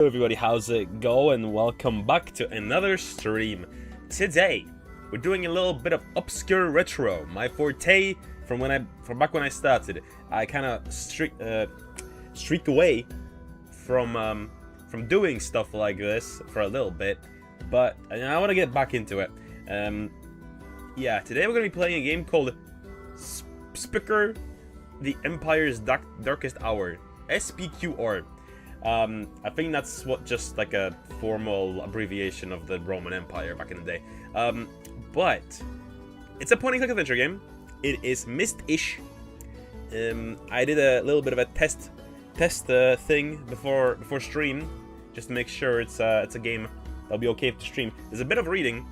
Hello everybody, how's it going? Welcome back to another stream. Today, we're doing a little bit of obscure retro. My forte from back when I started. I kind of streaked away from doing stuff like this for a little bit, but I want to get back into it. Yeah, today we're gonna be playing a game called SPQR, The Empire's Darkest Hour, SPQR. I think that's just like a formal abbreviation of the Roman Empire back in the day. But it's a point-and-click adventure game. It is mist-ish. I did a little bit of a test thing before stream, just to make sure it's a game that'll be okay to stream. There's a bit of reading.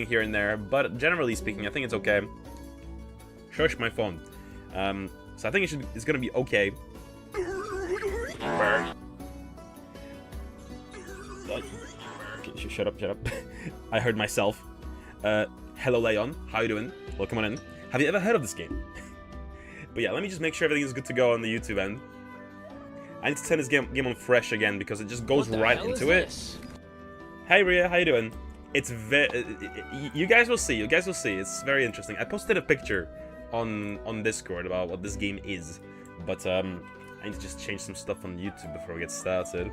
Here and there, but generally speaking, I think it's okay. Shush my phone. So I think it's gonna be okay. Shut up. I heard myself. Hello Leon, how you doing? Welcome on in. Have you ever heard of this game? But yeah, let me just make sure everything is good to go on the YouTube end. I need to turn this game on fresh again because it just goes right into it. Hey Ria, how you doing? It's you guys will see. It's very interesting. I posted a picture on Discord about what this game is, but I need to just change some stuff on YouTube before we get started.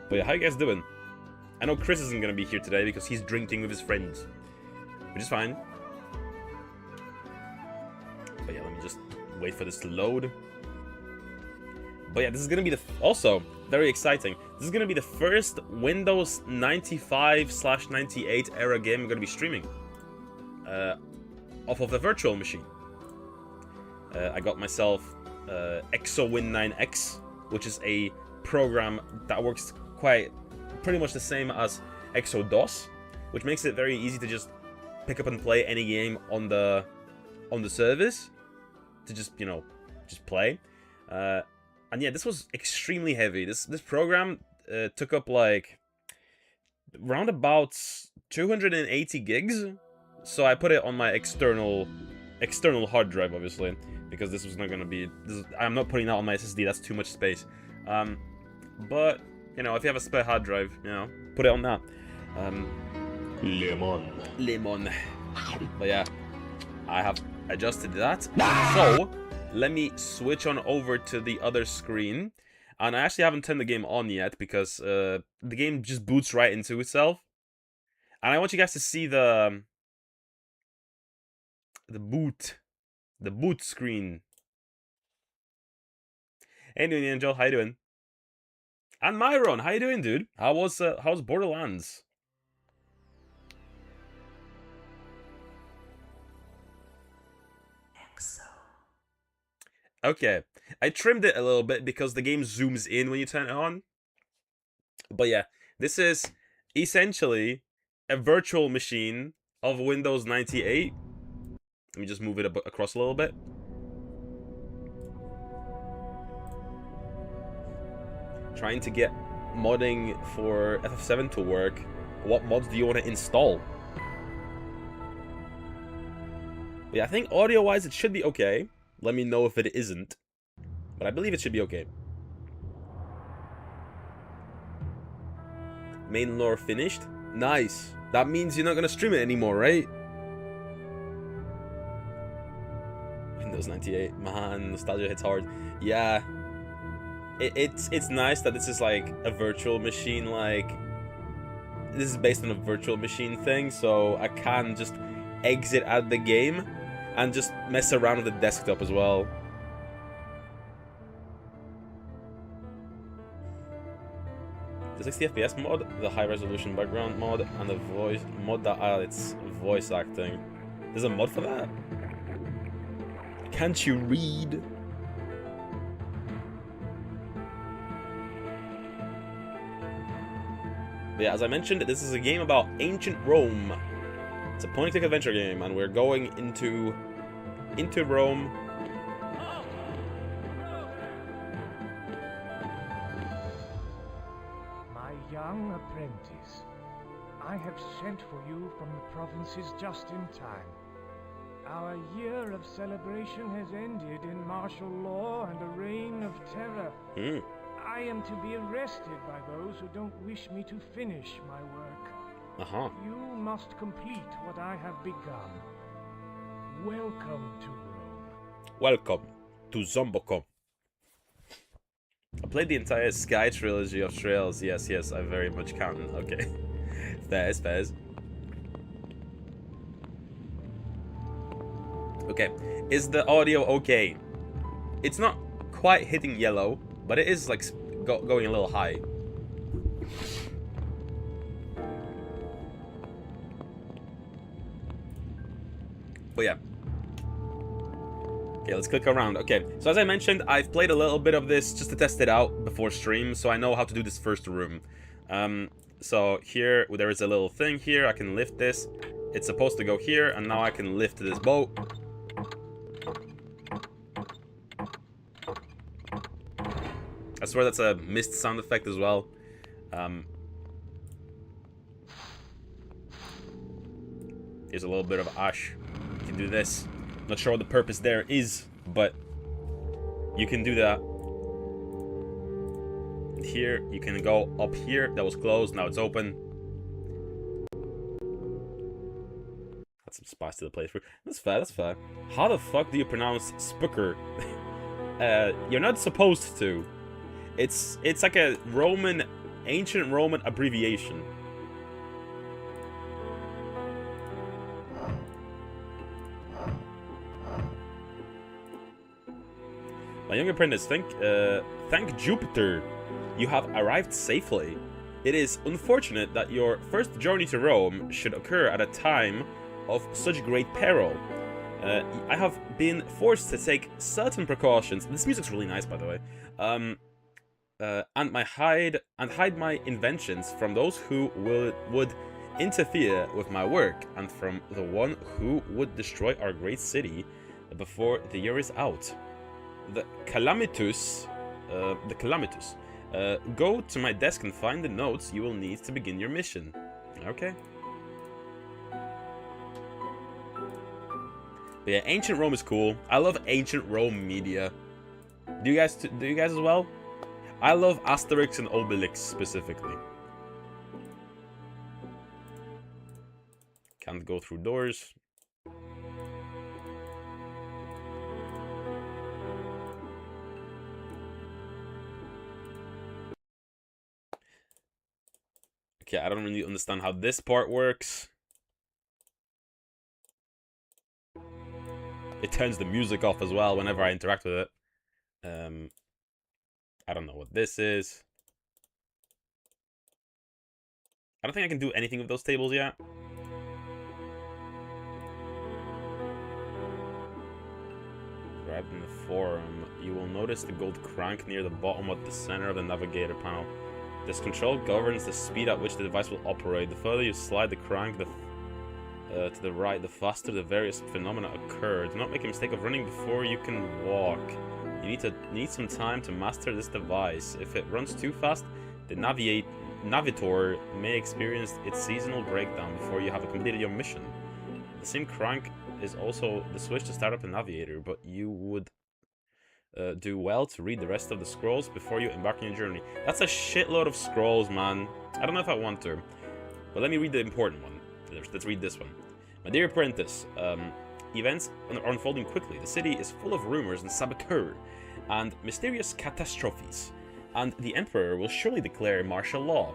But yeah, how you guys doing? I know Chris isn't gonna be here today because he's drinking with his friends, which is fine. But yeah, let me just wait for this to load. But yeah, this is gonna be also very exciting. This is gonna be the first Windows 95/98 era game I'm gonna be streaming off of the virtual machine. I got myself ExoWin9X, which is a program that works pretty much the same as ExoDOS, which makes it very easy to just pick up and play any game on the service to just play. And yeah, this was extremely heavy. This program took up like round about 280 gigs, so I put it on my external hard drive, obviously, because this was not gonna be. I'm not putting that on my SSD. That's too much space. But if you have a spare hard drive, put it on that. Lemon. But yeah, I have adjusted that. So let me switch on over to the other screen. And I actually haven't turned the game on yet because the game just boots right into itself. And I want you guys to see the boot screen. Hey, New Angel, how you doing? And Myron, how you doing, dude? How's Borderlands? Okay, I trimmed it a little bit because the game zooms in when you turn it on. But yeah, this is essentially a virtual machine of Windows 98. Let me just move it across a little bit. Trying to get modding for FF7 to work. What mods do you want to install? Yeah, I think audio-wise it should be okay. Let me know if it isn't. But I believe it should be okay. Main lore finished? Nice. That means you're not gonna stream it anymore, right? Windows 98. Man, nostalgia hits hard. Yeah. It's nice that this is like a virtual machine, like this is based on a virtual machine thing, so I can just exit out the game and just mess around with the desktop as well. The 60 FPS mod, the high resolution background mod, and the voice mod that adds voice acting. There's a mod for that? Can't you read? But yeah, as I mentioned, this is a game about ancient Rome. It's a point-and-click adventure game, and we're going into Rome. My young apprentice, I have sent for you from the provinces just in time. Our year of celebration has ended in martial law and a reign of terror. I I am to be arrested by those who don't wish me to finish my work. Uh-huh. You must complete what I have begun. Welcome to Rome. Welcome to Zombocom. I played the entire Sky trilogy of Trails. Yes, yes, I very much can. Okay. Fairs, fairs. Okay, is the audio okay? It's not quite hitting yellow, but it is like going a little high. But yeah. Okay, let's click around. Okay, so as I mentioned, I've played a little bit of this just to test it out before stream, so I know how to do this first room. So here, there is a little thing here. I can lift this. It's supposed to go here, and now I can lift this boat. I swear that's a mist sound effect as well. Here's a little bit of ash. You can do this. Not sure what the purpose there is, but you can do that. Here, you can go up here. That was closed, now it's open. Add some spice to the playthrough. That's fair, that's fair. How the fuck do you pronounce SPQR? You're not supposed to. It's like a ancient Roman abbreviation. My young apprentice, thank Jupiter, you have arrived safely. It is unfortunate that your first journey to Rome should occur at a time of such great peril. I have been forced to take certain precautions. This music's really nice, by the way. And hide my inventions from those who would interfere with my work, and from the one who would destroy our great city before the year is out. The Calamitus. Go to my desk and find the notes you will need to begin your mission. Okay. But yeah, ancient Rome is cool. I love ancient Rome media. Do you guys as well? I love Asterix and Obelix specifically. Can't go through doors. Okay, I don't really understand how this part works. It turns the music off as well whenever I interact with it. I don't know what this is. I don't think I can do anything with those tables yet. Grabbed in the forum, you will notice the gold crank near the bottom of the center of the navigator panel. This control governs the speed at which the device will operate. The further you slide the crank to the right, the faster the various phenomena occur. Do not make a mistake of running before you can walk. You need some time to master this device. If it runs too fast, the navigator may experience its seasonal breakdown before you have completed your mission. The same crank is also the switch to start up the navigator, but you would do well to read the rest of the scrolls before you embark on your journey. That's a shitload of scrolls, man. I don't know if I want to, but let me read the important one. Let's read this one. My dear apprentice, events are unfolding quickly. The city is full of rumors and saboteur and mysterious catastrophes, and the Emperor will surely declare martial law.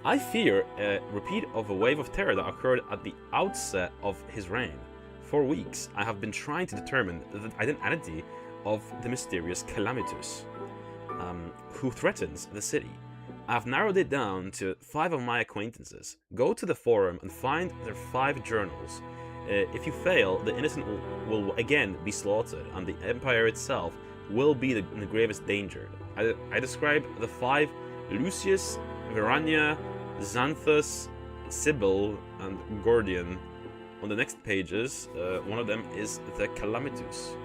I fear a repeat of a wave of terror that occurred at the outset of his reign. For weeks, I have been trying to determine the identity of the mysterious Calamitus, who threatens the city. I have narrowed it down to 5 of my acquaintances. Go to the forum and find their 5 journals. If you fail, the innocent will again be slaughtered, and the Empire itself will be in the gravest danger. I describe the 5: Lucius, Verania, Xanthus, Sibyl, and Gordian. On the next pages, one of them is the Calamitus.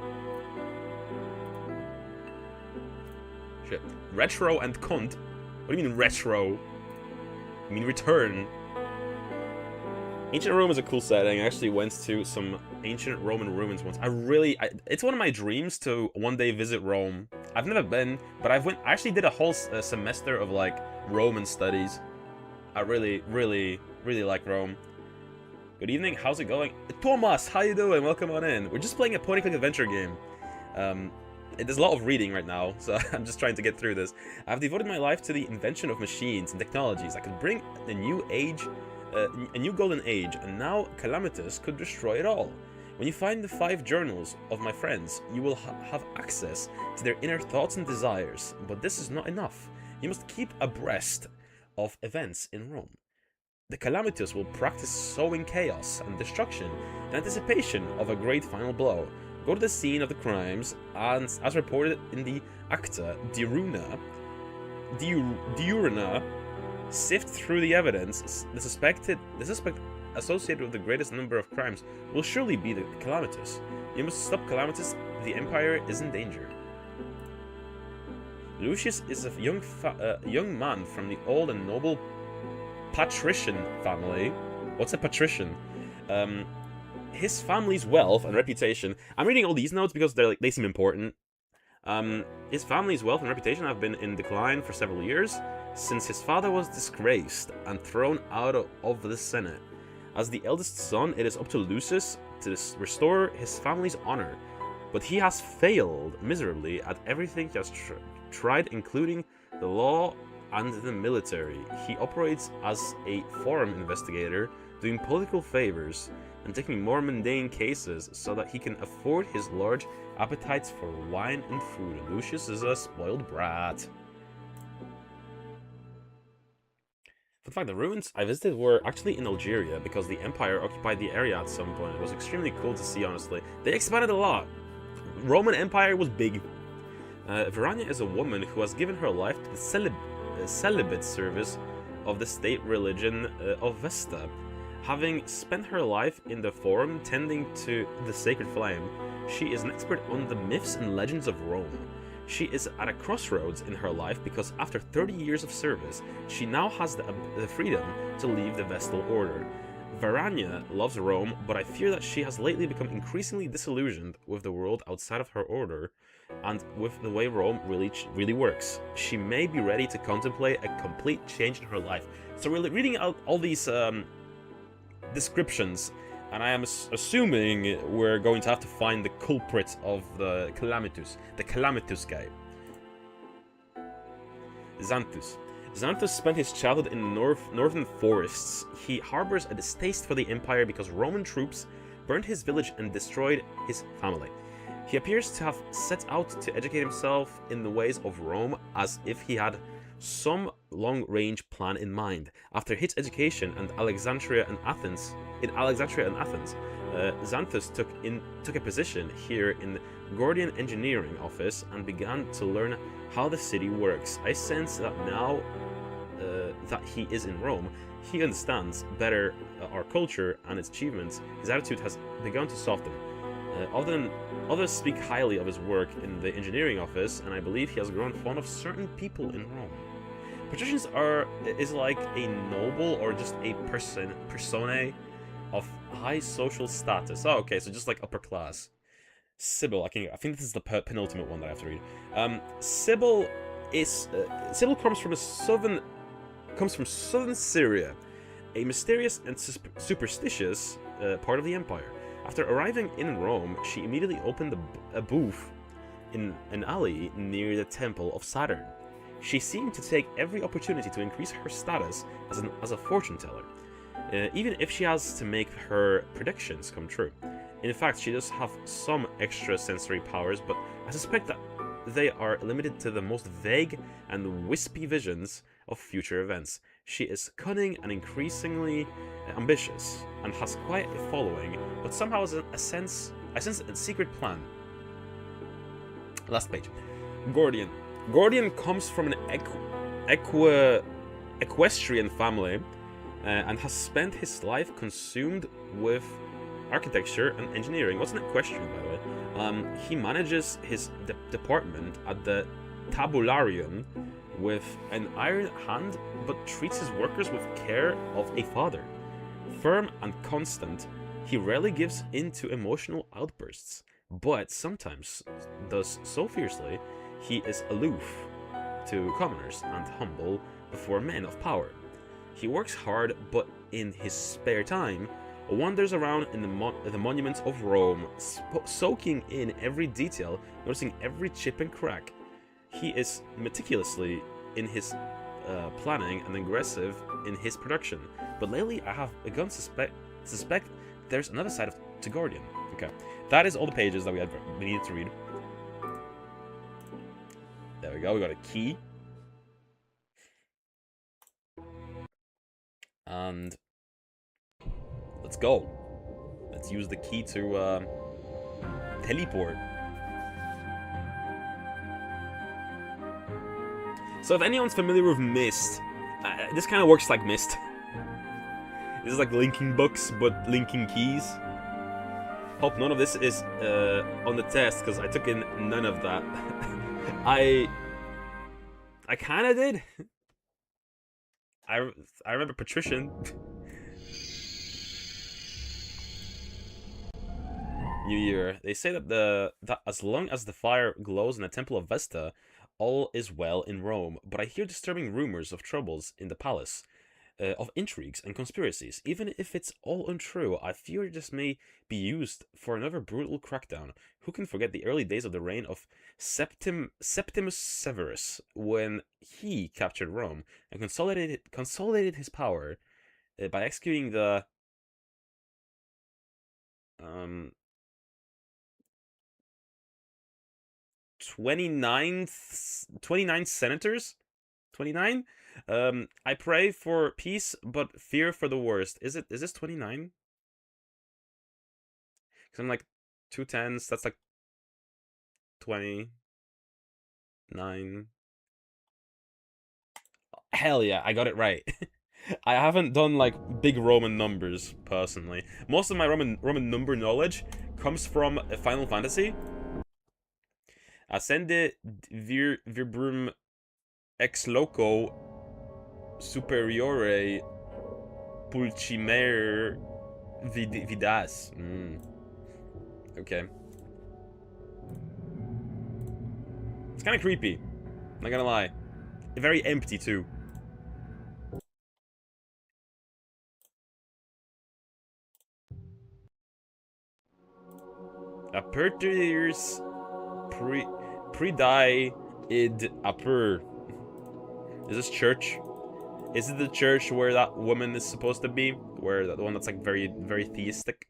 Shit. Retro and cunt? What do you mean retro? I mean return. Ancient Rome is a cool setting. I actually went to some ancient Roman ruins once. It's one of my dreams to one day visit Rome. I've never been, but I actually did a whole semester of like Roman studies. I really, really, really like Rome. Good evening, how's it going? Thomas, how you doing? Welcome on in. We're just playing a point-and-click adventure game. There's a lot of reading right now, so I'm just trying to get through this. I've devoted my life to the invention of machines and technologies that could bring a new age, a new golden age, and now Calamitous could destroy it all. When you find the 5 journals of my friends, you will have access to their inner thoughts and desires, but this is not enough. You must keep abreast of events in Rome. The Calamitous will practice sowing chaos and destruction in anticipation of a great final blow. Go to the scene of the crimes, and as reported in the Acta Diurna, sift through the evidence. The suspect associated with the greatest number of crimes will surely be the Calamitous. You must stop Calamitous. The Empire is in danger. Lucius is a young man from the old and noble patrician family. What's a patrician? His family's wealth and reputation. I'm reading all these notes because they seem important. His family's wealth and reputation have been in decline for several years, since his father was disgraced and thrown out of the Senate. As the eldest son, it is up to Lucius to restore his family's honor, but he has failed miserably at everything he has tried, including the law and the military. He operates as a forum investigator, doing political favors and taking more mundane cases so that he can afford his large appetites for wine and food. Lucius is a spoiled brat. Fun fact, the ruins I visited were actually in Algeria because the Empire occupied the area at some point. It was extremely cool to see, honestly. They expanded a lot. Roman Empire was big. Verania is a woman who has given her life to the celibate service of the state religion of Vesta. Having spent her life in the Forum tending to the sacred flame, she is an expert on the myths and legends of Rome. She is at a crossroads in her life because after 30 years of service, she now has the freedom to leave the Vestal Order. Verania loves Rome, but I fear that she has lately become increasingly disillusioned with the world outside of her order and with the way Rome really works. She may be ready to contemplate a complete change in her life. So we're reading out all these descriptions, and I am assuming we're going to have to find the culprit of the Calamitous guy. Xanthus. Xanthus spent his childhood in the northern forests. He harbors a distaste for the Empire because Roman troops burned his village and destroyed his family. He appears to have set out to educate himself in the ways of Rome as if he had some long-range plan in mind. After his education in Alexandria and Athens, Xanthus took a position here in the Gordian engineering office and began to learn how the city works. I sense that now that he is in Rome, he understands better our culture and its achievements. His attitude has begun to soften. Others speak highly of his work in the engineering office, and I believe he has grown fond of certain people in Rome. Patricians is like a noble or just a personae of high social status. Oh, okay, so just like upper class. Sibyl, I think this is the penultimate one that I have to read. Sibyl comes from southern Syria, a mysterious and superstitious part of the empire. After arriving in Rome, she immediately opened a booth in an alley near the Temple of Saturn. She seemed to take every opportunity to increase her status as a fortune teller, even if she has to make her predictions come true. In fact, she does have some extra sensory powers, but I suspect that they are limited to the most vague and wispy visions of future events. She is cunning and increasingly ambitious, and has quite a following, but somehow has I sense a secret plan. Last page. Gordian. Gordian comes from an equestrian family and has spent his life consumed with architecture and engineering. What's an equestrian, by the way? He manages his department at the tabularium with an iron hand, but treats his workers with care of a father. Firm and constant, he rarely gives in to emotional outbursts, but sometimes does so fiercely he is aloof to commoners and humble before men of power. He works hard, but in his spare time, wanders around in the monuments of Rome, soaking in every detail, noticing every chip and crack. He is meticulously in his planning and aggressive in his production. But lately, I have begun to suspect there's another side to Guardian. Okay, that is all the pages that we needed to read. There we go. We got a key. And let's go. Let's use the key to teleport. So if anyone's familiar with Myst, this kind of works like Myst. This is like linking books, but linking keys. Hope none of this is on the test, because I took in none of that. I kind of did. I remember Patrician. New Year. They say that as long as the fire glows in the Temple of Vesta, all is well in Rome. But I hear disturbing rumors of troubles in the palace, of intrigues and conspiracies. Even if it's all untrue, I fear this may be used for another brutal crackdown. Who can forget the early days of the reign of Septimus Severus, when he captured Rome and consolidated his power by executing the 29 senators? 29? I pray for peace, but fear for the worst. Is this 29? Because I'm like 2 10s, that's like 29. Hell yeah, I got it right. I haven't done like big Roman numbers personally. Most of my Roman number knowledge comes from Final Fantasy. Ascende virbrum ex loco superiore pulcimer vidas. Okay. It's kind of creepy. Not gonna lie. Very empty too. Apertures predie id aper. Is this church? Is it the church where that woman is supposed to be? Where the one that's like very, very theistic?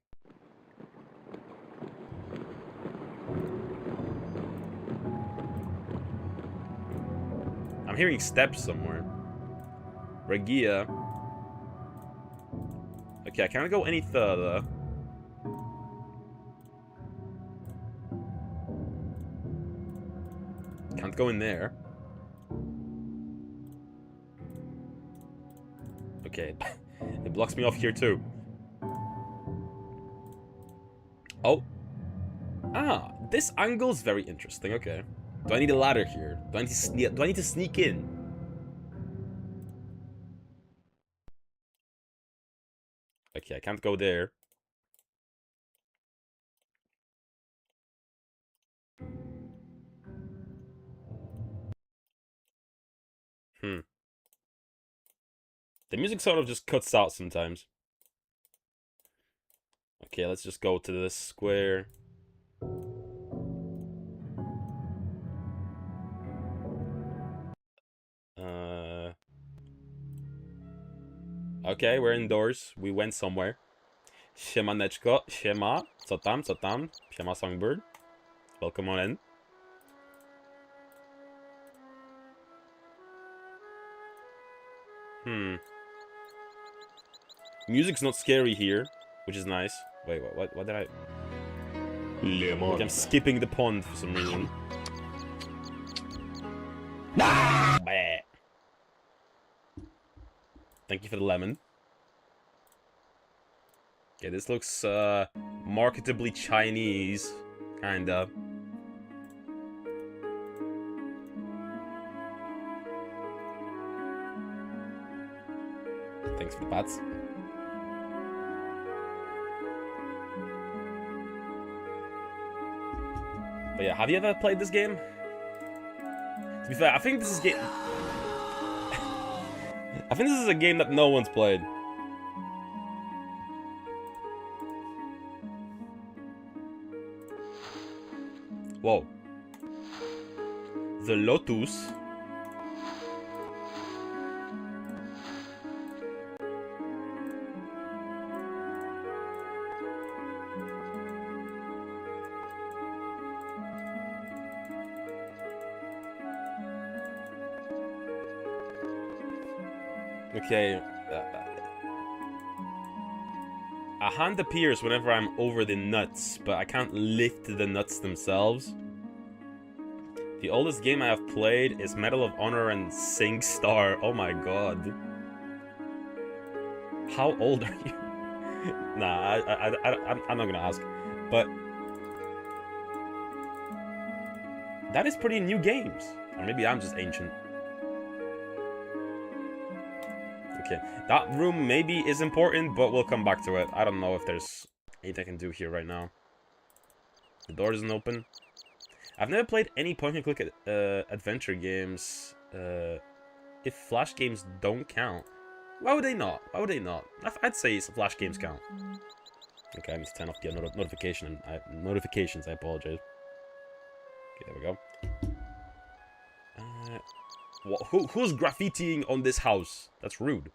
I'm hearing steps somewhere. Regia. Okay, I can't go any further. Can't go in there. Okay, it blocks me off here too. Oh. Ah, this angle's very interesting, okay. Do I need a ladder here? Do I need to sneak in? Okay, I can't go there. The music sort of just cuts out sometimes. Okay, let's just go to this square. Okay, we're indoors. We went somewhere. Siemaneczko, siema. Co tam, co tam? Siema Songbird. Welcome on in. Music's not scary here, which is nice. Wait, what did I... Like I'm skipping the pond for some reason. Bah. Thank you for the lemon. Okay, this looks marketably Chinese, kinda. Thanks for the pats. But yeah, have you ever played this game? be fair, I think this is I think this is a game that no one's played. Whoa. The Lotus. Okay. A hand appears whenever I'm over the nuts, but I can't lift the nuts themselves. The oldest game I have played is Medal of Honor and SingStar. Oh my god. How old are you? Nah, I'm not gonna ask. But that is pretty new games. Or maybe I'm just ancient. Okay, that room maybe is important, but we'll come back to it. I don't know if there's anything I can do here right now. The door isn't open. I've never played any point-and-click adventure games. If Flash games don't count. Why would they not? Why would they not? I'd say Flash games count. Okay, I need to turn off the notifications. I apologize. Okay, there we go. Who's graffitiing on this house? That's rude.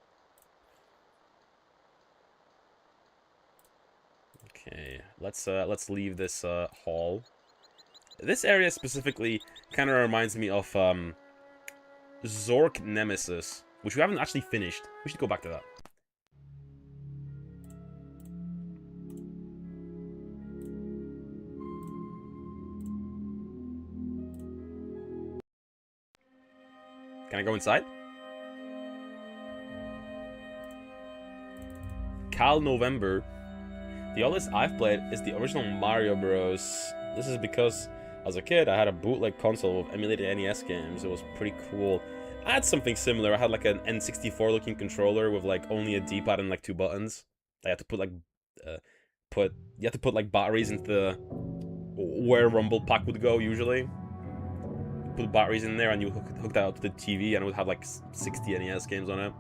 Okay, let's leave this hall. This area specifically kind of reminds me of Zork Nemesis, which we haven't actually finished. We should go back to that. Can I go inside? Cal November. The oldest I've played is the original Mario Bros. This is because, as a kid, I had a bootleg console of emulated NES games. It was pretty cool. I had something similar. I had like an N64 looking controller with like only a D-pad and like 2 buttons. I had to put like you had to put like batteries into where Rumble Pack would go usually. Put batteries in there and you hook that up to the TV and it would have like 60 NES games on it.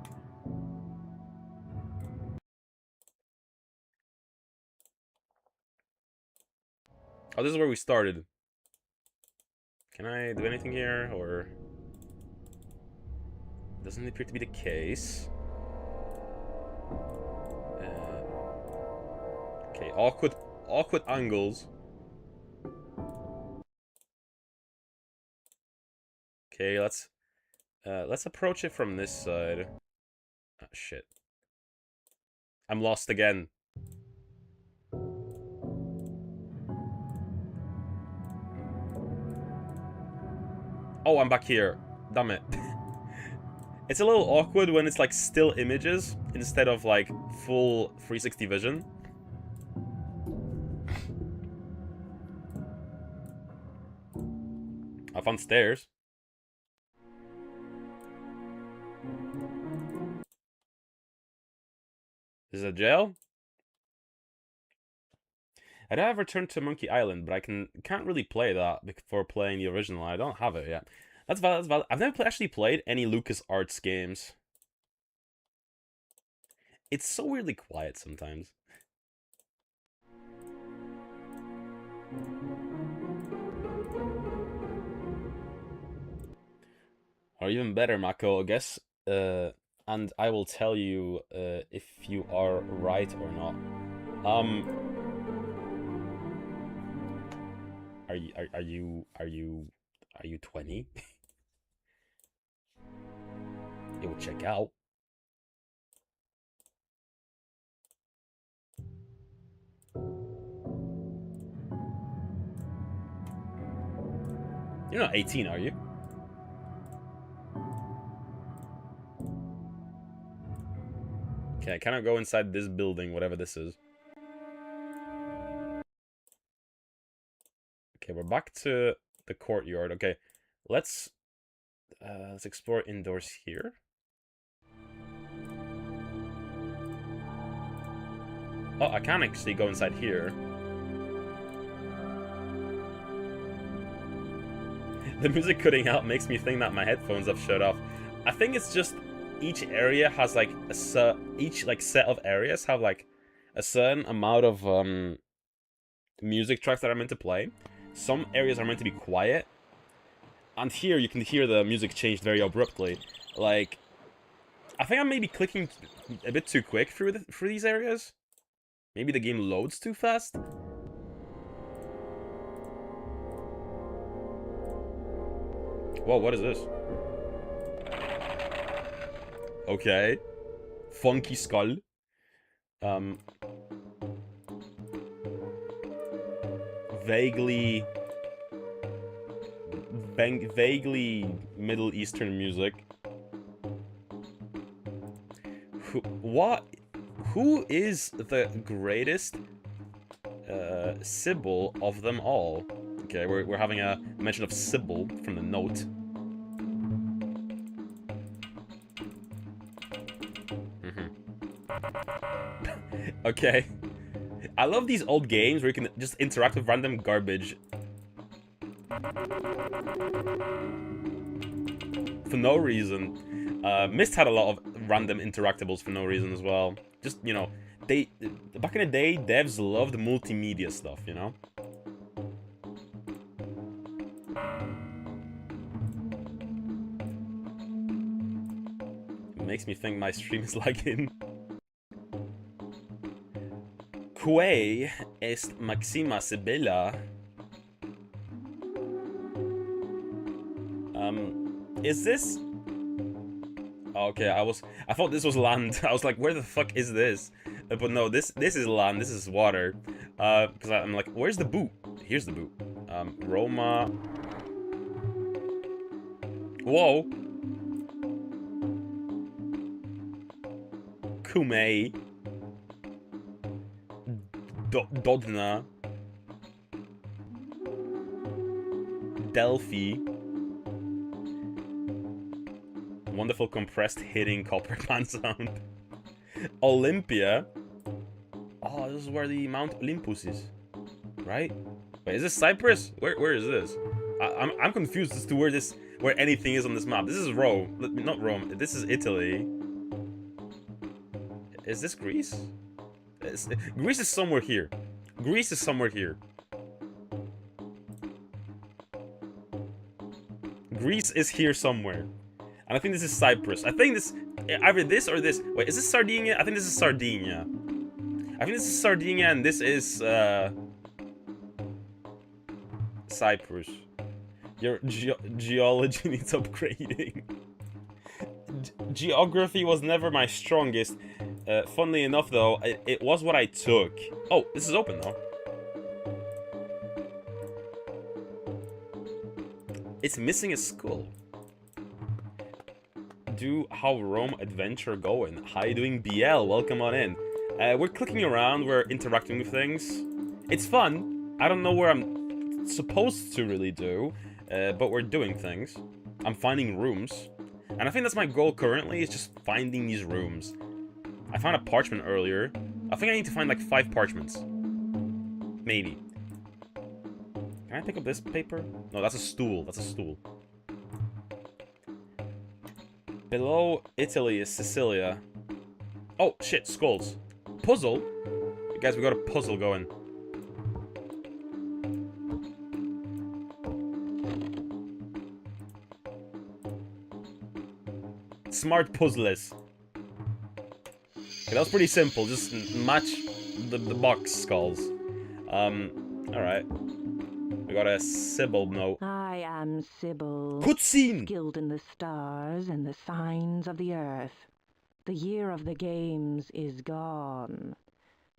Oh, this is where we started. Can I do anything here, or... Doesn't appear to be the case. Okay, awkward angles. Okay, let's approach it from this side. Ah, shit. I'm lost again. Oh, I'm back here. Damn it. It's a little awkward when it's like still images instead of like full 360 vision. I found stairs. This is a jail? I have returned to Monkey Island, but I can't really play that before playing the original. I don't have it yet. That's valid. That's valid. I've never actually played any LucasArts games. It's so weirdly quiet sometimes. Or even better, Mako, I guess. And I will tell you if you are right or not. Are you 20? It will check out. You're not 18, are you? Okay, I cannot go inside this building, whatever this is. Okay, we're back to the courtyard. Okay, let's explore indoors here. Oh, I can actually go inside here. The music cutting out makes me think that my headphones have shut off. I think it's just each area has like each like set of areas have like a certain amount of music tracks that are meant to play. Some areas are meant to be quiet, and here you can hear the music change very abruptly. Like, I think I'm maybe clicking a bit too quick through these areas. Maybe the game loads too fast. Whoa, what is this? Okay. Funky skull. Vaguely Middle Eastern music. Who is the greatest Sybil of them all? Okay, we're having a mention of Sybil from the note. Okay. I love these old games where you can just interact with random garbage. For no reason. Myst had a lot of random interactables for no reason as well. Just, you know, back in the day, devs loved multimedia stuff, you know? It makes me think my stream is lagging. Quae est Maxima Sibilla. Is this? Okay, I thought this was land. I was like, where the fuck is this? But no, this is land. This is water. Because I'm like, where's the boot? Here's the boot. Roma. Whoa. Kume. Dodna. Delphi. Wonderful compressed hitting copper pan sound. Olympia. Oh, this is where the Mount Olympus is, right? Wait, is this Cyprus? Where is this? I'm confused as to where anything is on this map. This is Rome, not Rome. This is Italy. Is this Greece? Greece is somewhere here. Greece is somewhere here. Greece is here somewhere. And I think this is Cyprus. I think this... Either this or this... Wait, is this Sardinia? I think this is Sardinia. I think this is Sardinia and this is... Cyprus. Your geology needs upgrading. Geography was never my strongest. Funnily enough, though, it was what I took. Oh, this is open, though. It's missing a skull. Do how Rome adventure going? How you doing, BL? Welcome on in. We're clicking around, we're interacting with things. It's fun. I don't know where I'm supposed to really do, but we're doing things. I'm finding rooms. And I think that's my goal currently, is just finding these rooms. I found a parchment earlier. I think I need to find like 5 parchments. Maybe. Can I pick up this paper? No, that's a stool. That's a stool. Below Italy is Sicilia. Oh, shit, skulls. Puzzle? Guys, we got a puzzle going. Smart puzzles. Okay, that was pretty simple. Just match the box skulls. Alright. We got a Sybil note. I am Sybil. Cutscene! Skilled in the stars and the signs of the earth. The year of the games is gone.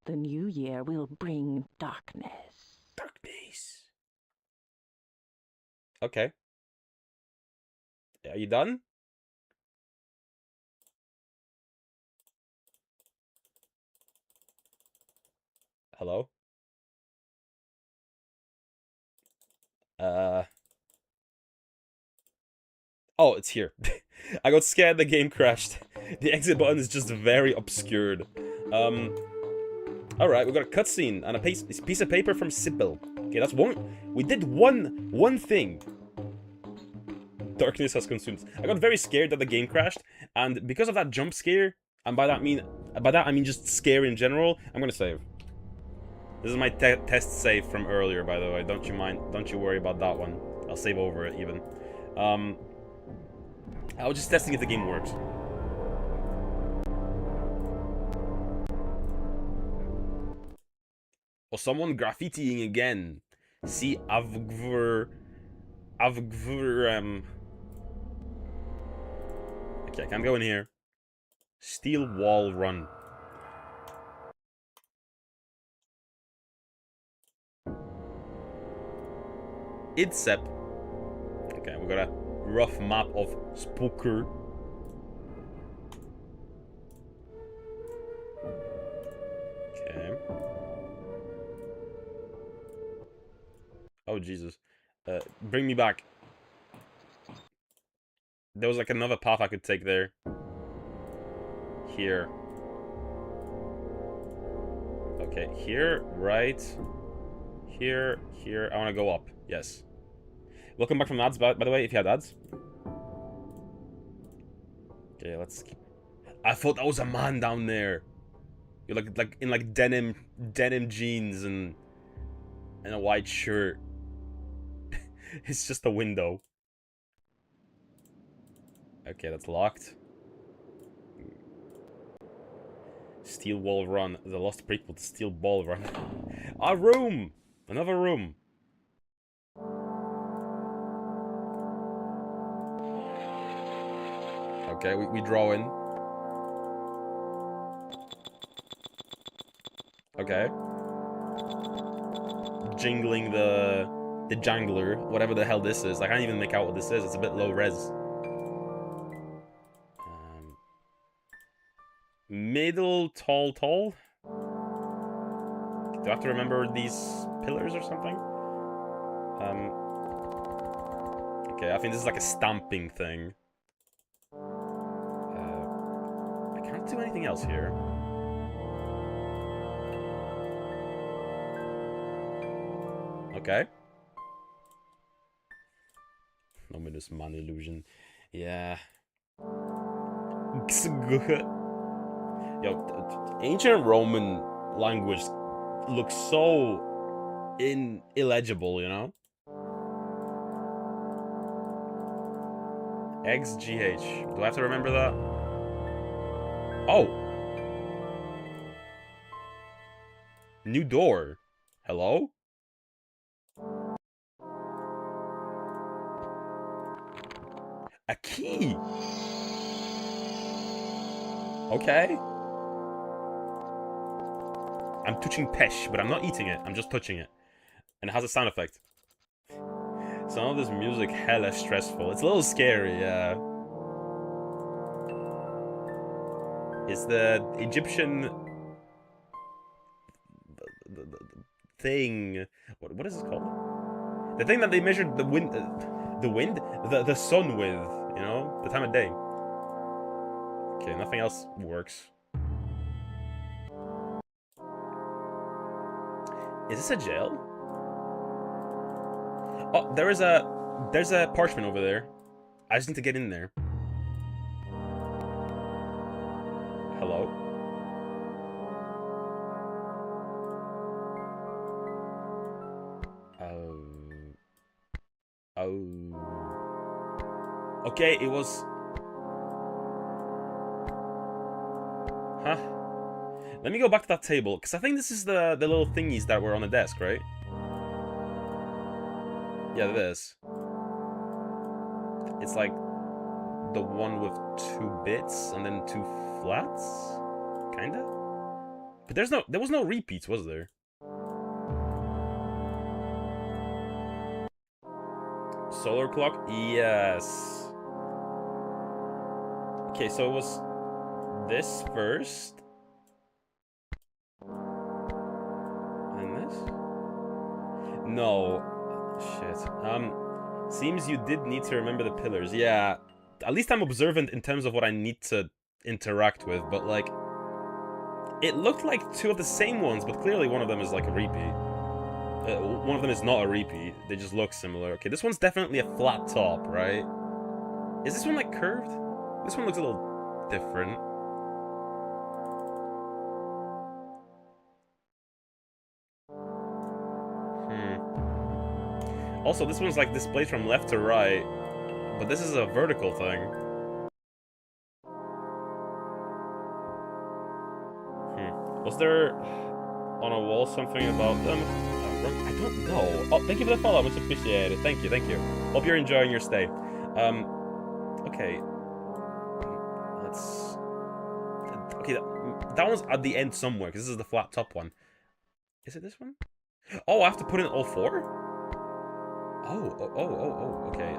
The new year will bring darkness. Darkness. Okay. Are you done? Hello? Oh, it's here. I got scared, the game crashed. The exit button is just very obscured. Alright, we got a cutscene and a piece of paper from Sybil. Okay, that's one. We did one thing. Darkness has consumed. I got very scared that the game crashed, and because of that jump scare, and by that I mean just scare in general, I'm gonna save. This is my test save from earlier, by the way. Don't you worry about that one. I'll save over it even. I was just testing if the game works. Or someone graffitiing again. See Avgvur. Okay, I can't go in here. Steel wall run. Idsep. Okay, we got a rough map of SPQR. Okay. Oh Jesus. Bring me back. There was like another path I could take there. Here. Okay, here, right. Here. I want to go up. Yes. Welcome back from ads, by the way, if you had ads. Okay, let's keep... I thought that was a man down there. You're like in like denim jeans and a white shirt. It's just a window. Okay, that's locked. Steel Wall Run, the lost prequel to Steel Ball Run. A room! Another room. Okay, we draw in. Okay. Jingling the jangler, whatever the hell this is. I can't even make out what this is. It's a bit low res. Middle tall. Do I have to remember these pillars or something? Okay, I think this is like a stamping thing. I can't do anything else here. Okay. Ominous man illusion. Yeah. Yo, ancient Roman language looks so illegible, you know? XGH. Do I have to remember that? Oh! New door. Hello? A key! Okay. I'm touching pesh, but I'm not eating it. I'm just touching it. And it has a sound effect. Some of this music hella stressful. It's a little scary, yeah. It's the Egyptian... the thing... What is it called? The thing that they measured the wind... the sun with, you know? The time of day. Okay, nothing else works. Is this a jail? Oh, there's a parchment over there. I just need to get in there. Hello? Oh. Okay, it was... Huh? Let me go back to that table, because I think this is the little thingies that were on the desk, right? Yeah, this. It's like the one with 2 bits and then 2 flats? Kinda? But there was no repeats, was there? Solar clock? Yes. Okay, so it was this first. And this? No. Shit. Seems you did need to remember the pillars. Yeah. At least I'm observant in terms of what I need to interact with, but like... It looked like 2 of the same ones, but clearly one of them is like a repeat. One of them is not a repeat. They just look similar. Okay, this one's definitely a flat top, right? Is this one like curved? This one looks a little different. Also, this one's like displayed from left to right, but this is a vertical thing. Was there on a wall something about them? I don't know. Oh, thank you for the follow, much appreciated. Thank you, thank you. Hope you're enjoying your stay. Okay. Let's... Okay, that one's at the end somewhere, because this is the flat top one. Is it this one? Oh, I have to put in all four? Oh, okay.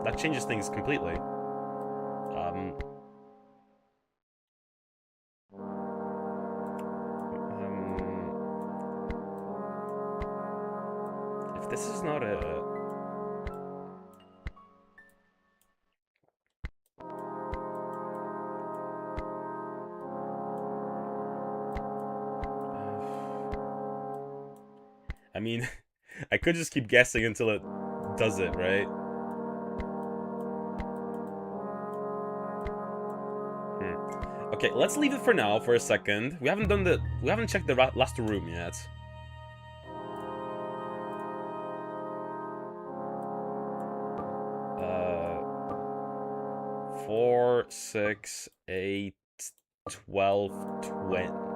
That changes things completely. If this is not a... I mean, I could just keep guessing until it does it, right? Okay, let's leave it for now for a second. We haven't checked the last room yet. Uh, 4, 6, 8, 12,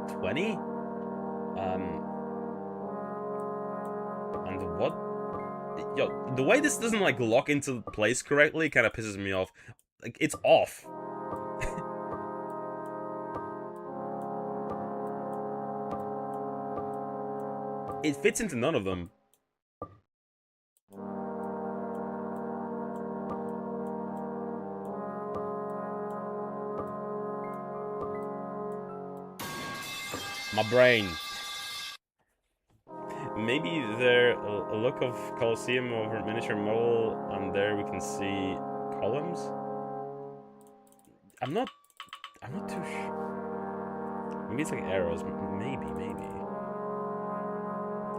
20? And what? Yo, the way this doesn't like lock into place correctly kind of pisses me off. Like, it's off. It fits into none of them. My brain. Maybe there a look of Colosseum over miniature model, and there we can see columns. I'm not too sure. Maybe it's like arrows. Maybe.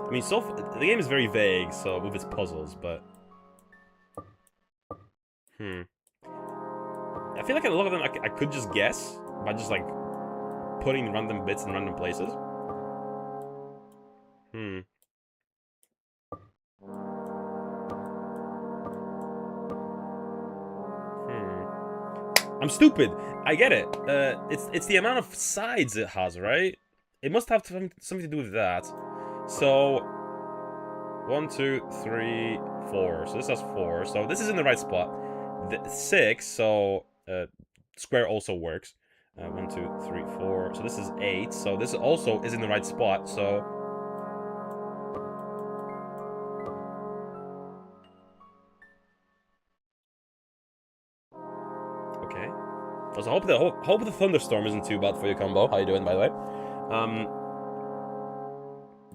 I mean, the game is very vague, so with its puzzles, but I feel like a lot of them I could just guess by just like putting random bits in random places. I'm stupid. I get it. It's the amount of sides it has, right? It must have something to do with that. So 1, 2, 3, 4. So this has 4. So this is in the right spot. 6. So square also works. 1, 2, 3, 4. So this is 8. So this also is in the right spot. So okay. Also, hope the thunderstorm isn't too bad for your combo. How you doing, by the way?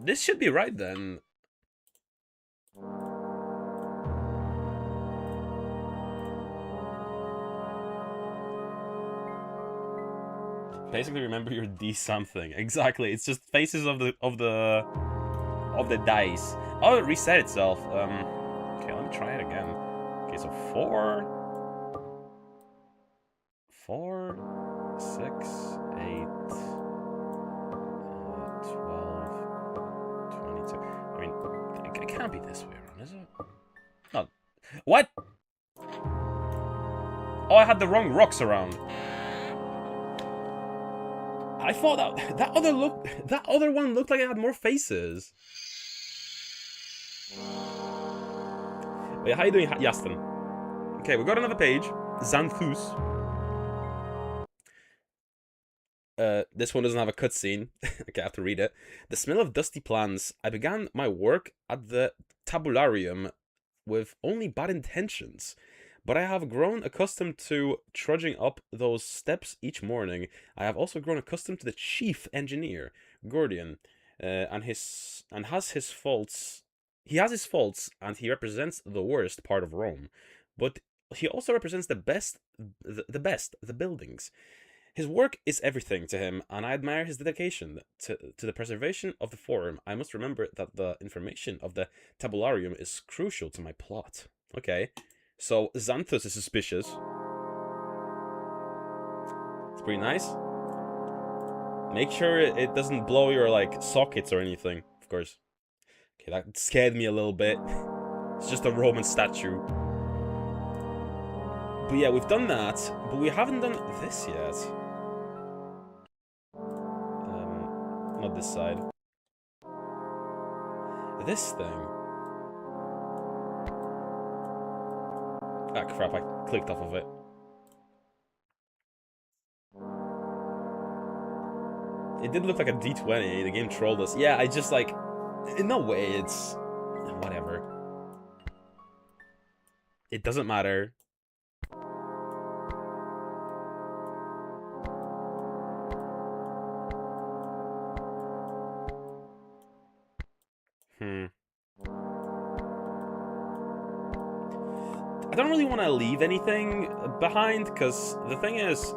This should be right then. Basically, remember your D something. Exactly. It's just faces of the dice. Oh, it reset itself. Okay, let me try it again. Okay, so 4, 6, 8, 12, 22. I mean, it can't be this way around, is it? No. What? Oh, I had the wrong rocks around. I thought that other one looked like it had more faces. Wait, how you doing, Yastin? Okay, we got another page. Xanthus. This one doesn't have a cutscene. Okay, I have to read it. The smell of dusty plans. I began my work at the tabularium with only bad intentions. But I have grown accustomed to trudging up those steps each morning. I have also grown accustomed to the chief engineer, Gordian, and has his faults. He has his faults, and he represents the worst part of Rome. But he also represents the buildings. His work is everything to him, and I admire his dedication to the preservation of the Forum. I must remember that the information of the tabularium is crucial to my plot. Okay. So, Xanthus is suspicious. pretty nice. Make sure it doesn't blow your, like, sockets or anything, of course. Okay, that scared me a little bit. It's just a Roman statue. But yeah, we've done that, but we haven't done this yet. Not this side. This thing. Ah, crap, I clicked off of it. It did look like a D20, the game trolled us. Yeah, I just, like, in no way, it's... whatever. It doesn't matter. I don't really want to leave anything behind, because the thing is...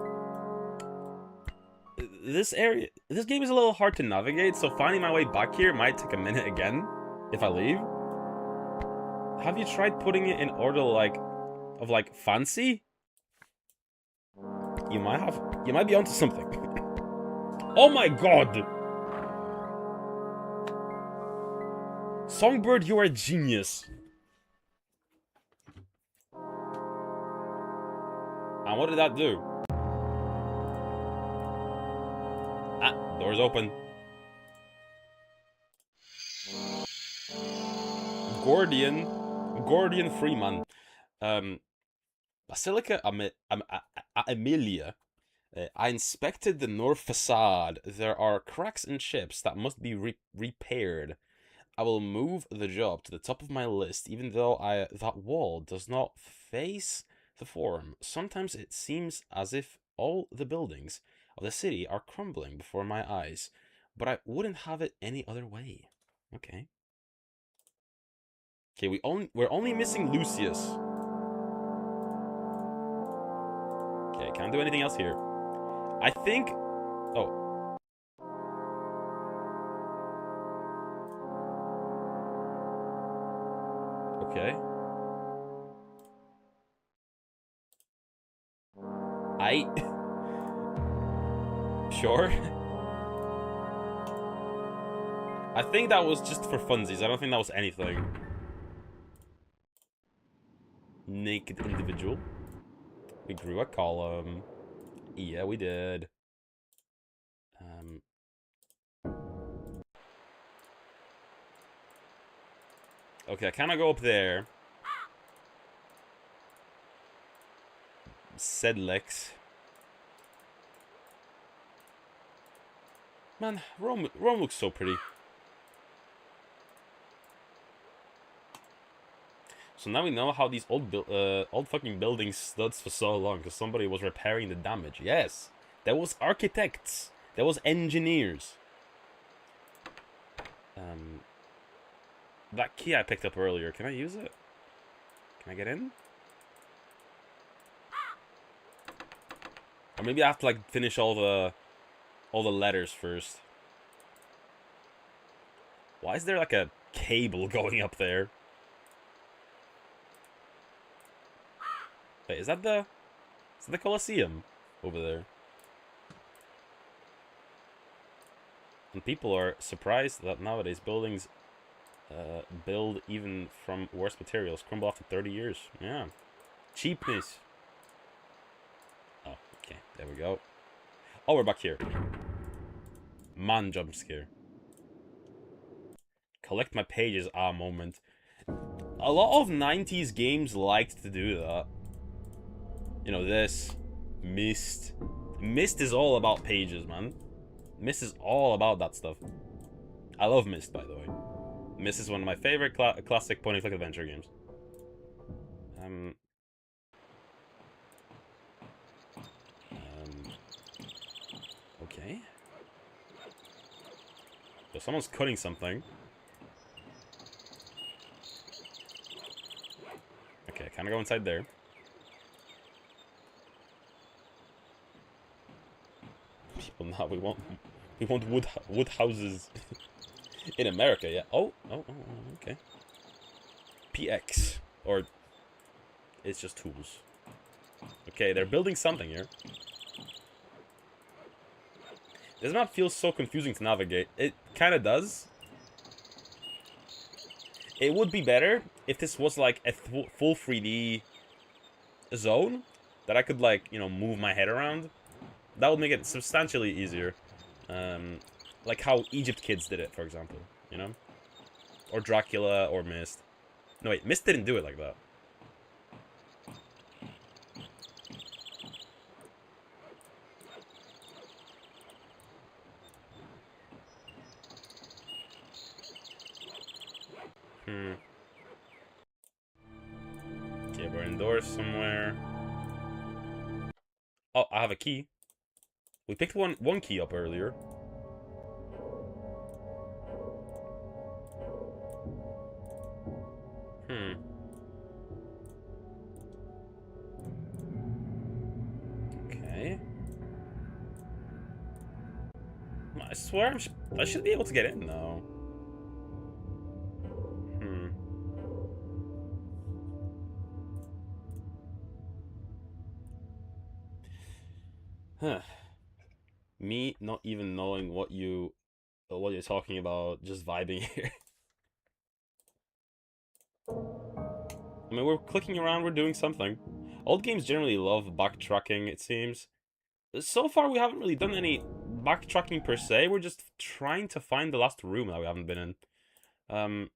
this game is a little hard to navigate, so finding my way back here might take a minute again, if I leave. Have you tried putting it in order, like, of, like, fancy? You might be onto something. Oh my god! Songbird, you are a genius. And what did that do? Ah, door's open. Gordian Freeman. Basilica Amelia. I inspected the north facade. There are cracks and chips that must be repaired. I will move the job to the top of my list, even though that wall does not face the forum. Sometimes it seems as if all the buildings of the city are crumbling before my eyes, but I wouldn't have it any other way. Okay. Okay, we're only missing Lucius. Okay, can't do anything else here. I think... oh. Okay. Sure. I think that was just for funsies. I don't think that was anything. Naked individual. We grew a column. Yeah, we did. Okay, I kinda go up there. Sedlex. Man, Rome looks so pretty. So now we know how these old fucking buildings stood for so long, because somebody was repairing the damage. Yes, there was architects, there was engineers. That key I picked up earlier, can I use it? Can I get in? Or maybe I have to, like, finish all the letters first. Why is there, like, a cable going up there? Wait, is that the Colosseum over there? And people are surprised that nowadays buildings build even from worse materials crumble after 30 years. Yeah. Cheapness. Oh, okay. There we go. Oh, we're back here. Man jump scare. Collect my pages. Ah, moment. A lot of 90s games liked to do that. You know, this. Myst. Myst is all about pages, man. Myst is all about that stuff. I love Myst, by the way. Myst is one of my favorite classic point-and-click adventure games. Okay. So someone's cutting something. Okay, kind of go inside there. People now we want wood houses in America. Yeah. Oh, okay. PX, or it's just tools. Okay, they're building something here. This map feels so confusing to navigate. It kind of does. It would be better if this was like a full 3D zone that I could, like, you know, move my head around. That would make it substantially easier. Like how Egypt Kids did it, for example, you know? Or Dracula, or Myst. No, wait, Myst didn't do it like that. Okay, we're indoors somewhere. Oh, I have a key. We picked one key up earlier. Okay. I swear I should be able to get in though. Huh. Me not even knowing what you're talking about, just vibing here. I mean, we're clicking around, we're doing something. Old games generally love backtracking, it seems. So far, we haven't really done any backtracking per se. We're just trying to find the last room that we haven't been in.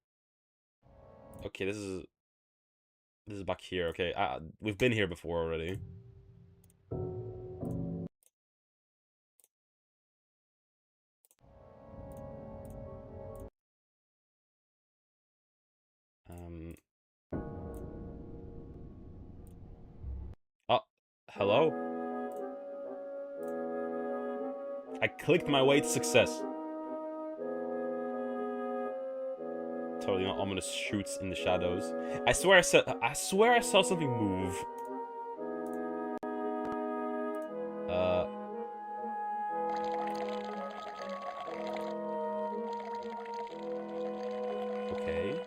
Okay, this is back here. Okay, we've been here before already. Oh, hello? I clicked my way to success. Totally not ominous shoots in the shadows. I swear I saw something move. Okay.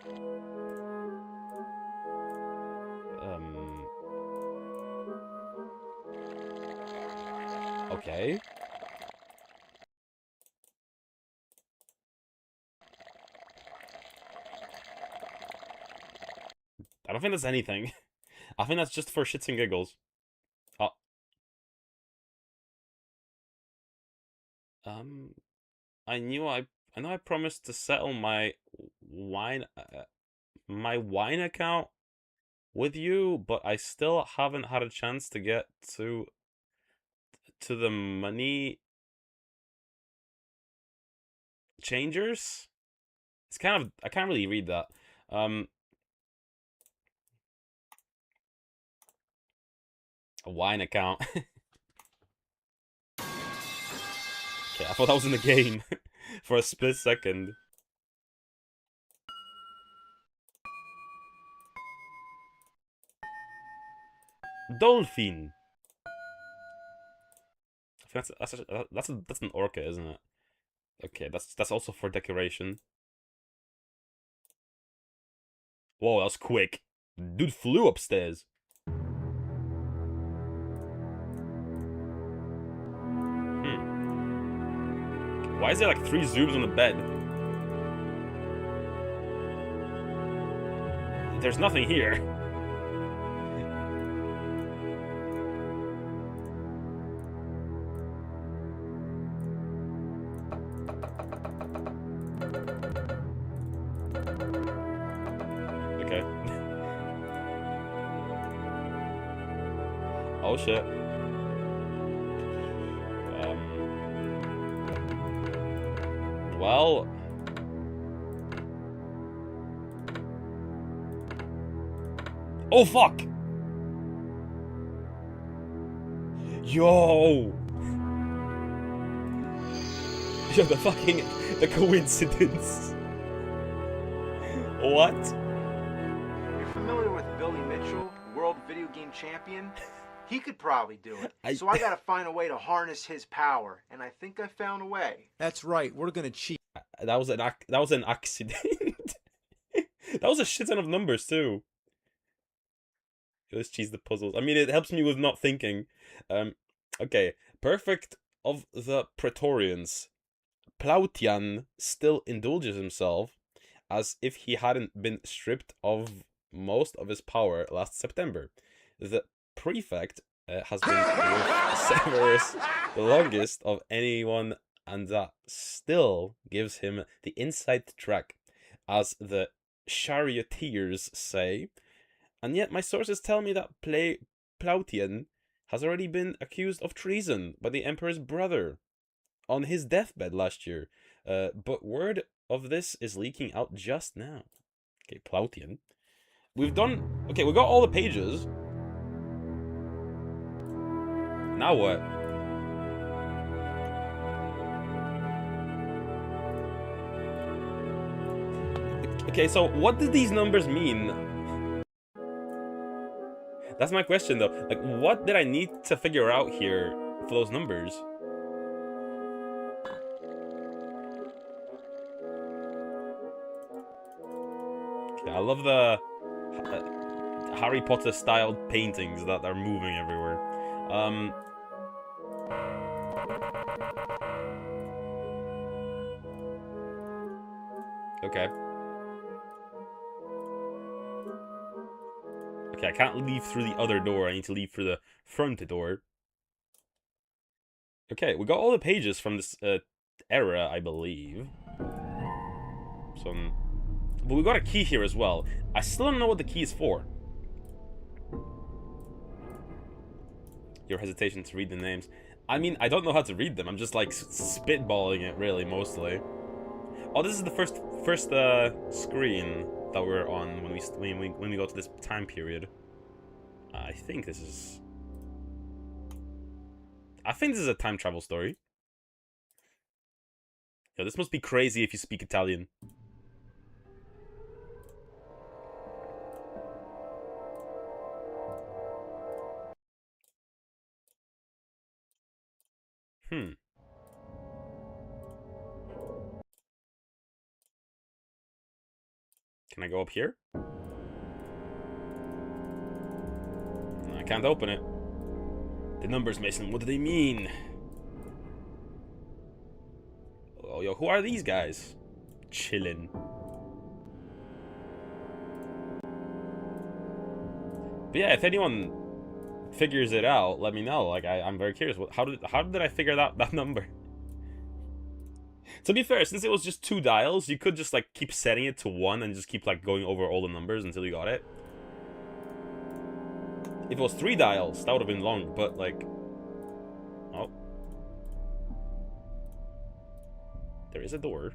Okay. I don't think that's anything. I think that's just for shits and giggles. Oh. I know I promised to settle my wine account with you, but I still haven't had a chance to get to the money changers. It's kind of, I can't really read that. A wine account. Okay, I thought that was in the game for a split second. Dolphin. I think that's an orca, isn't it? Okay, that's also for decoration. Whoa, that was quick. Dude flew upstairs. Why is there like 3 zooms on the bed? There's nothing here. Okay. Oh shit. Well, oh fuck! Yo! Yo, the coincidence. What? You're familiar with Billy Mitchell, world video game champion? He could probably do it. So I gotta find a way to harness his power, and I think I found a way. That's right. We're gonna cheat. That was an accident. That was a shit ton of numbers too. Let's cheese the puzzles. I mean, it helps me with not thinking. Okay, perfect of the Praetorians, Plautian still indulges himself as if he hadn't been stripped of most of his power last September. The prefect has been with Severus the longest of anyone, and that still gives him the inside track, as the charioteers say. And yet my sources tell me that Plautian has already been accused of treason by the emperor's brother on his deathbed last year. But word of this is leaking out just now. Okay, Plautian. We've done... Okay, we got all the pages. Now what? Okay, so what did these numbers mean? That's my question, though. Like, what did I need to figure out here for those numbers? Okay, I love the Harry Potter styled paintings that are moving everywhere. Okay. Okay, I can't leave through the other door. I need to leave through the front door. Okay, we got all the pages from this era, I believe. So, but we got a key here as well. I still don't know what the key is for. Your hesitation to read the names. I mean, I don't know how to read them. I'm just like spitballing it, really, mostly. Oh, this is the first screen that we're on when we go to this time period. I think this is a time travel story. Yo, this must be crazy if you speak Italian. Can I go up here? I can't open it. The numbers, Mason, what do they mean? Oh, yo, who are these guys? Chillin'. But yeah, if anyone figures it out, let me know. Like, I'm very curious. How did I figure out that number? To be fair, since it was just 2 dials, you could just, like, keep setting it to 1 and just keep, like, going over all the numbers until you got it. If it was 3 dials, that would have been long, but, like... Oh. There is a door.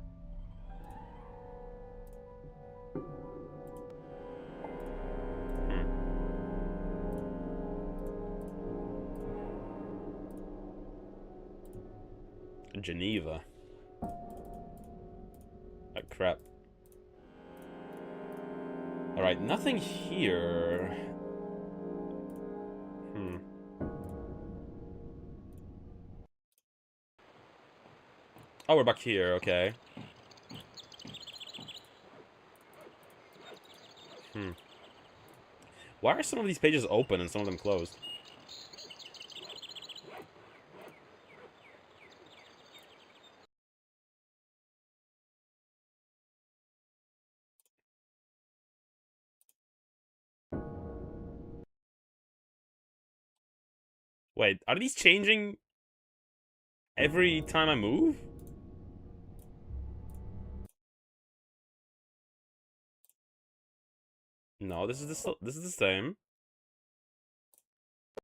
Geneva. Oh, crap. Alright, nothing here. Oh, we're back here, okay. Why are some of these pages open and some of them closed? Wait, are these changing every time I move? No, this is the same.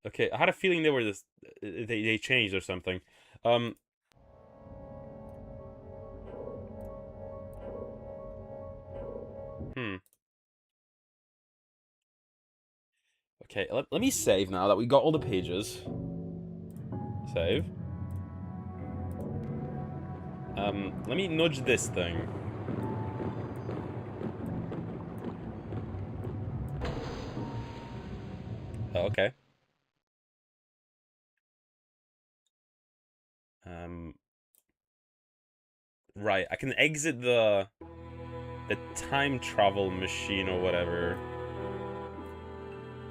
Okay, I had a feeling they were they changed or something. Okay, let me save now that we got all the pages. Save. Let me nudge this thing. Oh, okay. Right, I can exit the time travel machine or whatever.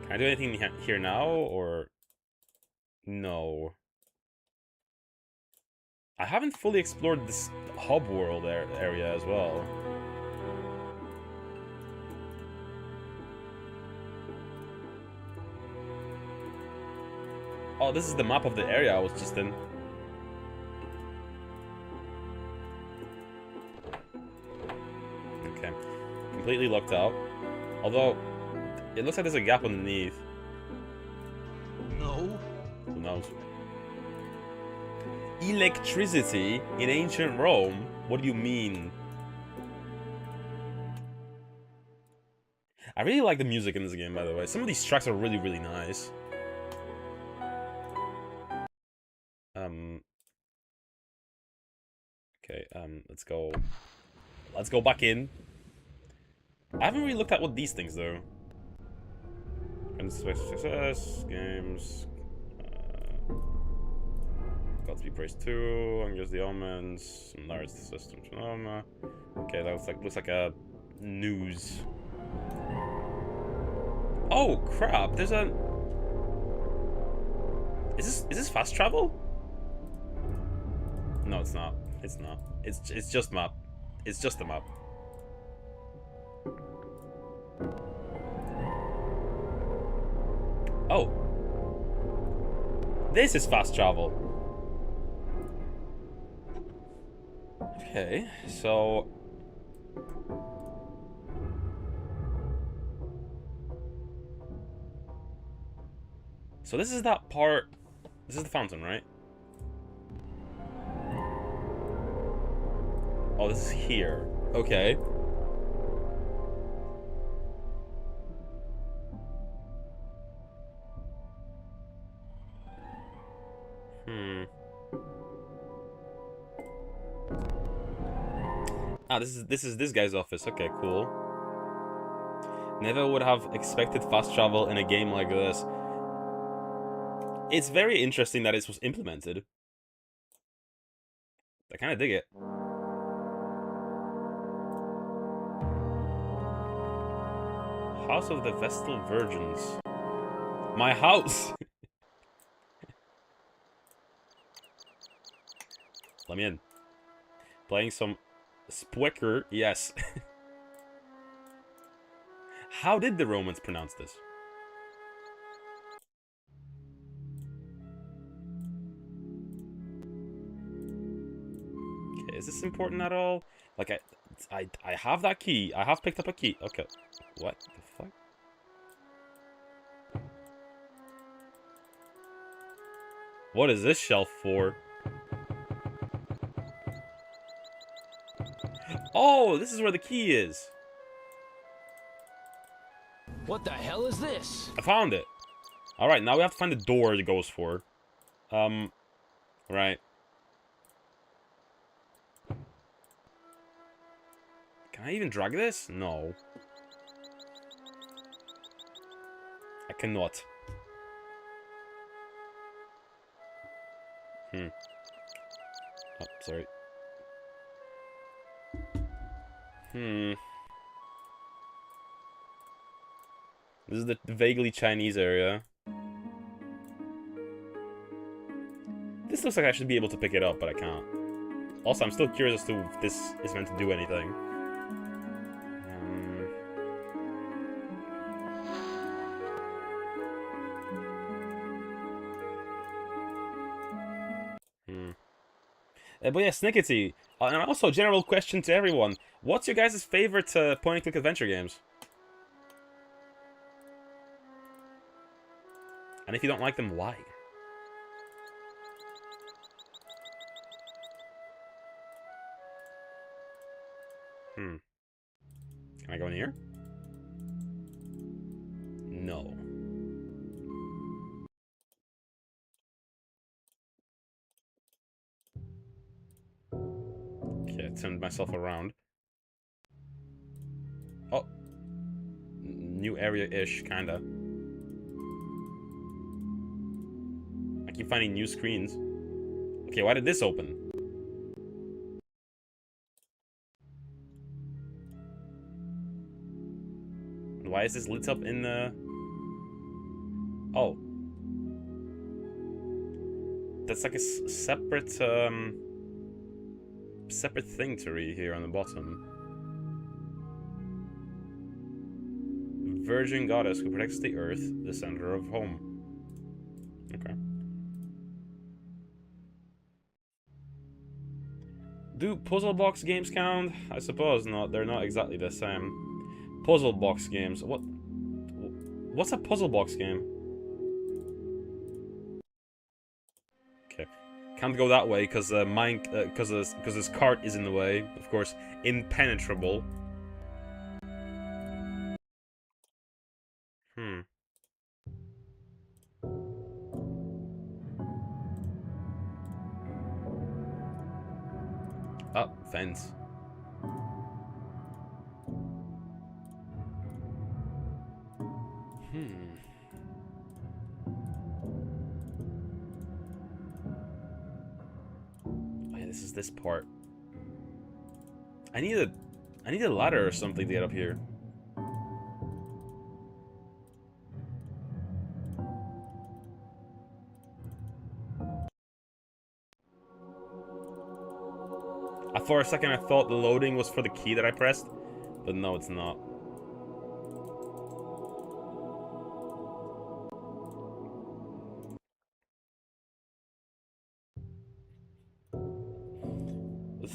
Can I do anything here now, or no? I haven't fully explored this hub world area as well. Oh, this is the map of the area I was just in. Okay. Completely locked out. Although, it looks like there's a gap underneath. No. Who knows? Electricity in ancient Rome? What do you mean? I really like the music in this game, by the way. Some of these tracks are really, really nice. Okay, let's go back in. I haven't really looked at what these things do. Success, games, Gods be praised too, Angers the Omens, large system phenomena. Okay, that looks like a news. Oh crap, there's a... Is this fast travel? No, it's not. It's not. It's just map. It's just a map. Oh. This is fast travel. Okay, so... So this is that part... This is the fountain, right? Oh, this is here. Okay. Ah, this is this guy's office. Okay, cool. Never would have expected fast travel in a game like this. It's very interesting that it was implemented. I kind of dig it. House of the Vestal Virgins. My house! Let me in. Playing some SPQR, yes. How did the Romans pronounce this? Okay, is this important at all? Like, I have that key. I have picked up a key. Okay. What the fuck? What is this shelf for? Oh, this is where the key is. What the hell is this? I found it. Alright, now we have to find the door it goes for. Right. Can I even drag this? No. I cannot. Oh, sorry. This is the vaguely Chinese area. This looks like I should be able to pick it up, but I can't. Also, I'm still curious as to if this is meant to do anything. But yeah, Snickety. And also, a general question to everyone. What's your guys' favorite point-and-click adventure games? And if you don't like them, why? Can I go in here? No. Okay, I turned myself around. Oh. New area-ish, kinda. I keep finding new screens. Okay, why did this open? And why is this lit up in the... Oh. That's like a separate, separate thing to read here on the bottom. Virgin goddess who protects the earth, the center of home. Okay. Do puzzle box games count? I suppose not. They're not exactly the same. Puzzle box games. What's a puzzle box game? Okay. Can't go that way because mine because this cart is in the way. Of course, impenetrable. Oh, fence. Oh, yeah, this is this part. I need a ladder or something to get up here. For a second I thought the loading was for the key that I pressed, but no, it's not.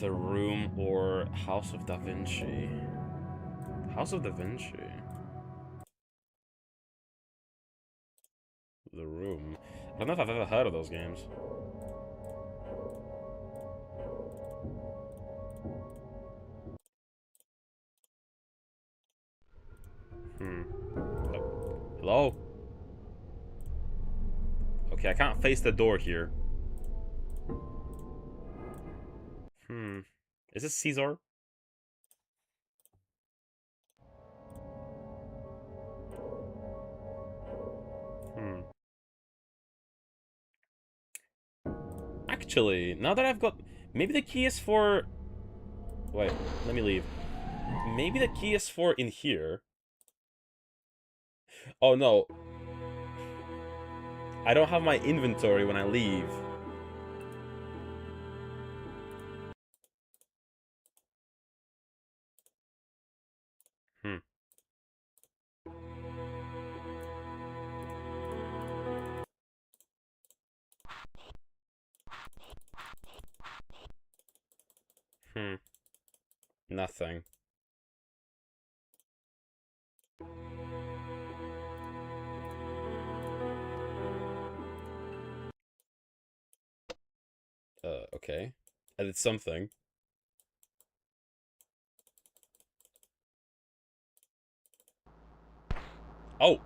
The Room or House of Da Vinci? House of Da Vinci. The Room. I don't know if I've ever heard of those games. Hello? Okay, I can't face the door here. Is this Caesar? Actually, now that I've got... Maybe the key is for... Wait, let me leave. Maybe the key is for in here. Oh no. I don't have my inventory when I leave. Nothing. Okay. I did something. Oh!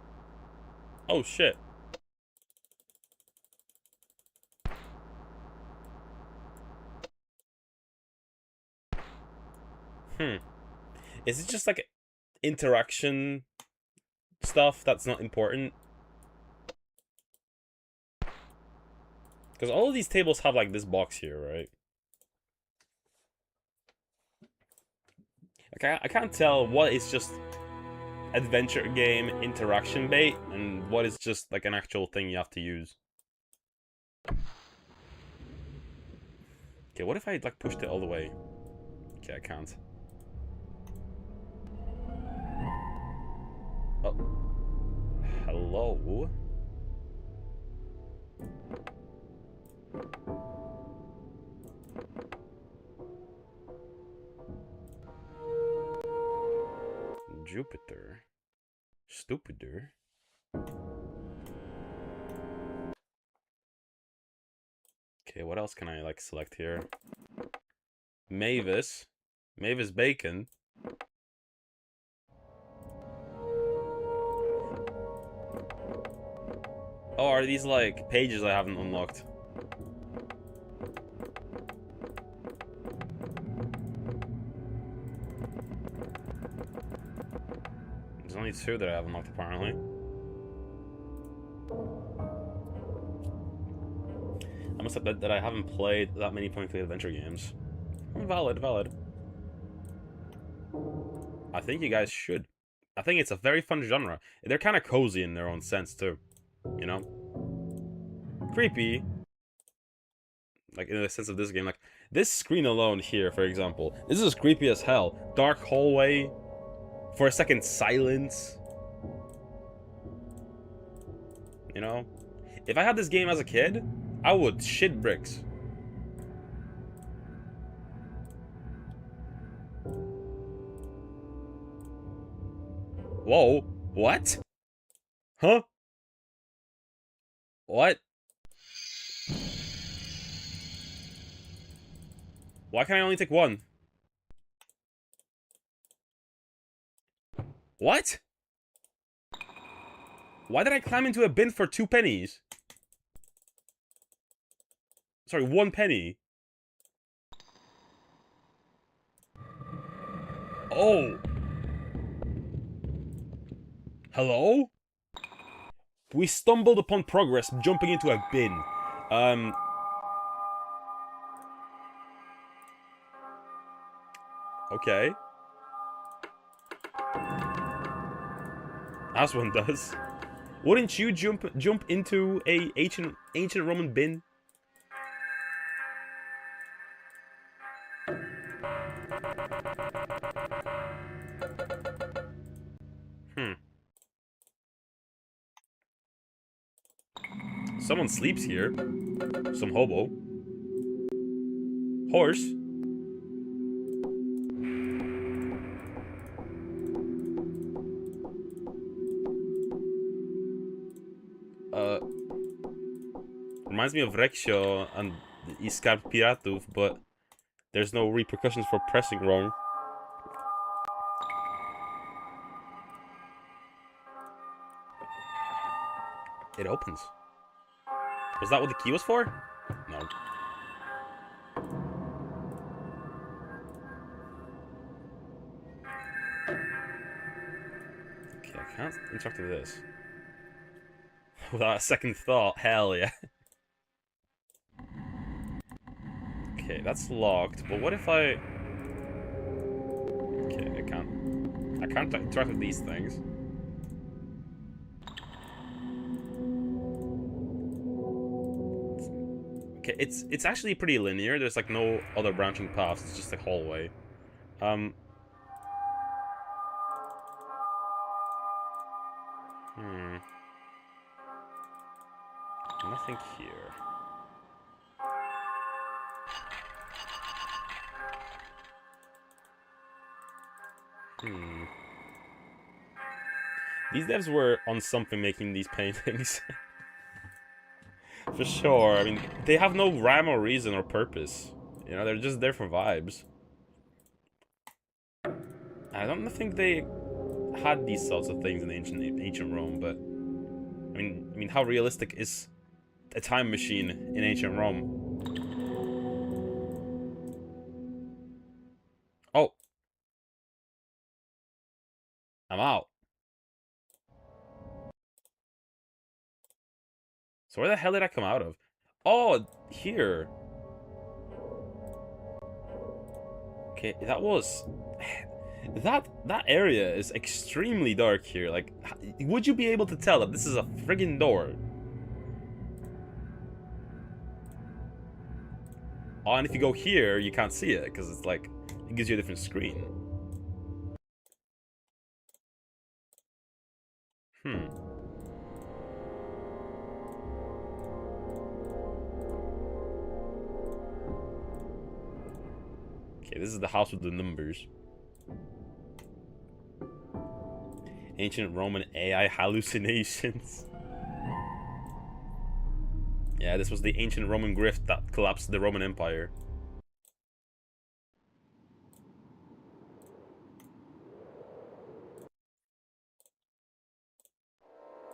Oh, shit. Is it just like interaction stuff that's not important? Because all of these tables have like this box here, right? I can't tell what is just adventure game interaction bait and what is just like an actual thing you have to use. Okay, what if I like pushed it all the way? Okay, I can't. Oh. Hello? Jupiter. Stupider. Okay, what else can I like select here? Mavis. Mavis Bacon. Oh, are these like pages I haven't unlocked? There's only 2 that I haven't unlocked apparently. I must admit that I haven't played that many point-and-click adventure games. Valid, valid. I think you guys should. I think it's a very fun genre. They're kind of cozy in their own sense too. You know? Creepy. Like in the sense of this game, like This screen alone here, for example, this is creepy as hell. Dark hallway. For a second, silence. You know? If I had this game as a kid, I would shit bricks. Whoa. What? Huh? What? Why can I only take one? What? Why did I climb into a bin for 2 pennies? Sorry, 1 penny. Oh. Hello? We stumbled upon progress jumping into a bin. Okay. As one does. Wouldn't you jump into a ancient Roman bin? Someone sleeps here. Some hobo. Horse. Reminds me of Rekcio and Skarb Piratów, but there's no repercussions for pressing wrong. It opens. Was that what the key was for? No. Okay, I can't interact with this. Without a second thought, hell yeah. Okay, that's locked, but what if I... Okay, I can't interact with these things. Okay, it's actually pretty linear. There's like no other branching paths. It's just a hallway. Nothing here. These devs were on something making these paintings. For sure. I mean, they have no rhyme or reason or purpose. You know, they're just there for vibes. I don't think they had these sorts of things in ancient Rome, but I mean, how realistic is a time machine in ancient Rome? Oh. I'm out. So where the hell did I come out of? Oh, here. Okay, that was... That area is extremely dark here. Like, would you be able to tell that this is a friggin' door? Oh, and if you go here, you can't see it, because it's like, it gives you a different screen. Okay, this is the house with the numbers. Ancient Roman AI hallucinations. Yeah, this was the ancient Roman grift that collapsed the Roman Empire.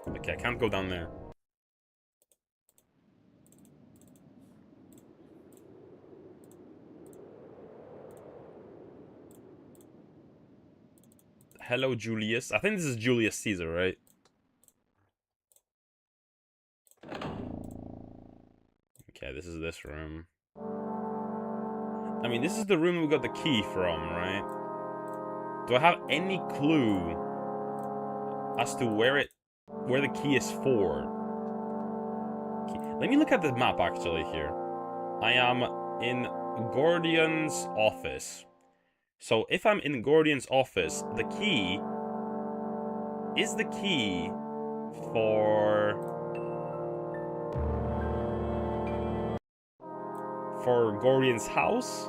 Okay, I can't go down there. Hello, Julius. I think this is Julius Caesar, right? Okay, this is this room. I mean, this is the room we got the key from, right? Do I have any clue as to where the key is for? Okay. Let me look at the map actually here. I am in Gordian's office. So if I'm in Gordian's office, the key is the key for Gordian's house?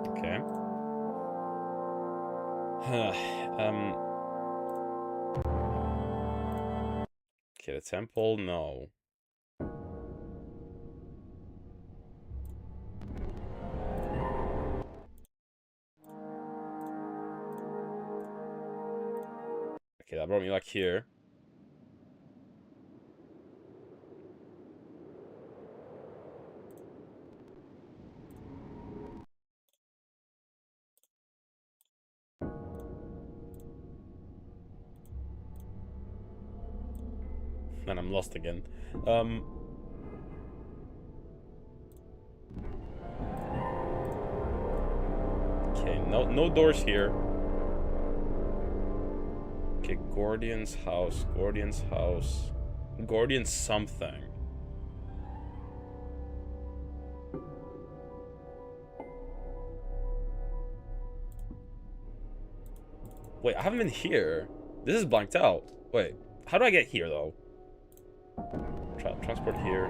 Okay. Okay, the temple, no. Okay, that brought me like here. And I'm lost again. Okay, no doors here. Okay, Gordian's house, Gordian's house. Gordian something. Wait, I haven't been here. This is blanked out. Wait, how do I get here though? Transport here.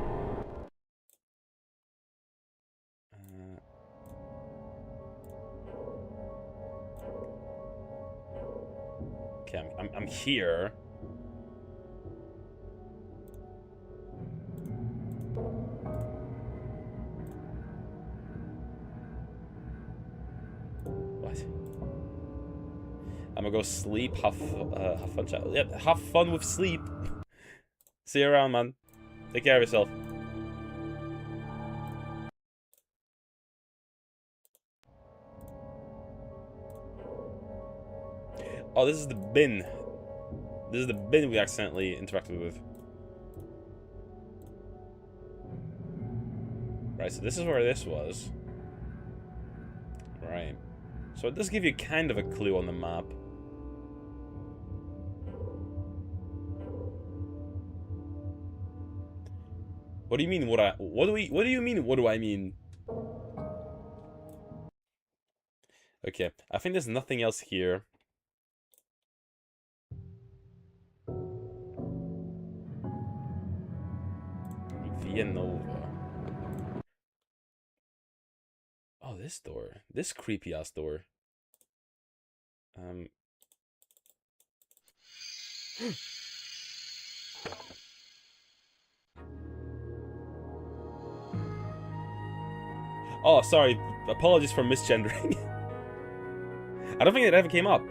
Okay, I'm here. What? I'm gonna go sleep. Have fun, child. Yeah, have fun with sleep. See you around, man. Take care of yourself. Oh, this is the bin. This is the bin we accidentally interacted with. Right, so this is where this was. Right. So it does give you kind of a clue on the map. What do you mean what do you mean what do I mean? Okay, I think there's nothing else here. Nova. Oh, this door. This creepy ass door. Oh, sorry. Apologies for misgendering. I don't think it ever came up.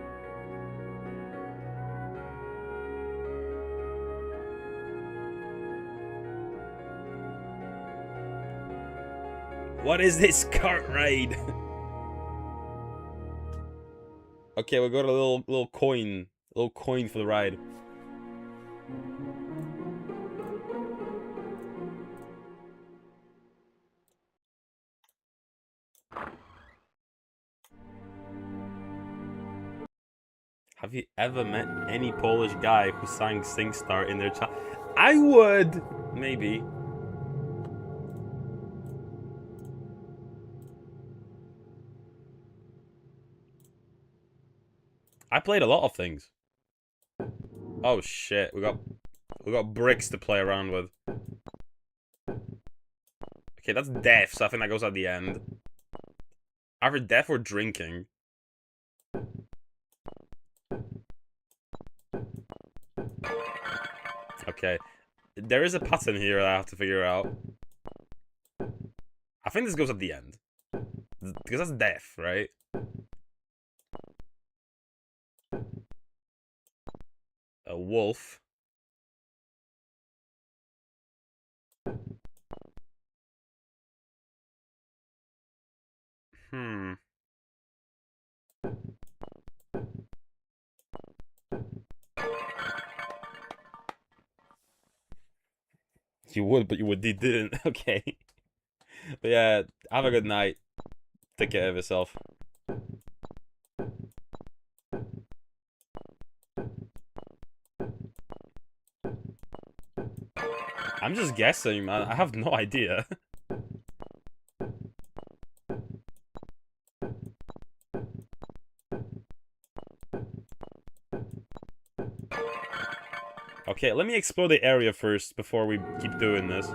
What is this cart ride? Okay, we'll go to a little coin for the ride. Have you ever met any Polish guy who sang SingStar in their chat? I would, maybe. I played a lot of things. Oh shit, we got bricks to play around with. Okay, that's death, so I think that goes at the end. Either death or drinking. Okay. There is a pattern here that I have to figure out. I think this goes at the end. Because that's death, right? A wolf. You would, but you didn't. Okay. But yeah, have a good night. Take care of yourself. I'm just guessing, man. I have no idea. Okay, let me explore the area first before we keep doing this.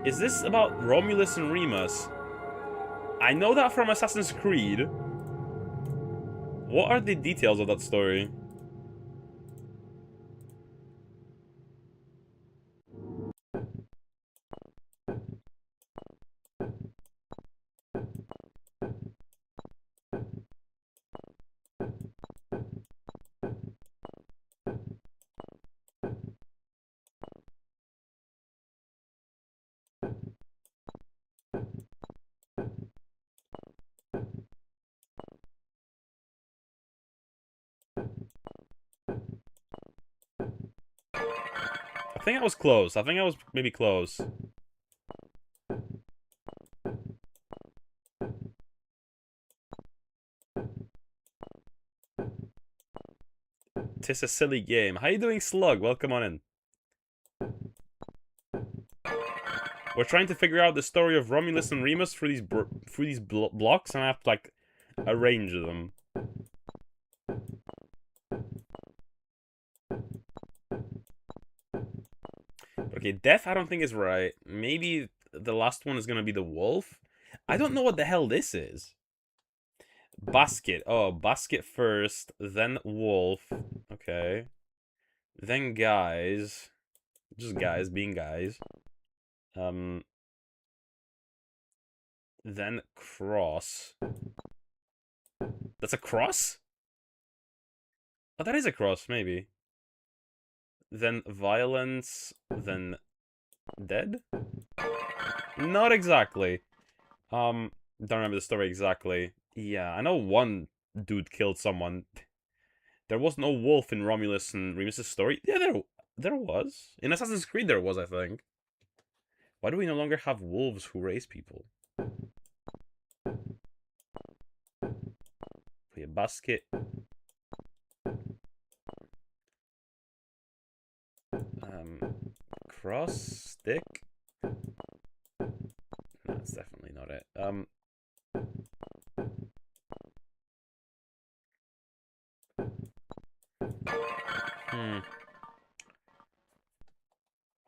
Is this about Romulus and Remus? I know that from Assassin's Creed. What are the details of that story? I think I was close. I think I was maybe close. Tis a silly game. How you doing, Slug? Welcome on in. We're trying to figure out the story of Romulus and Remus through these blocks, and I have to like arrange them. Okay, death I don't think is right. Maybe the last one is gonna be the wolf. I don't know what the hell this is. Basket. Oh, basket first, then wolf. Okay. Then guys. Just guys being guys. Then cross. That's a cross? Oh, that is a cross, maybe. Then violence, then dead? Not exactly. Don't remember the story exactly. Yeah, I know one dude killed someone. There was no wolf in Romulus and Remus's story. Yeah, there was. In Assassin's Creed there was, I think. Why do we no longer have wolves who raise people? Okay, basket. Cross, stick. No, that's definitely not it.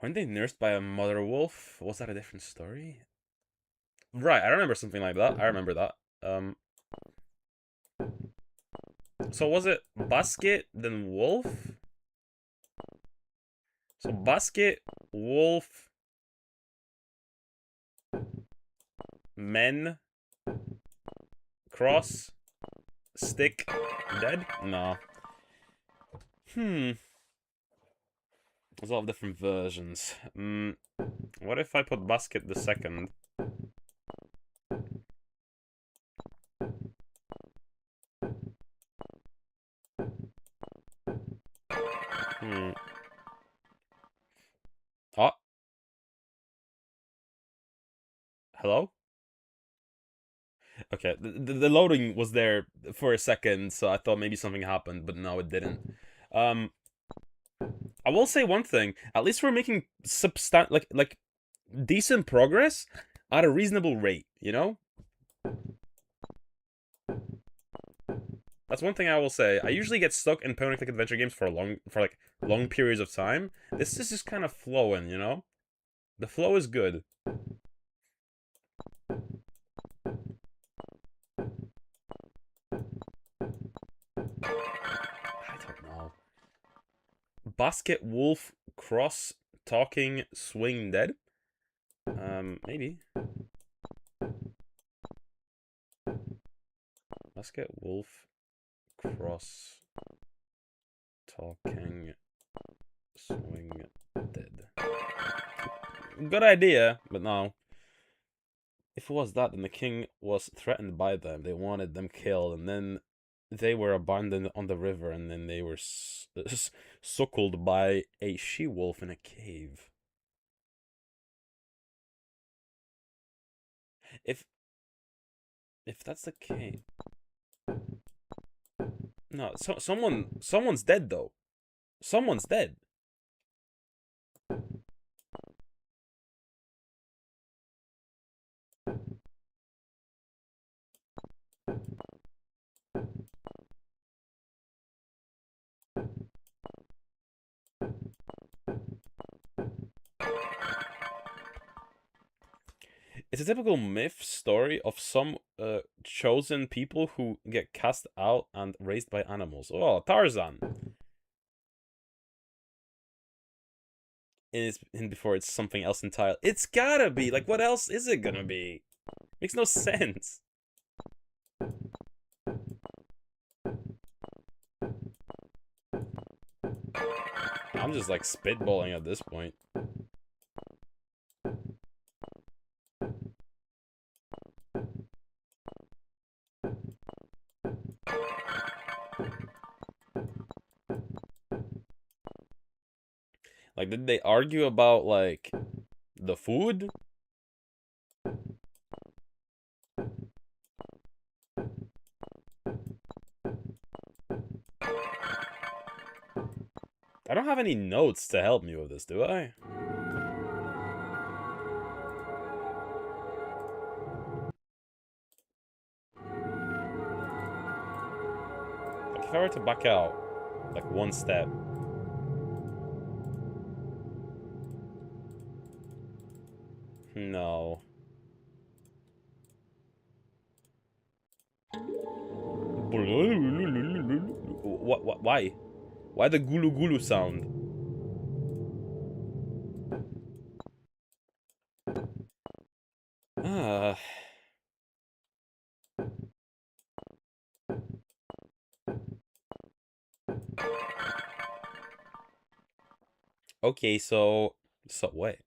Weren't they nursed by a mother wolf? Was that a different story? Right, I remember something like that. I remember that. So was it basket, then wolf? So basket, wolf, men, cross, stick, dead? No. There's a lot of different versions. What if I put basket the second? Oh. Hello? Okay, the loading was there for a second, so I thought maybe something happened, but no, it didn't. I will say one thing. At least we're making like decent progress at a reasonable rate, you know? That's one thing I will say. I usually get stuck in point-and-click adventure games for long periods of time. This is just kind of flowing, you know? The flow is good. I don't know. Basket, wolf, cross, talking, swing, dead? Maybe. Basket, wolf, cross, talking, swing, dead. Good idea, but no. If it was that, then the king was threatened by them. They wanted them killed, and then they were abandoned on the river, and then they were suckled by a she-wolf in a cave. If that's the case... No, someone's dead though. Someone's dead. It's a typical myth story of some chosen people who get cast out and raised by animals. Oh, Tarzan. And before it's something else entirely. It's gotta be. Like, what else is it gonna be? Makes no sense. I'm just like spitballing at this point. Like, did they argue about, like, the food? I don't have any notes to help me with this, do I? Like, if I were to back out, like, one step. No. What, why? Why the gulu gulu sound? Ah. Okay, so wait.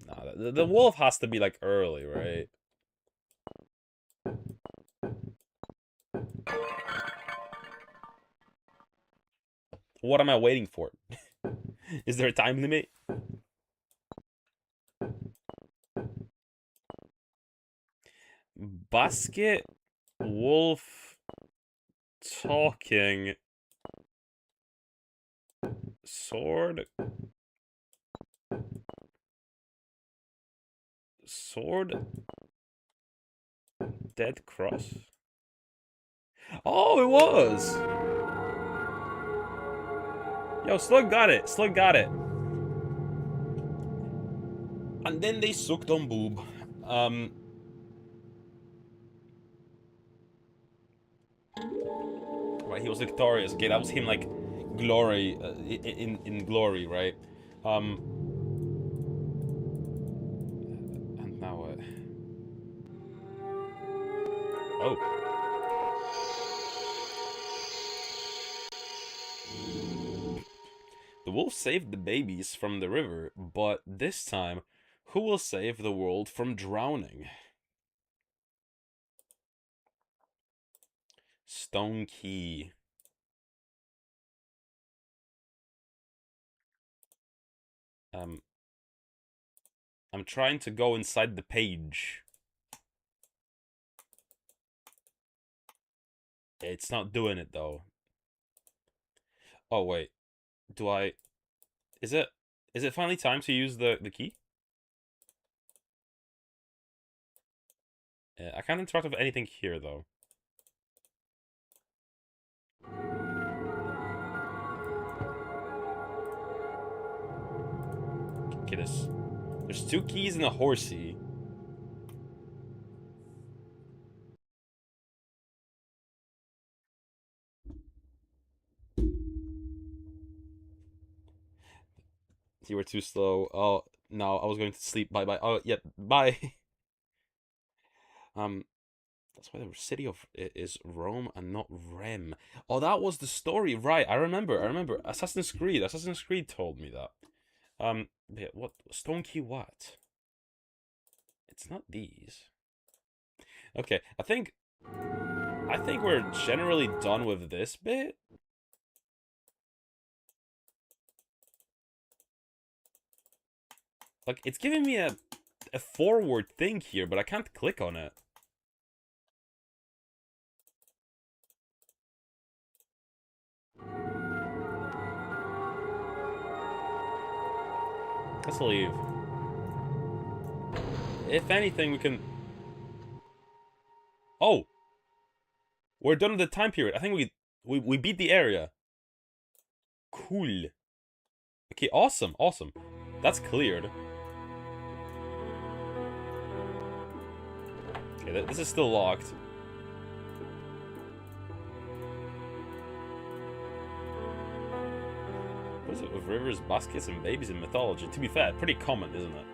Nah, the wolf has to be like early, right? What am I waiting for? Is there a time limit? Basket, wolf, talking, sword, dead cross. Oh, it was. Yo, Slug got it. Slug got it. And then they sucked on boob. Right, he was victorious. Okay, that was him, like, glory, in glory, right? And now what? Oh. The wolf saved the babies from the river, but this time, who will save the world from drowning? Stone key. I'm trying to go inside the page. It's not doing it though. Oh wait. Do I... Is it finally time to use the key? Yeah, I can't interact with anything here though. Okay, there's 2 keys and a horsey. You were too slow. Oh, no, I was going to sleep. Bye-bye. Oh, yeah, bye. That's why the city of is Rome and not Rem. Oh, that was the story, right? I remember. Assassin's Creed told me that. Yeah, what? Stone key what? It's not these. Okay, I think we're generally done with this bit. Like, it's giving me a a forward thing here, but I can't click on it. Let's leave. If anything, we can... Oh! We're done with the time period. I think we beat the area. Cool. Okay, awesome, awesome. That's cleared. Okay, this is still locked. What is it with rivers, baskets, and babies in mythology? To be fair, pretty common, isn't it?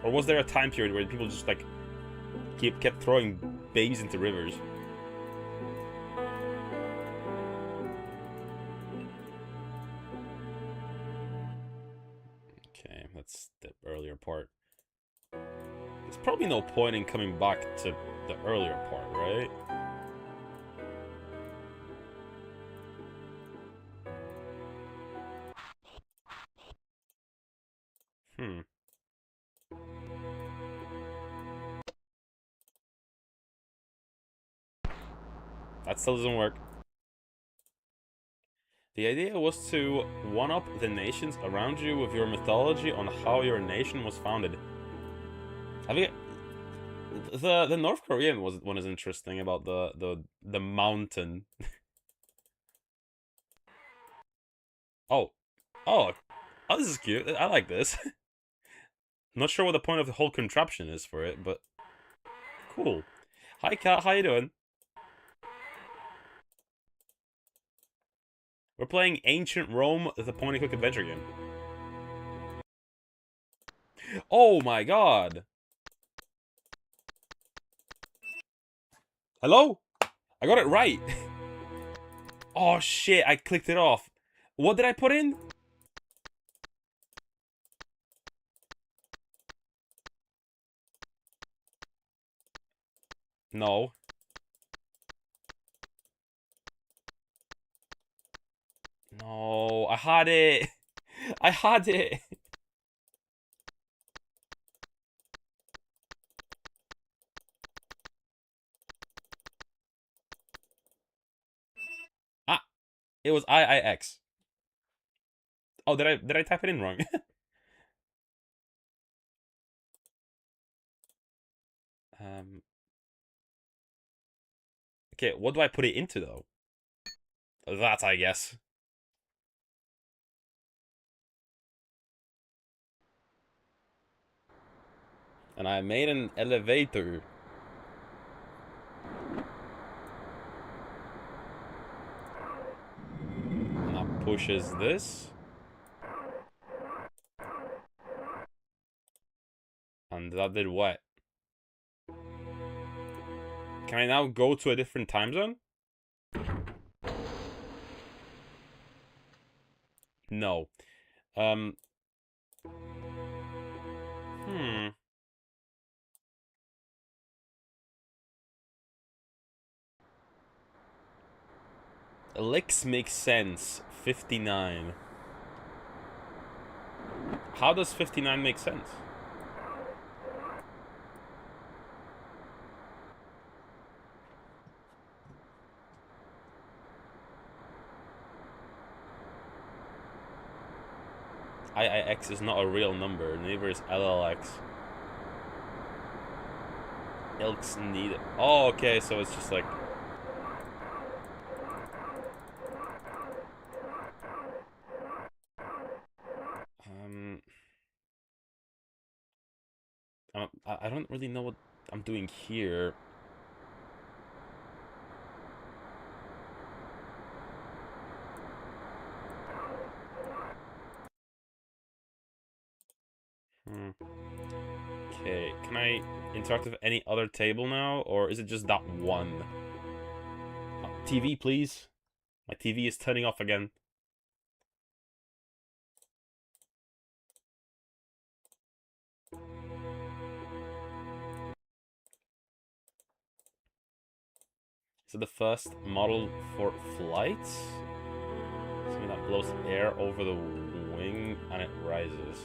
Or was there a time period where people just like kept throwing babies into rivers? Okay, that's the earlier part. There's probably no point in coming back to the earlier part, right? That still doesn't work. The idea was to one-up the nations around you with your mythology on how your nation was founded. I think the North Korean one is interesting about the mountain. Oh, this is cute. I like this. Not sure what the point of the whole contraption is for it, but cool. Hi, Kat. How you doing? We're playing Ancient Rome, the point-and-click adventure game. Oh my god! Hello? I got it right! Oh shit, I clicked it off. What did I put in? No. No, I had it! I had it! Ah! It was IIX. Oh, did I type it in wrong? Okay, what do I put it into though? That, I guess. And I made an elevator. Now pushes this. And that did what? Can I now go to a different time zone? No. Licks makes sense. 59. How does 59 make sense? IIX is not a real number, neither is LLX. Ilks need... Oh, okay, so it's just like... I don't really know what I'm doing here. Okay, can I interact with any other table now, or is it just that one? TV, please. My TV is turning off again. Is it the first model for flights? Something that blows air over the wing and it rises.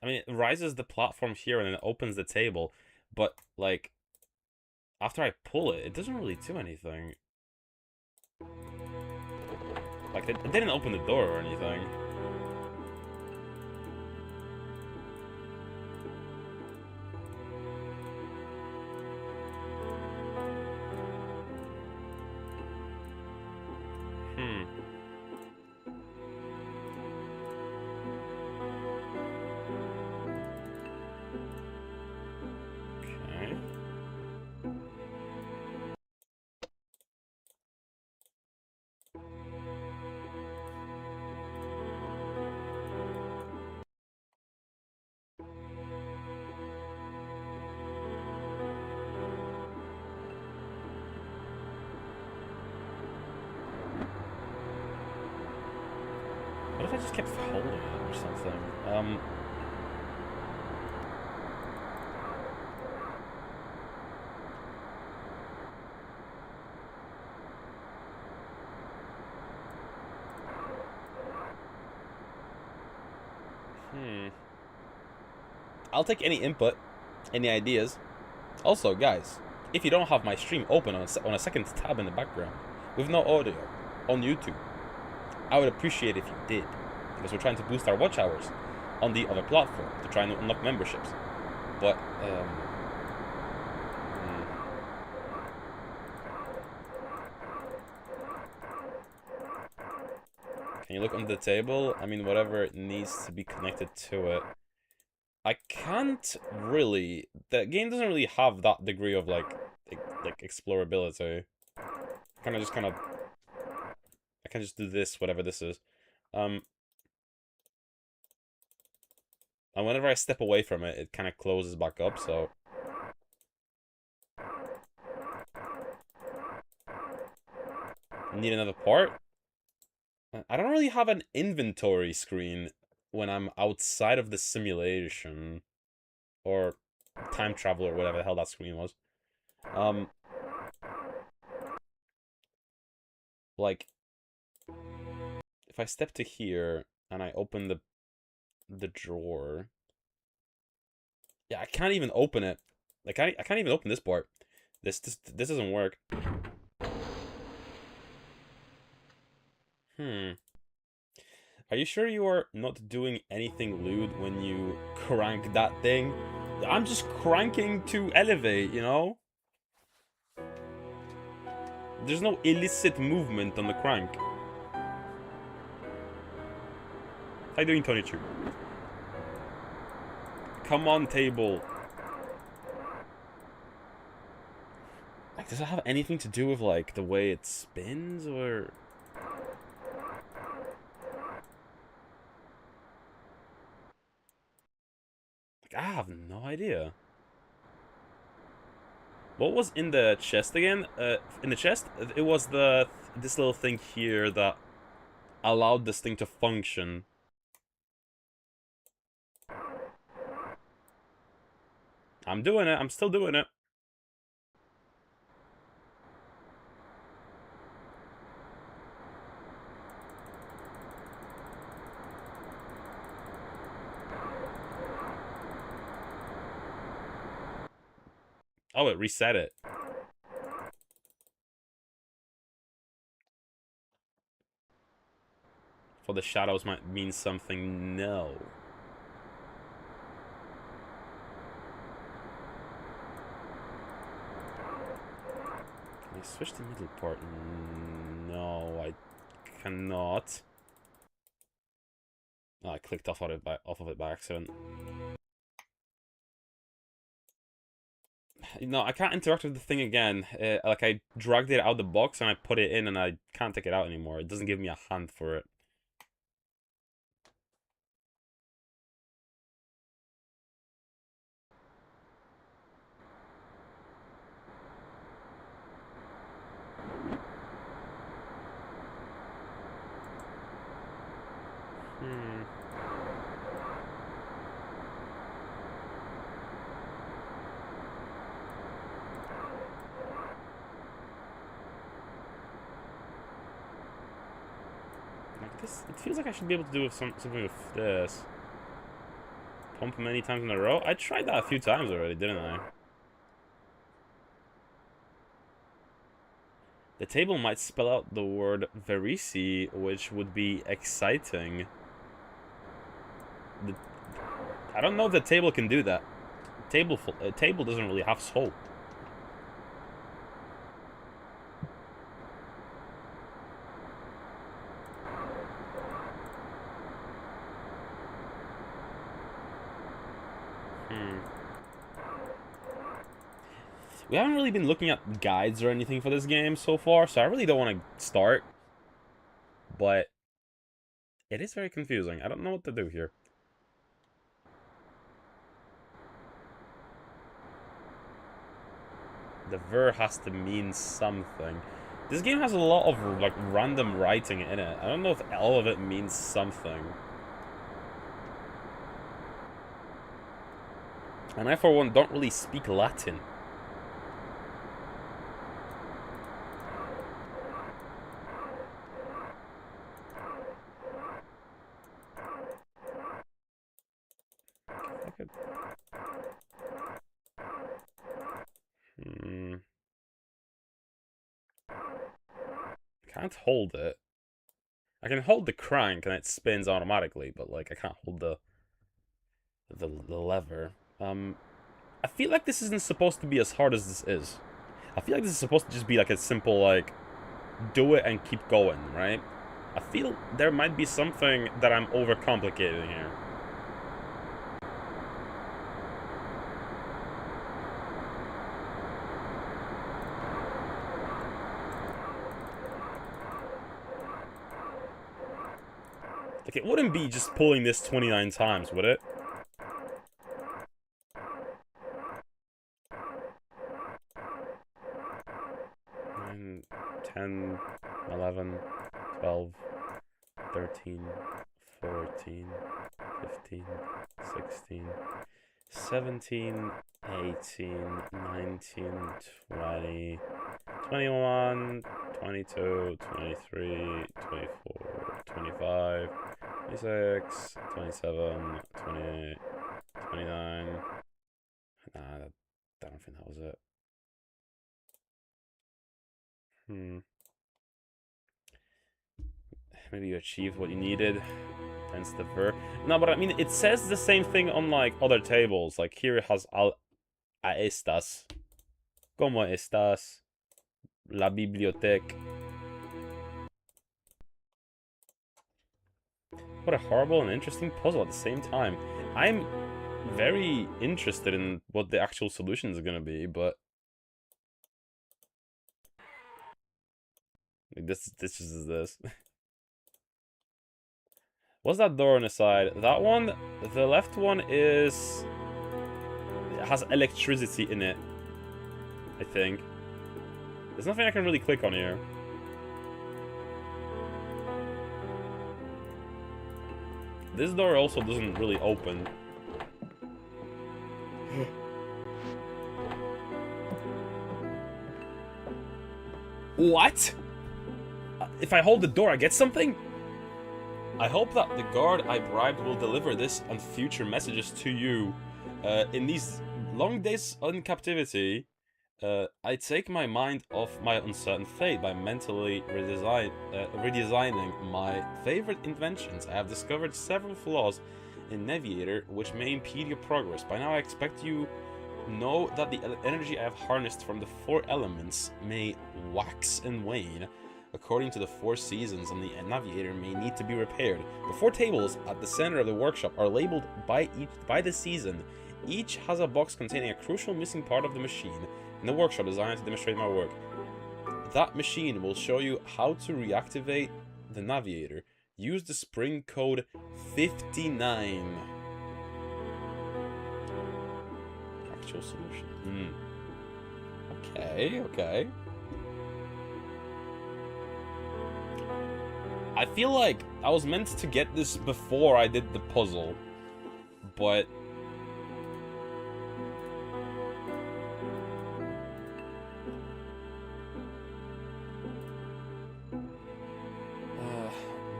I mean, it rises the platform here and then it opens the table, but, like, after I pull it, it doesn't really do anything. Like, it didn't open the door or anything. Okay. What if I just kept holding it or something? I'll take any input, any ideas. Also, guys, if you don't have my stream open on a second tab in the background, with no audio, on YouTube, I would appreciate if you did, because we're trying to boost our watch hours on the other platform to try and unlock memberships. But, Can you look under the table? I mean, whatever needs to be connected to it. I can't really... The game doesn't really have that degree of, like explorability. I can just do this, whatever this is. And whenever I step away from it, it kind of closes back up, so... Need another part? I don't really have an inventory screen when I'm outside of the simulation. Or time travel, or whatever the hell that screen was. Like... If I step to here, and I open the drawer... Yeah, I can't even open it. Like, I can't even open this part. This doesn't work. Are you sure you are not doing anything lewd when you crank that thing? I'm just cranking to elevate, you know? There's no illicit movement on the crank. How you doing, Tony Chu? Come on, table. Like, does it have anything to do with, like, the way it spins, or... I have no idea. What was in the chest again? In the chest, it was this little thing here that allowed this thing to function. I'm doing it. I'm still doing it. Oh, it reset it. For the shadows might mean something. No. Can I switch the middle part? No, I cannot. Oh, I clicked off of it by accident. No, I can't interact with the thing again. Like, I dragged it out of the box and I put it in and I can't take it out anymore. It doesn't give me a hand for it. It feels like I should be able to do something with this. Pump many times in a row? I tried that a few times already, didn't I? The table might spell out the word Verisi, which would be exciting. I don't know if the table can do that. A table doesn't really have soul. We haven't really been looking at guides or anything for this game so far, so I really don't want to start. But it is very confusing. I don't know what to do here. The ver has to mean something. This game has a lot of like random writing in it. I don't know if all of it means something. And I, for one, don't really speak Latin. Can't hold it. I can hold the crank and it spins automatically, but like I can't hold the lever. I feel like this isn't supposed to be as hard as this is. I feel like this is supposed to just be like a simple like do it and keep going, right? I feel there might be something that I'm overcomplicating here. Like, it wouldn't be just pulling this 29 times, would it? Nine, 10, 11, 12, 13, 14, 15, 16, 17, 18, 19, 20, 21, 22, 23, 24, 25, 26, 27, 28, 29. Nah, I don't think that was it. Maybe you achieved what you needed. Hence the ver. No, but I mean, it says the same thing on like other tables. Like here it has a estas. ¿Cómo estás? La biblioteca. What a horrible and interesting puzzle at the same time. I'm very interested in what the actual solution is gonna be, but this is this. What's that door on the side? That one, the left one is... It has electricity in it, I think. There's nothing I can really click on here. This door also doesn't really open. What? If I hold the door, I get something? I hope that the guard I bribed will deliver this and future messages to you. In these long days in captivity, I take my mind off my uncertain fate by mentally redesigning my favorite inventions. I have discovered several flaws in Navigator which may impede your progress. By now I expect you know that the energy I have harnessed from the 4 elements may wax and wane according to the 4 seasons, and the Navigator may need to be repaired. The 4 tables at the center of the workshop are labeled by the season. Each has a box containing a crucial missing part of the machine in the workshop designed to demonstrate my work. That machine will show you how to reactivate the Navigator. Use the spring code 59. Actual solution. Okay. I feel like I was meant to get this before I did the puzzle, but...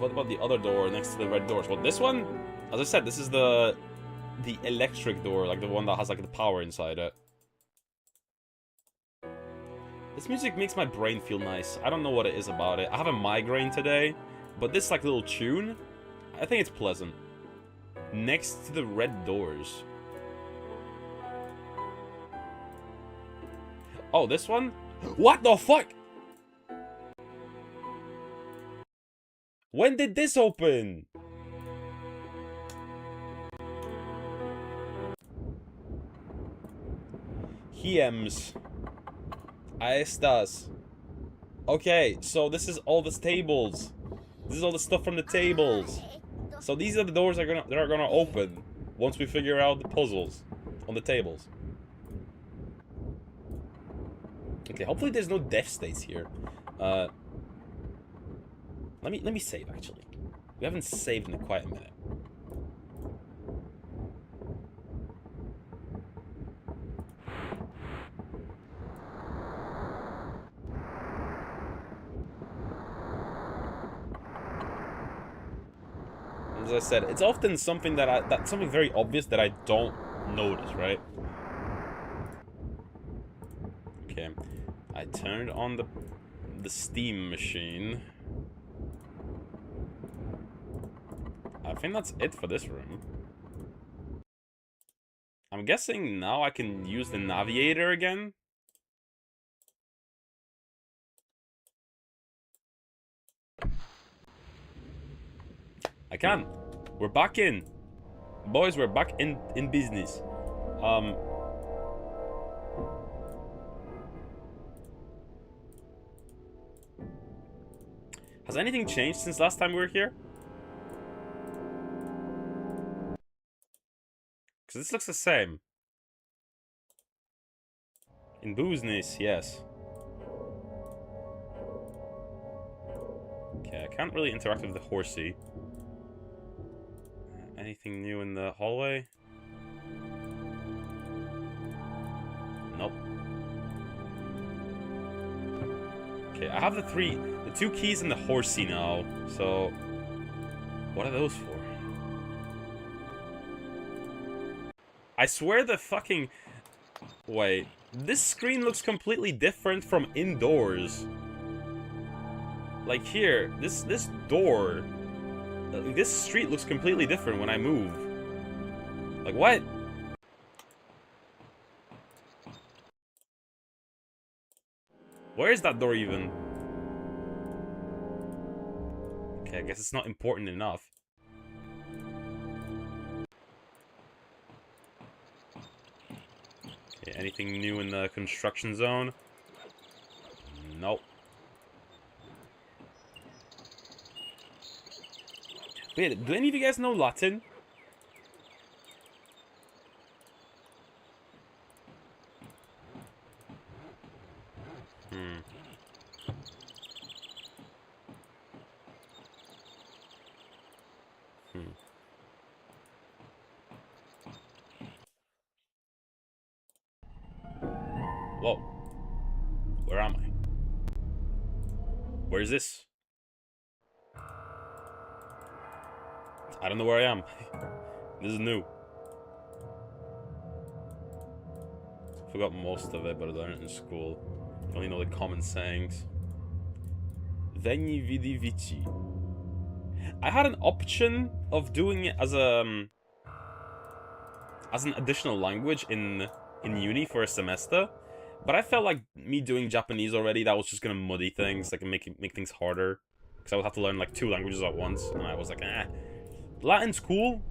what about the other door next to the red doors? Well, this one, as I said, this is the electric door, like the one that has like the power inside it. This music makes my brain feel nice. I don't know what it is about it. I have a migraine today, but this like little tune, I think it's pleasant. Next to the red doors. Oh, this one? What the fuck? When did this open? Hiems. Ahí estás. Okay, so this is all the tables. This is all the stuff from the tables. So these are the doors that are gonna open once we figure out the puzzles on the tables. Okay, hopefully there's no death states here. Let me save actually. We haven't saved in quite a minute. As I said, it's often something that's something very obvious that I don't notice, right? Okay, I turned on the steam machine. I think that's it for this room. I'm guessing now I can use the navigator again. I can. We're back in. Boys, we're back in business. Has anything changed since last time we were here? Because this looks the same. In business, yes. Okay, I can't really interact with the horsey. Anything new in the hallway? Nope. Okay, I have the two keys in the horsey now, so what are those for? I swear the fucking... Wait, this screen looks completely different from indoors. Like here, this door... This street looks completely different when I move. Like, what? Where is that door even? Okay, I guess it's not important enough. Okay, anything new in the construction zone? Nope. Wait, do any of you guys know Latin? Whoa. Where am I? Where is this? I don't know where I am. This is new. Forgot most of it, but I learned it in school. I only know the common sayings. Veni vidi vici. I had an option of doing it as an additional language in uni for a semester, but I felt like me doing Japanese already, that was just gonna muddy things, like make things harder, because I would have to learn like 2 languages at once, and I was like, eh. Latin's cool.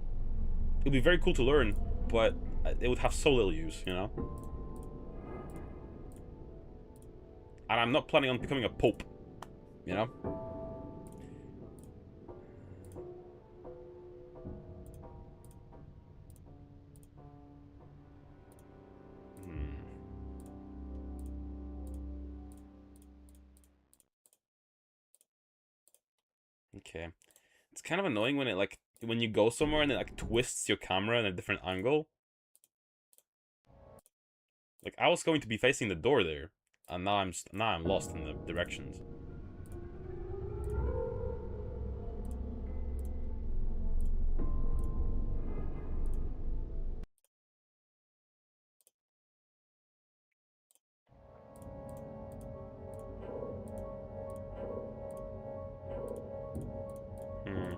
It would be very cool to learn, but it would have so little use, you know? And I'm not planning on becoming a pope, you know? Okay. It's kind of annoying when it like when you go somewhere and it like twists your camera in a different angle. Like I was going to be facing the door there, and now I'm lost in the directions. Hmm.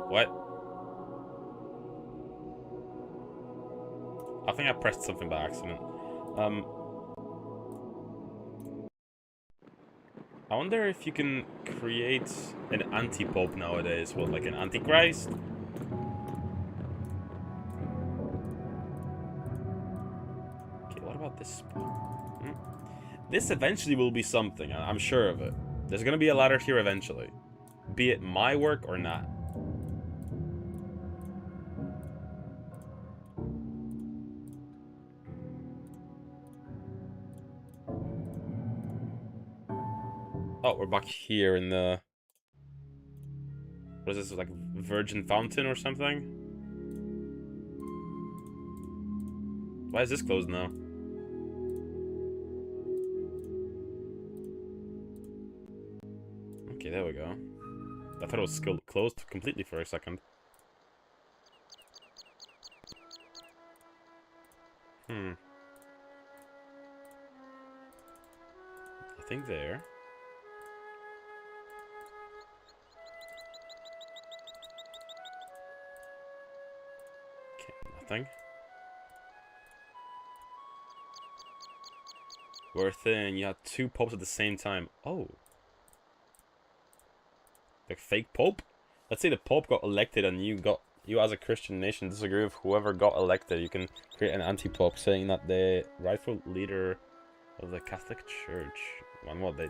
What? I think I pressed something by accident. I wonder if you can create an anti-pope nowadays. What, like an antichrist? Okay, what about this spot? Hmm? This eventually will be something, I'm sure of it. There's gonna be a ladder here eventually. Be it my work or not. Oh, we're back here in the... What is this, like Virgin Fountain or something? Why is this closed now? Okay, there we go. I thought it was still closed completely for a second. Hmm. Nothing there. Okay, nothing. Worth it, and you had two popes at the same time. Oh. Like fake pope? Let's say the pope got elected and you as a Christian nation disagree with whoever got elected. You can create an anti-pope saying that the rightful leader of the Catholic Church. And what, they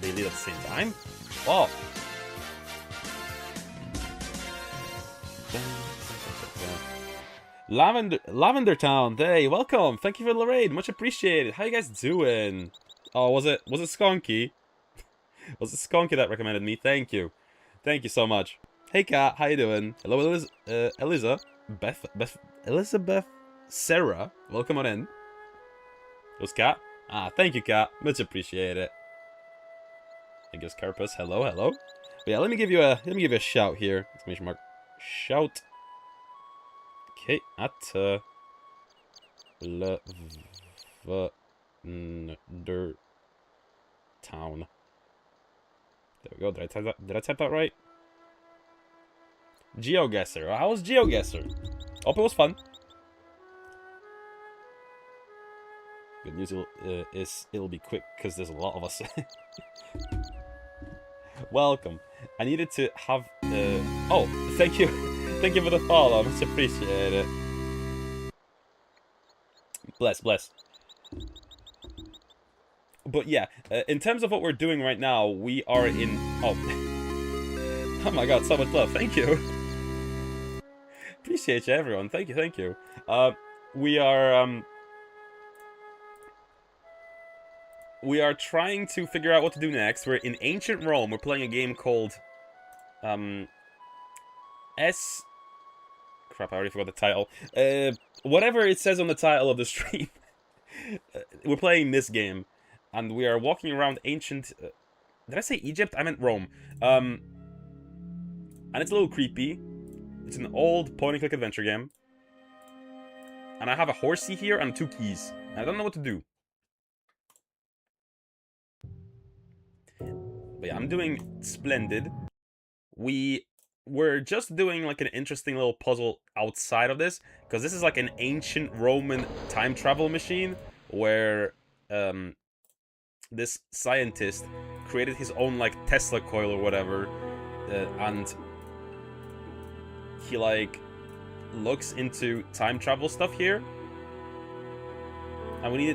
lead at the same time? Oh! Lavender Town, hey, welcome! Thank you for the raid, much appreciated. How you guys doing? Oh, was it Skonky? Was it Skonky that recommended me? Thank you. Thank you so much. Hey Kat, how you doing? Hello, Elizabeth Sarah. Welcome on in. Was Kat? Ah, thank you, Kat. Much appreciated. I guess Carpus. Hello, hello. But yeah, let me give you a shout here. Exclamation mark. Shout. Okay, at Lavender Town. There we go. Did I type that right? GeoGuessr. How was GeoGuessr? Hope it was fun. Good news is it'll be quick because there's a lot of us. Welcome. I needed to have. Oh, thank you, thank you for the follow. Much appreciate it. Bless. But yeah, in terms of what we're doing right now, we are in... Oh. Oh my god, so much love. Thank you. Appreciate you, everyone. Thank you. We are trying to figure out what to do next. We're in ancient Rome. We're playing a game called... Crap, I already forgot the title. Whatever it says on the title of the stream. We're playing this game. And we are walking around ancient... did I say Egypt? I meant Rome. And it's a little creepy. It's an old point-and-click adventure game. And I have a horsey here and 2 keys. And I don't know what to do. But yeah, I'm doing splendid. We're just doing like an interesting little puzzle outside of this. Because this is like an ancient Roman time travel machine. Where... this scientist created his own, like, Tesla coil or whatever, and he, like, looks into time travel stuff here. And we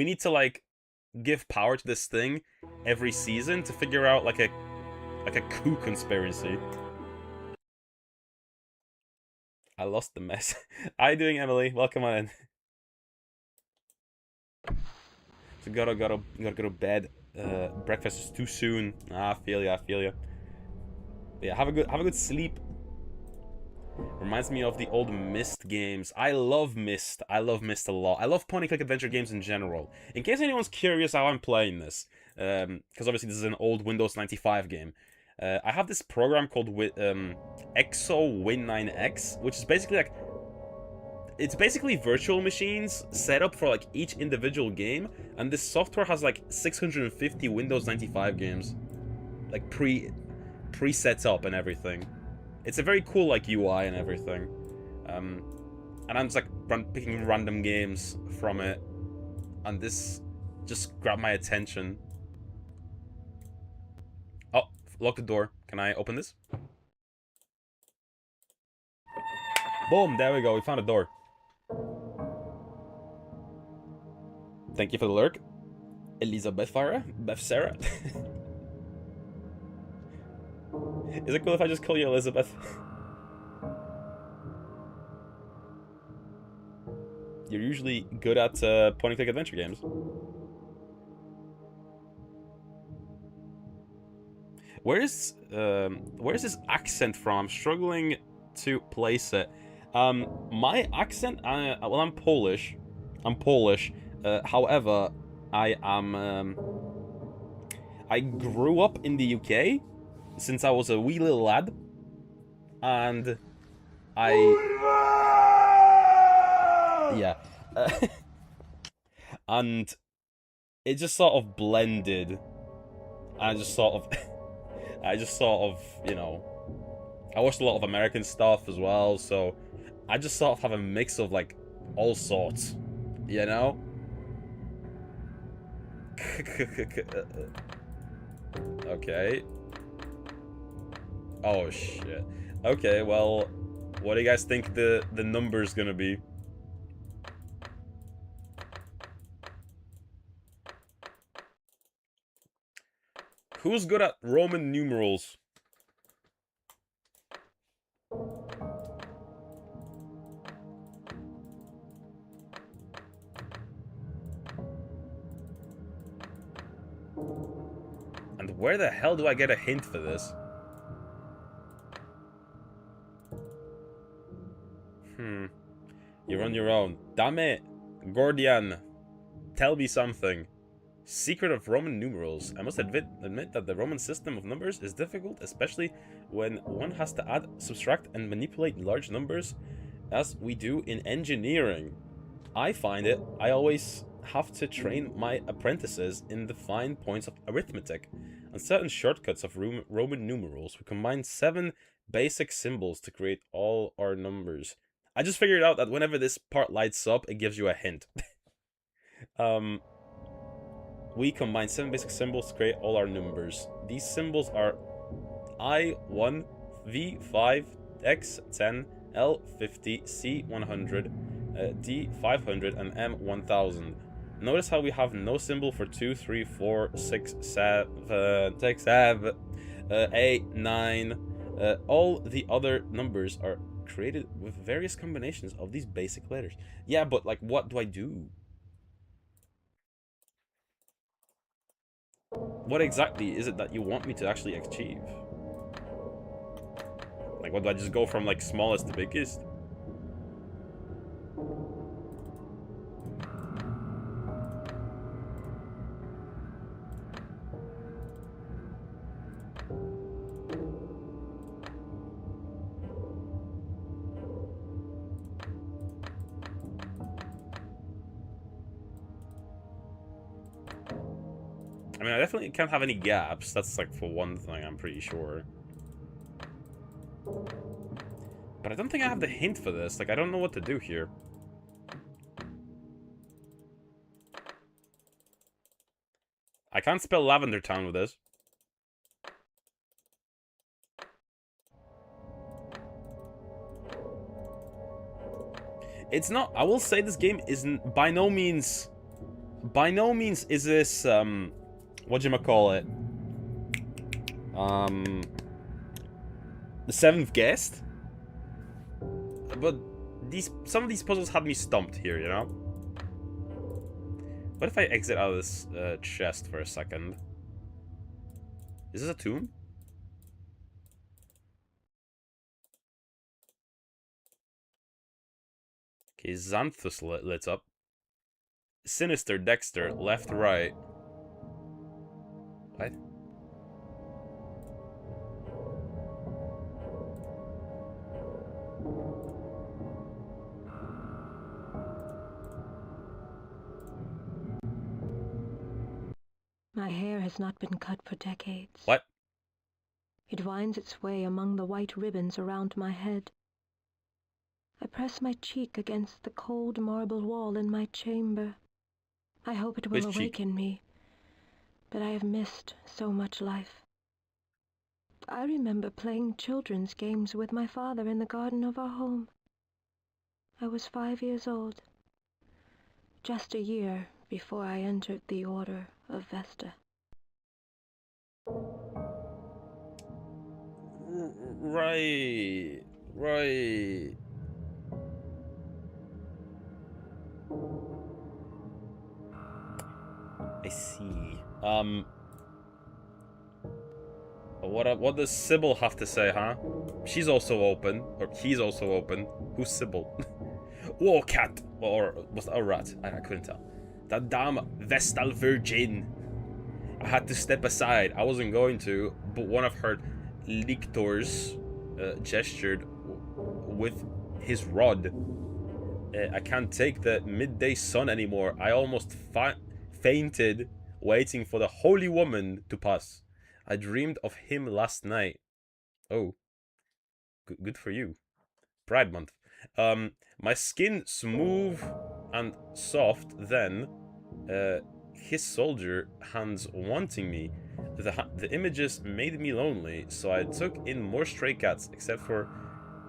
need to, like, give power to this thing every season to figure out, like a coup conspiracy. I lost the mess. How you doing, Emily? Welcome on in. So gotta go to bed. Breakfast is too soon. I feel ya. Yeah, have a good sleep. Reminds me of the old Myst games. I love Myst a lot. I love point-and-click adventure games in general. In case anyone's curious how I'm playing this, because obviously this is an old Windows 95 game. I have this program called Exo Win9X, which is basically like, it's basically virtual machines set up for like each individual game, and this software has like 650 Windows 95 games, like pre-set up and everything. It's a very cool like UI and everything, and I'm just like picking random games from it, and this just grabbed my attention. Oh, lock the door. Can I open this? Boom, there we go, we found a door. Thank you for the lurk, Elizabeth Farah, Beth Sarah. Is it cool if I just call you Elizabeth? You're usually good at point-and-click adventure games. Where's this accent from? I'm struggling to place it. My accent, well, I'm Polish. However, I grew up in the UK since I was a wee little lad, and yeah, and it just sort of blended. I just sort of, you know, I watched a lot of American stuff as well, so I just sort of have a mix of like all sorts, you know? Okay. Oh shit. Okay, well, what do you guys think the number's gonna be? Who's good at Roman numerals? And where the hell do I get a hint for this? You're on your own. Damn it, Gordian. Tell me something. Secret of Roman numerals. I must admit that the Roman system of numbers is difficult, especially when one has to add, subtract, and manipulate large numbers, as we do in engineering. I find it. I always have to train my apprentices in the fine points of arithmetic and certain shortcuts of Roman numerals. We combine 7 basic symbols to create all our numbers. I just figured out that whenever this part lights up, it gives you a hint. We combine 7 basic symbols to create all our numbers. These symbols are I1, V5, X10, L50, C100, D500, and M1000. Notice how we have no symbol for 2, 3, 4, 6, 7, 8, 9. All the other numbers are created with various combinations of these basic letters. Yeah, but like, what do I do? What exactly is it that you want me to actually achieve? Like, what do I just go from like smallest to biggest? I mean, I definitely can't have any gaps. That's like for one thing, I'm pretty sure. But I don't think I have the hint for this. Like, I don't know what to do here. I can't spell Lavender Town with this. It's not. I will say this game isn't by no means is this whatchamacallit? The Seventh Guest. But some of these puzzles had me stumped here, you know? What if I exit out of this chest for a second? Is this a tomb? Okay, Xanthus lit up. Sinister, Dexter, left, right. What? My hair has not been cut for decades. What? It winds its way among the white ribbons around my head. I press my cheek against the cold marble wall in my chamber. I hope it will Which cheek? awaken me, but I have missed so much life. I remember playing children's games with my father in the garden of our home. I was 5 years old, just a year before I entered the Order of Vesta. Right. I see. What does Sybil have to say, huh? She's also open, or he's also open. Who's Sybil? Whoa, cat, or was that a rat? I couldn't tell. That damn Vestal Virgin. I had to step aside. I wasn't going to, but one of her lictors gestured with his rod. I can't take the midday sun anymore. I almost fainted waiting for the holy woman to pass. I dreamed of him last night. Oh, good for you. Pride month. My skin smooth and soft. Then, his soldier hands wanting me. The images made me lonely, so I took in more stray cats, except for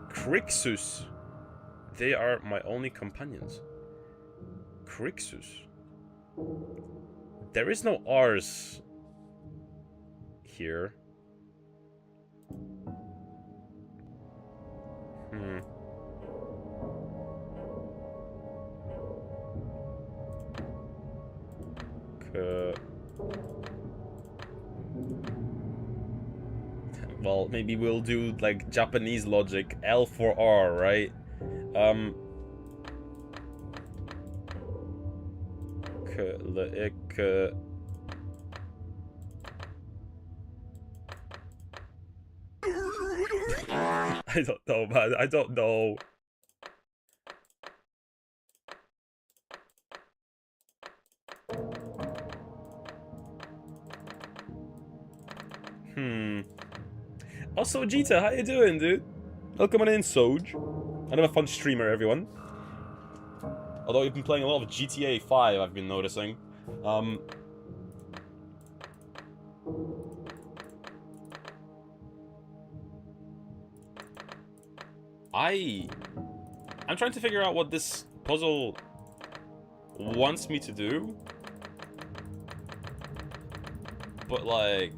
Crixus. They are my only companions. Crixus. There is no R's here. Well, maybe we'll do like Japanese logic. L for R, right? I don't know, man. I don't know. Also, Jita, how you doing, dude? Welcome on in, Soj. I'm a fun streamer, everyone. Although you've been playing a lot of GTA 5, I've been noticing. I'm trying to figure out what this puzzle wants me to do. But, like...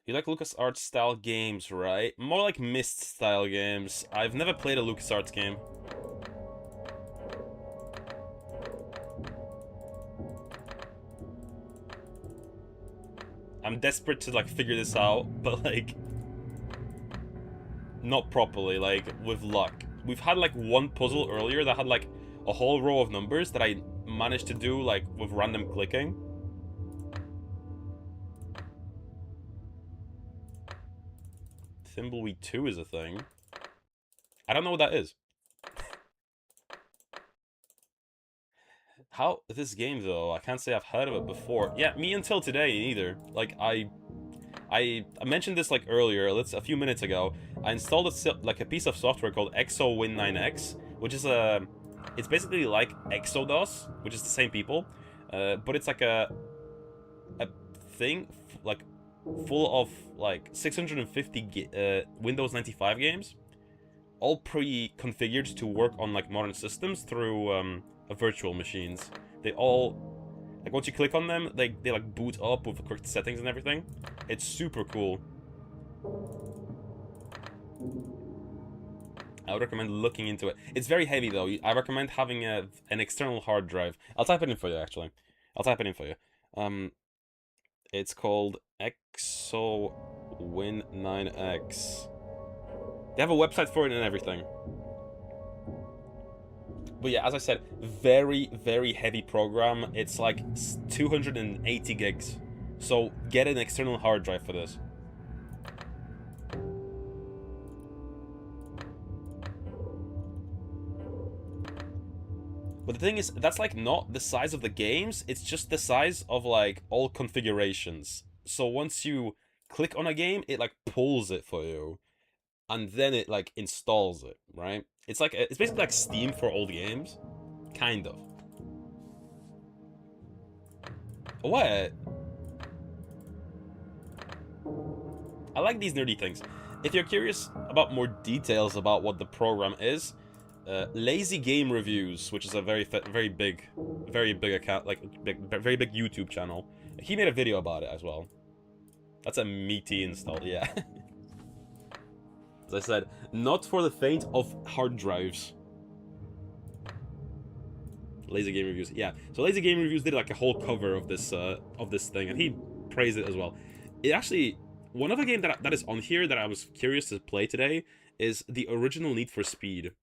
You like LucasArts style games, right? More like Myst style games. I've never played a LucasArts game. I'm desperate to like figure this out, but like not properly, like with luck. We've had like one puzzle earlier that had like a whole row of numbers that I managed to do like with random clicking. Thimbleweed 2 is a thing. I don't know what that is. How this game though? I can't say I've heard of it before. Yeah, me until today either. Like I mentioned this like earlier. A few minutes ago. I installed like a piece of software called ExoWin9X, which is it's basically like Exodus, which is the same people, but it's like a thing like full of like 650 Windows 95 games, all pre-configured to work on like modern systems through virtual machines. They all, like once you click on them, they like boot up with the correct settings and everything. It's super cool. I would recommend looking into it. It's very heavy though. I recommend having an external hard drive. I'll type it in for you actually. I'll type it in for you. It's called ExoWin9X. They have a website for it and everything. But yeah, as I said, very, very heavy program. It's like 280 gigs. So get an external hard drive for this. But the thing is, that's like not the size of the games, it's just the size of like all configurations. So once you click on a game, it like pulls it for you, and then it like installs it, right? It's like it's basically like Steam for old games, kind of. What? I like these nerdy things. If you're curious about more details about what the program is, Lazy Game Reviews, which is a very big account, like very big YouTube channel, he made a video about it as well. That's a meaty install, yeah. As I said, not for the faint of hard drives. Lazy Game Reviews, yeah. So Lazy Game Reviews did like a whole cover of this thing, and he praised it as well. It actually, one of the games that is on here that I was curious to play today is the original Need for Speed.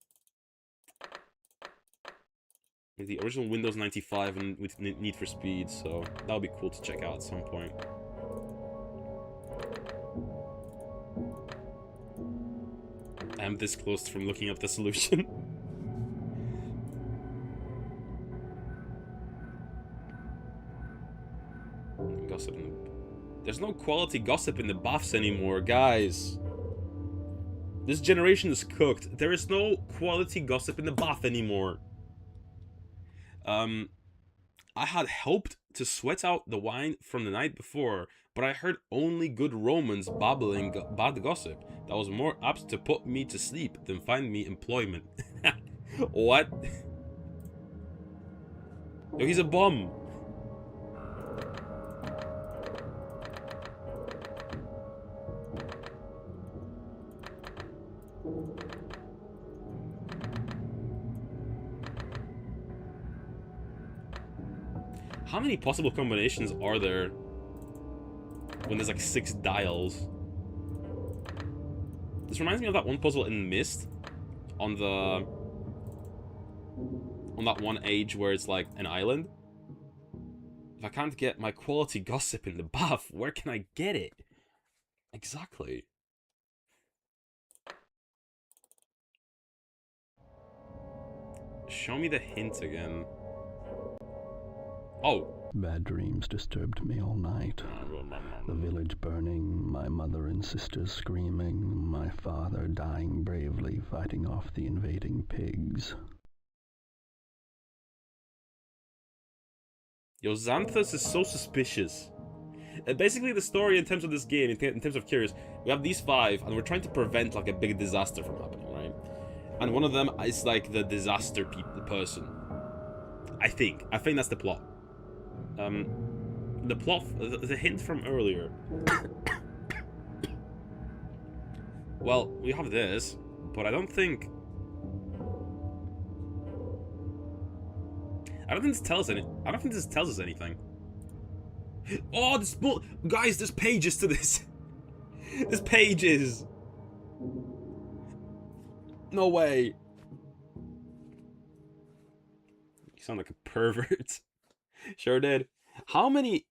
The original Windows 95 and with Need for Speed, so that would be cool to check out at some point. I'm this close from looking up the solution. Gossip. There's no quality gossip in the buffs anymore, guys. This generation is cooked. There is no quality gossip in the buff anymore. I had hoped to sweat out the wine from the night before, but I heard only good Romans babbling bad gossip that was more apt to put me to sleep than find me employment. What? Yo, he's a bum. How many possible combinations are there when there's like 6 dials? This reminds me of that one puzzle in Myst on that one age where it's like an island. If I can't get my quality gossip in the buff, where can I get it? Exactly. Show me the hint again. Oh. Bad dreams disturbed me all night. The village burning, my mother and sisters screaming, my father dying bravely fighting off the invading pigs. Yo, Xanthus is so suspicious. Basically, the story in terms of this game, in terms of Curious, we have these 5, and we're trying to prevent like a big disaster from happening, right? And one of them is like the disaster person. I think that's the plot. The plot, the hint from earlier. Well, we have this, but I don't think this tells us anything. Oh, guys, there's pages to this. There's pages. No way. You sound like a pervert. Sure did. How many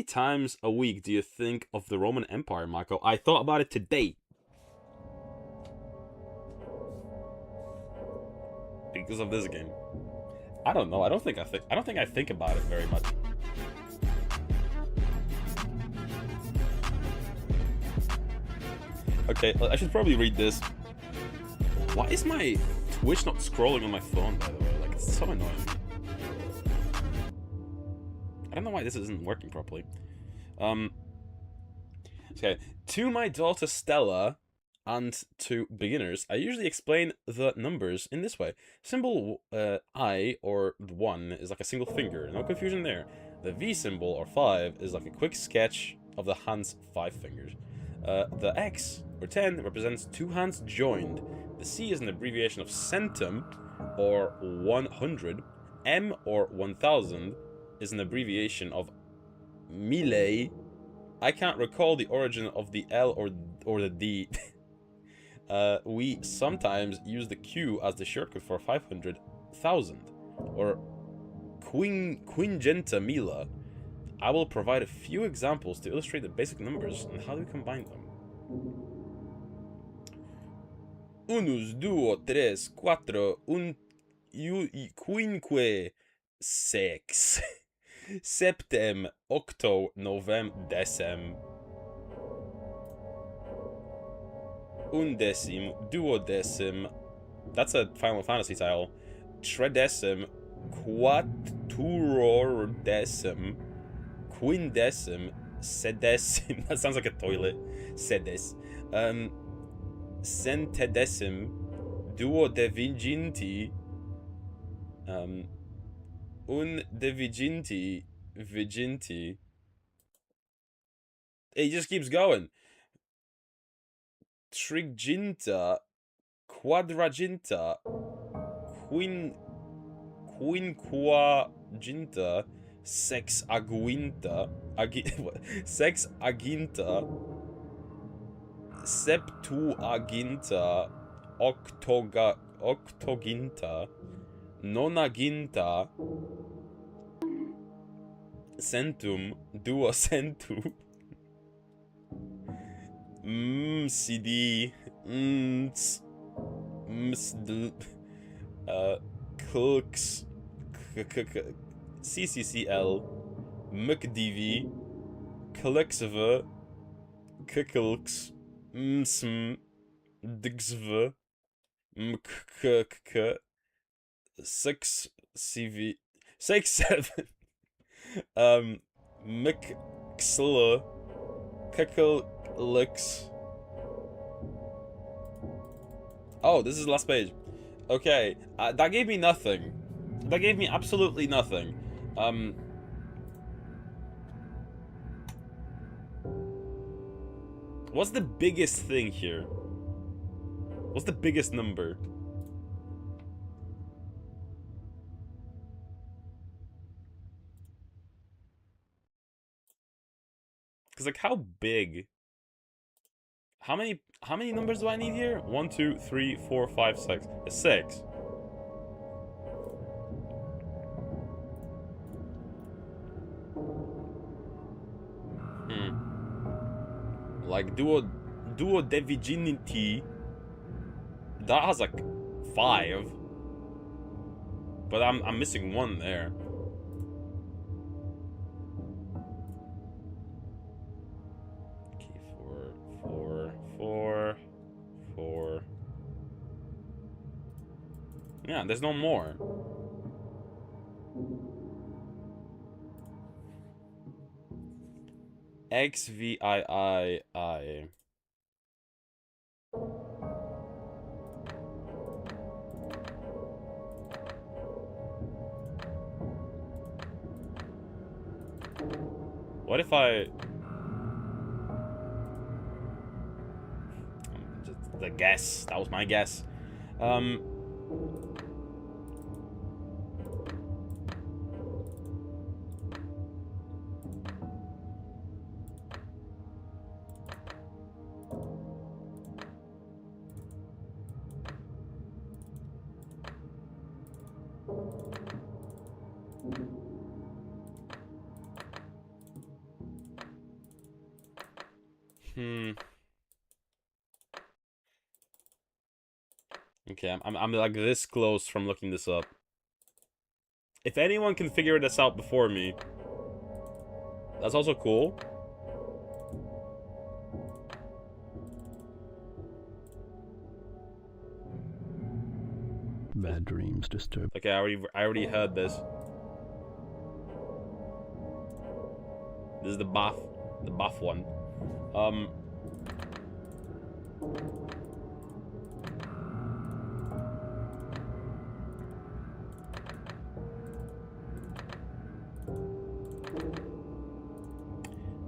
times a week do you think of the Roman Empire, Marco? I thought about it today. Because of this game. I don't know. I don't think I think about it very much. Okay, I should probably read this. Why is my Twitch not scrolling on my phone, by the way? Like, it's so annoying. I don't know why this isn't working properly. Okay. To my daughter Stella and to beginners, I usually explain the numbers in this way. Symbol I, or 1, is like a single finger. No confusion there. The V symbol, or 5, is like a quick sketch of the hand's 5 fingers. The X, or 10, represents 2 hands joined. The C is an abbreviation of centum, or 100. M, or 1000, is an abbreviation of mille. I can't recall the origin of the L or the D. We sometimes use the Q as the shortcut for 500,000, or quingenta mila. I will provide a few examples to illustrate the basic numbers and how we combine them. Unus, duo, tres, quattro, quinque, sex, septem, octo, novem, decem, undecim, duodecim. That's a Final Fantasy title. Tredecim, quattuordecim, quindecim, sedecim. That sounds like a toilet. Sedes. Centedecim, duodeviginti, undeviginti, viginti. It just keeps going. Triginta, quadraginta, quinquaginta, sexaginta, sexaginta, septuaginta, octoginta, nonaginta, centum, duocentu, CD, Cooks, CCCL, McDV, Klexv, Kikilks, Msm, Dixv, Mkk, 6 CV, 6 7, Mixla, Kikilix. Oh, this is the last page. Okay, that gave me nothing. That gave me absolutely nothing. What's the biggest thing here? What's the biggest number? Cause like how big? How many numbers do I need here? 1, 2, 3, 4, 5, 6. It's 6. Like duodeviginity. That has like 5. But I'm missing 1 there. Okay, 4. Yeah, there's no more. XVII. What if I... Just the guess. That was my guess. Okay, I'm like this close from looking this up. If anyone can figure this out before me, that's also cool. Bad dreams disturb. Okay, I already heard this. This is the buff one.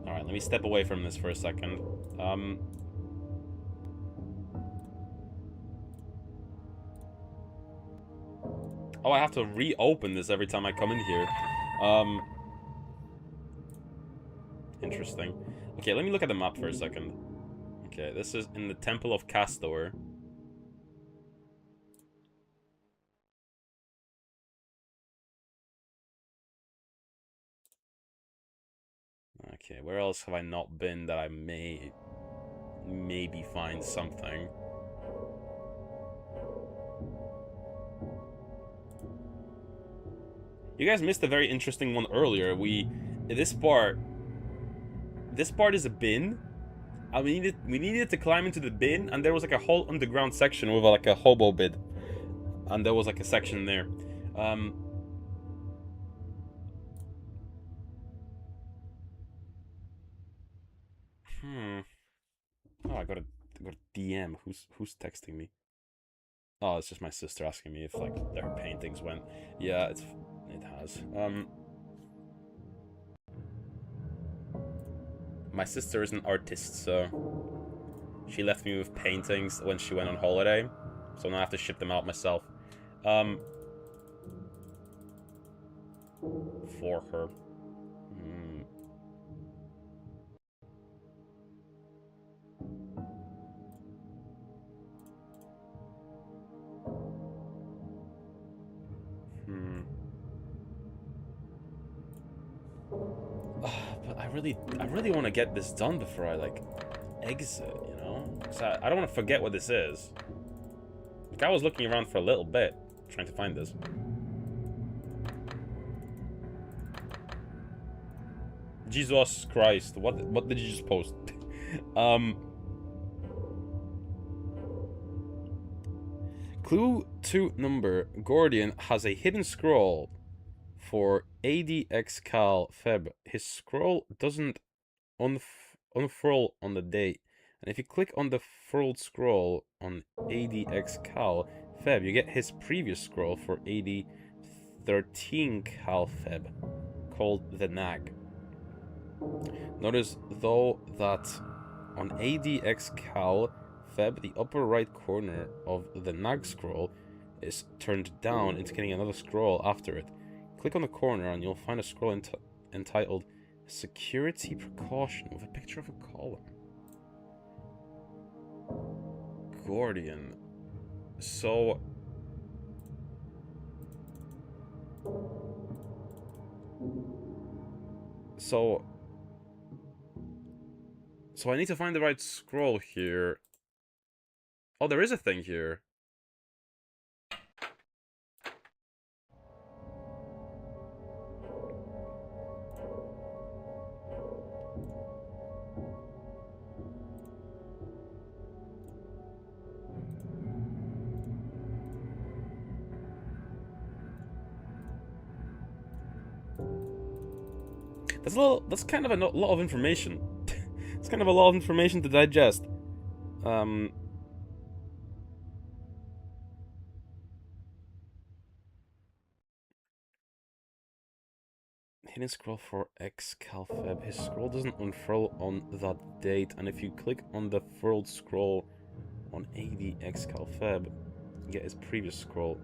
Alright, let me step away from this for a second. Oh, I have to reopen this every time I come in here. Interesting. Okay, let me look at the map for a second. Okay, this is in the Temple of Castor. Okay, where else have I not been that I may maybe find something? You guys missed a very interesting one earlier. This part is a bin. And we needed to climb into the bin, and there was like a whole underground section with like a hobo bit. And there was like a section there. Oh, I got a DM. Who's texting me? Oh, it's just my sister asking me if like her paintings went. Yeah, it has. My sister is an artist, so she left me with paintings when she went on holiday, so now I have to ship them out myself. For her. But I really want to get this done before I like exit, you know? Cause I don't want to forget what this is. Like, I was looking around for a little bit trying to find this. Jesus Christ! What did you just post? Clue 2 number. Gordian has a hidden scroll for ADX Cal Feb. His scroll doesn't unfurl on the date. And if you click on the furled scroll on ADX Cal Feb, you get his previous scroll for AD 13 Cal Feb, called the Nag. Notice though that on ADX Cal Feb, the upper right corner of the Nag scroll is turned down, indicating another scroll after it. Click on the corner and you'll find a scroll entitled Security Precaution with a picture of a column. Gordian. So I need to find the right scroll here. Oh, there is a thing here. That's kind of a lot of information. It's kind of a lot of information to digest. Hidden scroll for XCalFeb. His scroll doesn't unfurl on that date, and if you click on the furled scroll on AD XCalFeb, you get his previous scroll.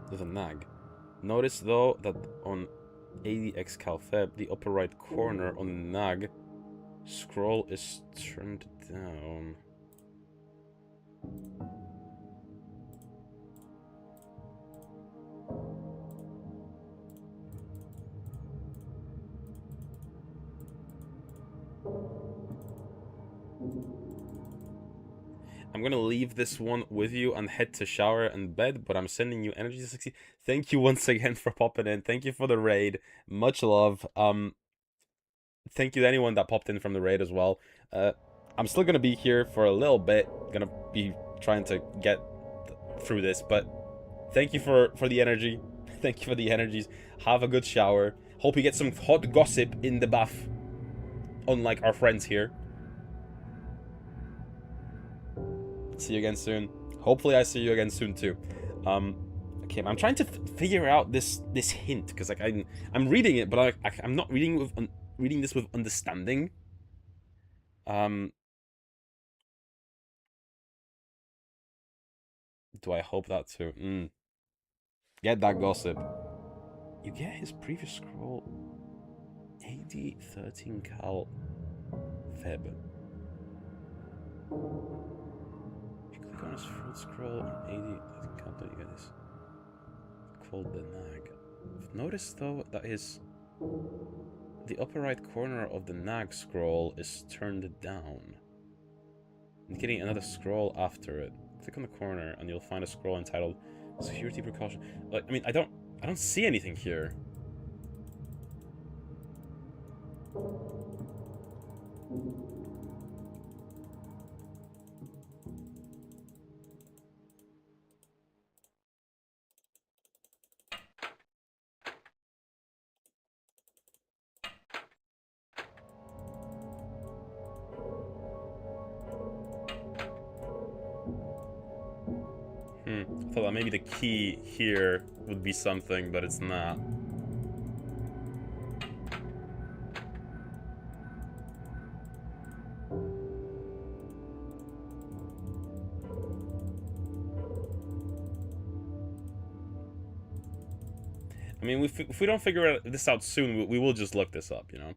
There's a Nag. Notice though that on ADX CalFeb, the upper right corner on the Nag scroll is turned down. I'm gonna leave this one with you and head to shower and bed, but I'm sending you energy to 60. Thank you once again for popping in. Thank you for the raid. Much love. Thank you to anyone that popped in from the raid as well. I'm still gonna be here for a little bit. Gonna be trying to get through this, but thank you for the energy. Thank you for the energies. Have a good shower. Hope you get some hot gossip in the bath, unlike our friends here. See you again soon. Hopefully I see you again soon too. Okay, I'm trying to figure out this hint, because like I'm reading it, but I'm not reading this with understanding. Do I hope that too? Get that gossip. You get his previous scroll. AD 13 Cal Feb. Click on his full scroll on 80. I can't let you get this. Called the Nag. Notice though that the upper right corner of the Nag scroll is turned down, indicating another scroll after it. Click on the corner and you'll find a scroll entitled Security precaution. Like, I mean, I don't see anything here. I thought that maybe the key here would be something, but it's not. I mean, if we don't figure this out soon, we will just look this up, you know?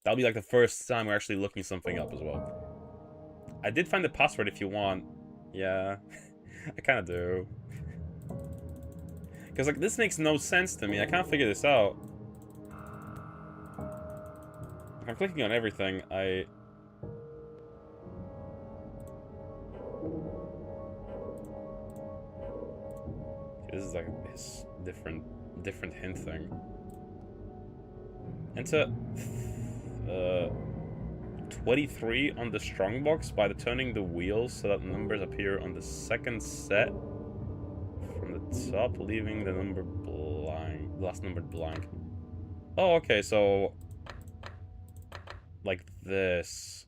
That'll be like the first time we're actually looking something up as well. I did find the password if you want. Yeah, I kind of do. Because, like, this makes no sense to me. I can't figure this out. If I'm clicking on everything, this is like this different hint thing. Enter 23 on the strongbox by turning the wheels so that numbers appear on the second set from the top, leaving the number blank. Last number blank. Oh, okay, so like this.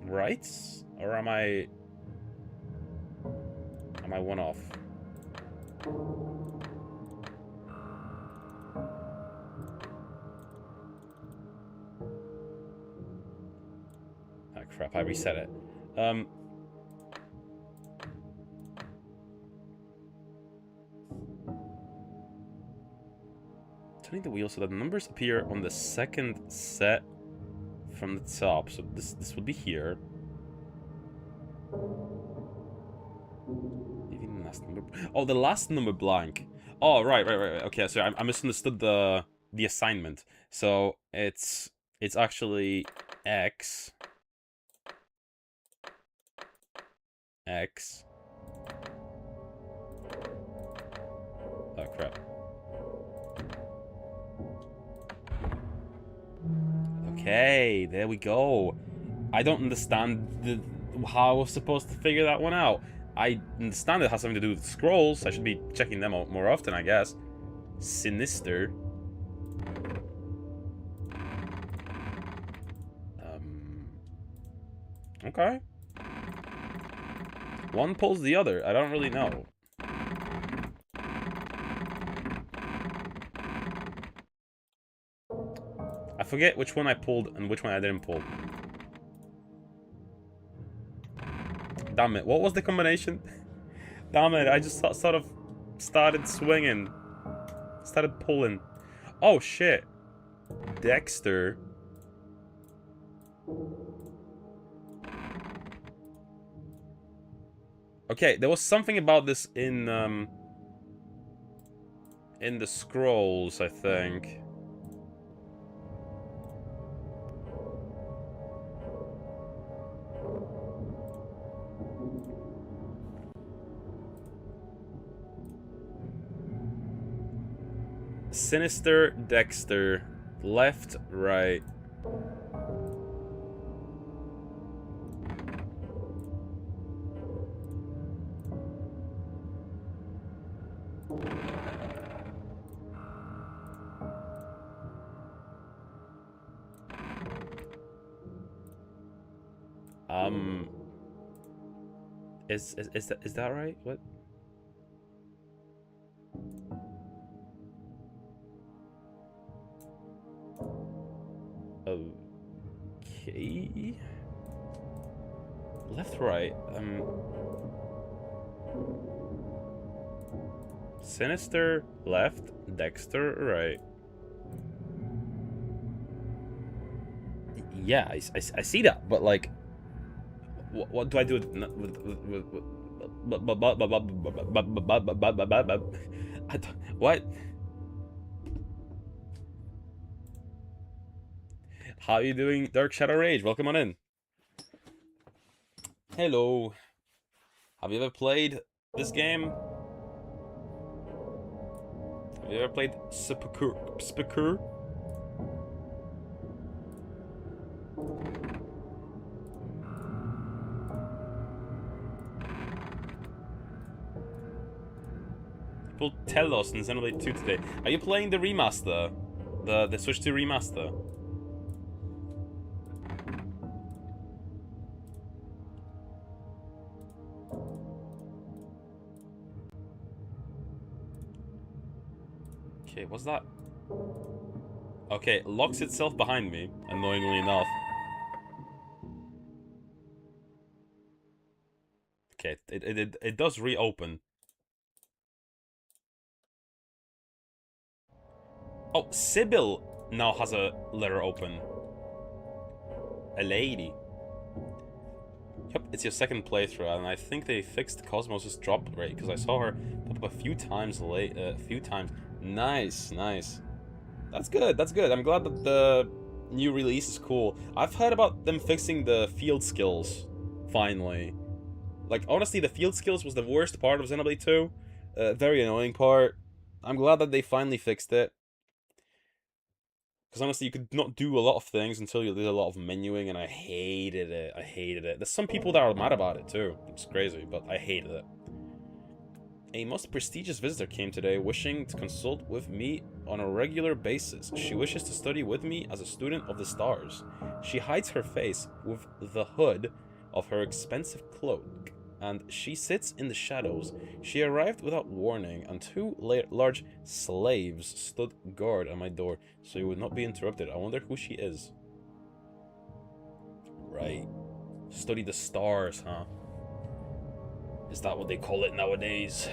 Right? Or am I one off? Ah, crap, I reset it. Turning the wheel so that the numbers appear on the second set from the top. So this would be here. Last number. Oh, the last number blank. Oh, right. Okay, so I misunderstood the assignment. So it's actually X. Oh, crap. Okay, there we go. I don't understand how I was supposed to figure that one out. I understand it has something to do with scrolls. I should be checking them out more often, I guess. Sinister. Okay. One pulls the other. I don't really know. I forget which one I pulled and which one I didn't pull. Damn it, what was the combination? Damn it, I just sort of started swinging. Started pulling. Oh, shit. Dexter. Okay, there was something about this in the scrolls, I think. Sinister, Dexter, left, right. Is that right? What? Okay. Left, right. Sinister, left. Dexter, right. Yeah, I see that, but like, what do I do with What? How are you doing, Dark Shadow Rage? Welcome on in. Hello. Have you ever played this game? Have you ever played SPQR? People tell us in Xenoblade 2 today. Are you playing the remaster? The Switch 2 remaster? Okay, what's that? Okay, it locks itself behind me, annoyingly enough. Okay, it does reopen. Oh, Sybil now has a letter open. A lady. Yep, it's your second playthrough, and I think they fixed Cosmos' drop rate because I saw her pop up a few times late. Nice, nice. That's good. That's good. I'm glad that the new release is cool. I've heard about them fixing the field skills. Finally, like honestly, the field skills was the worst part of Xenoblade 2. Very annoying part. I'm glad that they finally fixed it. Because honestly, you could not do a lot of things until you did a lot of menuing, and I hated it. I hated it. There's some people that are mad about it too. It's crazy, but I hated it. A most prestigious visitor came today, wishing to consult with me on a regular basis. She wishes to study with me as a student of the stars. She hides her face with the hood of her expensive cloak, and she sits in the shadows. She arrived without warning, and two large slaves stood guard at my door, so you would not be interrupted. I wonder who she is. Right. Study the stars, huh? Is that what they call it nowadays?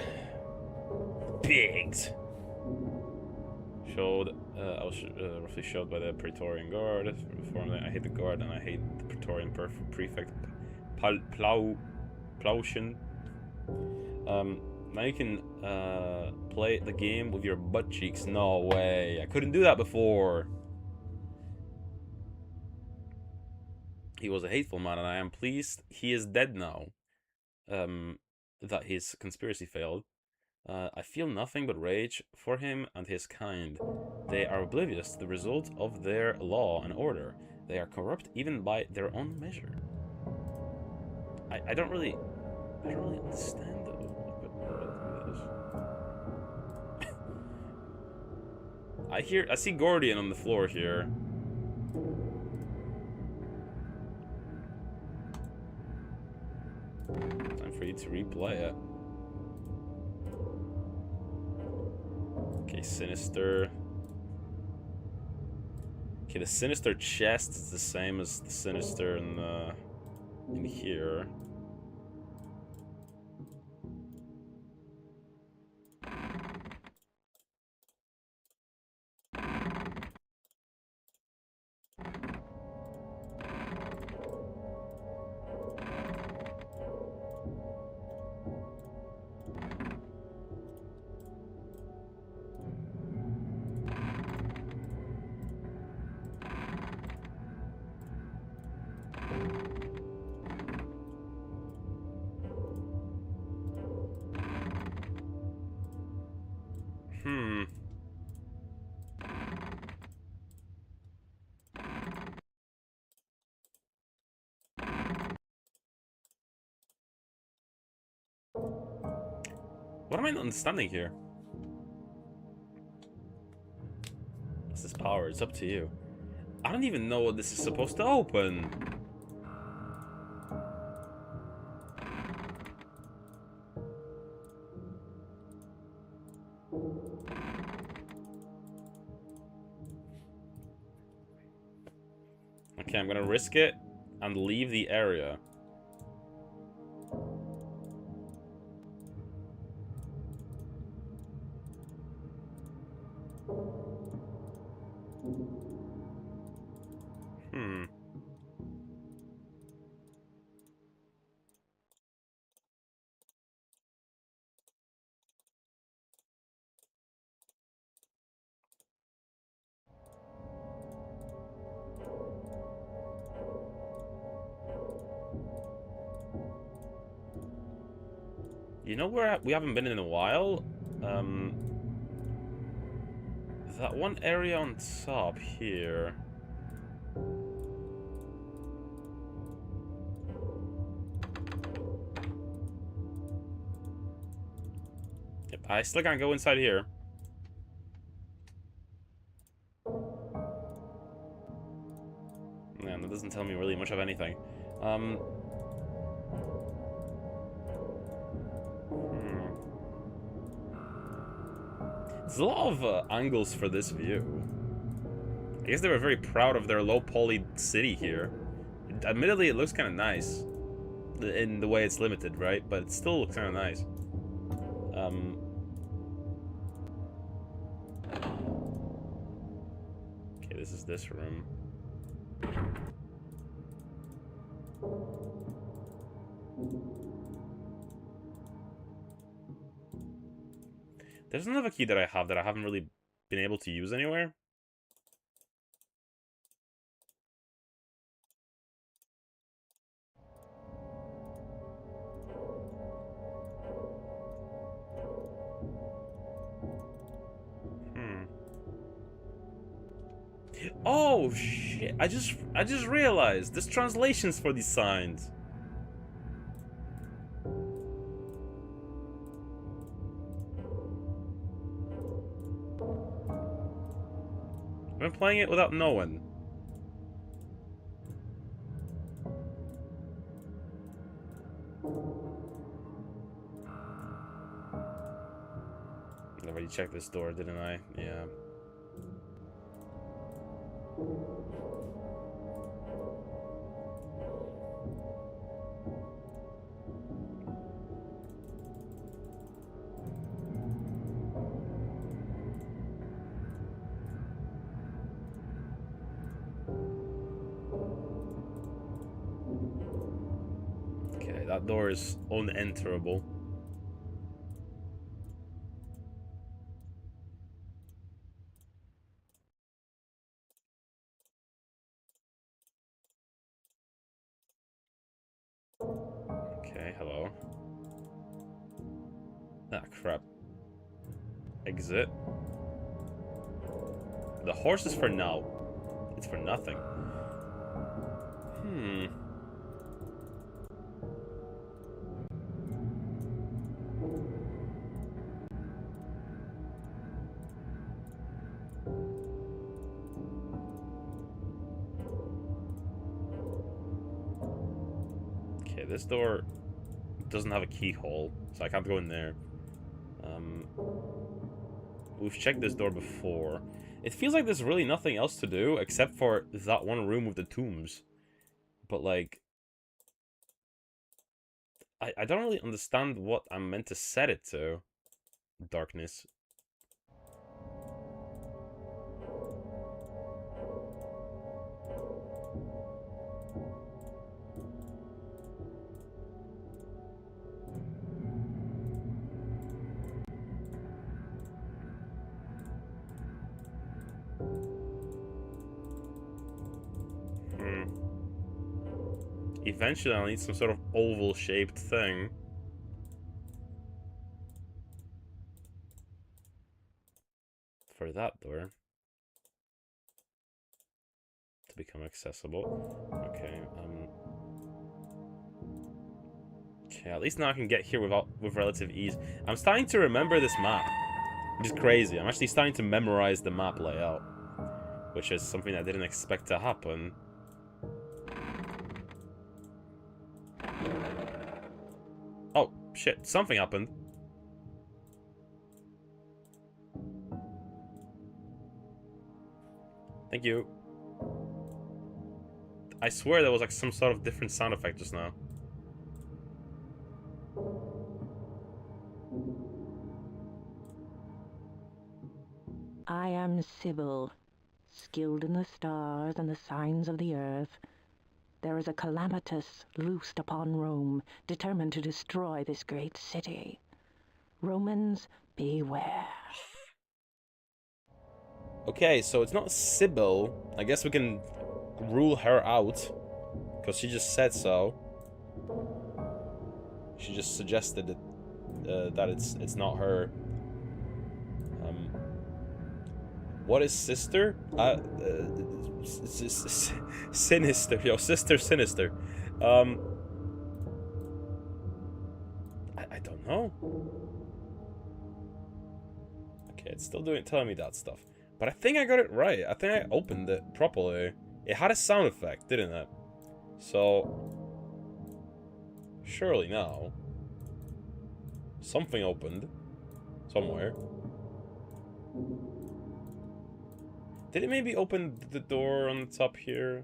Pigs! Showed, I was roughly showed by the Praetorian Guard. Formally, I hate the guard and I hate the Praetorian Prefect Plautian. Now you can play the game with your butt cheeks. No way. I couldn't do that before. He was a hateful man, and I am pleased he is dead now. That his conspiracy failed. I feel nothing but rage for him and his kind. They are oblivious to the result of their law and order. They are corrupt even by their own measure. I don't really understand this. I see Gordian on the floor here. Time for you to replay it. Okay, Sinister. Okay, the Sinister chest is the same as the Sinister in here. What am I not understanding here? What's this power? It's up to you. I don't even know what this is supposed to open. Okay, I'm gonna risk it and leave the area. You know where we haven't been in a while? That one area on top here. Yep, I still can't go inside here. Man, that doesn't tell me really much of anything. There's a lot of angles for this view. I guess they were very proud of their low-poly city here. Admittedly, it looks kind of nice in the way it's limited, right? But it still looks kind of nice. Okay, this is this room. There's another key that I have that I haven't really been able to use anywhere. Oh shit! I just realized there's translations for these signs. I've been playing it without knowing. I already checked this door, didn't I? Yeah. Okay, that door is unenterable. Okay, hello. Ah, crap. Exit. The horse is for now. It's for nothing. Okay, this door doesn't have a keyhole, so I can't go in there. We've checked this door before. It feels like there's really nothing else to do except for that one room with the tombs. But, like, I don't really understand what I'm meant to set it to. Darkness. Eventually I'll need some sort of oval-shaped thing. For that door. To become accessible. Okay, okay, at least now I can get here with relative ease. I'm starting to remember this map. Which is crazy. I'm actually starting to memorize the map layout. Which is something I didn't expect to happen. Oh, shit. Something happened. Thank you. I swear there was like some sort of different sound effect just now. I am Sybil, skilled in the stars and the signs of the earth. There is a calamitous loosed upon Rome, determined to destroy this great city. Romans, beware. Okay, so it's not Sybil. I guess we can rule her out. Because she just said so. She just suggested it. that it's not her. What is sister? Sinister. Yo, sister sinister. I don't know. Okay, it's still telling me that stuff. But I think I got it right. I think I opened it properly. It had a sound effect, didn't it? So surely now something opened somewhere. Did it maybe open the door on the top here?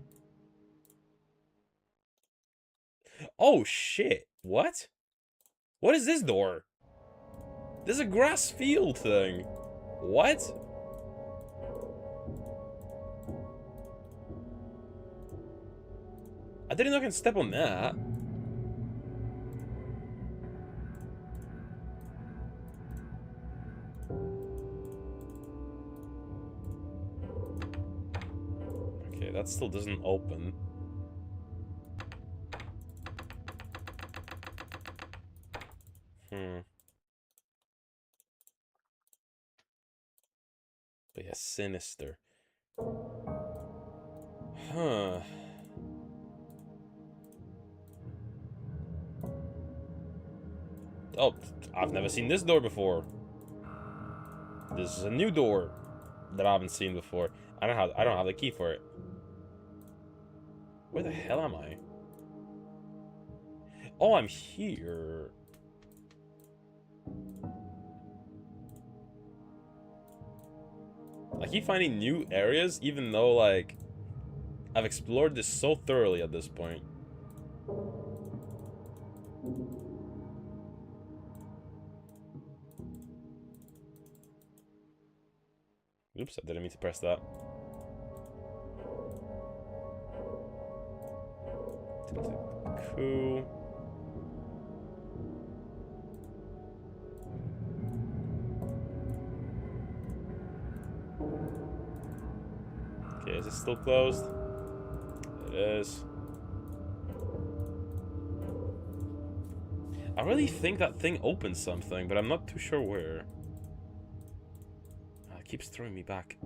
Oh shit! What? What is this door? There's a grass field thing. What? I didn't know I can step on that. Okay, that still doesn't open. But yeah, sinister. Huh. Oh, I've never seen this door before. This is a new door that I haven't seen before. I don't have the key for it. Where the hell am I? Oh, I'm here. I keep finding new areas, even though, like, I've explored this so thoroughly at this point. Oops, I didn't mean to press that. Cool. Okay, is it still closed? It is. I really think that thing opens something, but I'm not too sure where. It keeps throwing me back.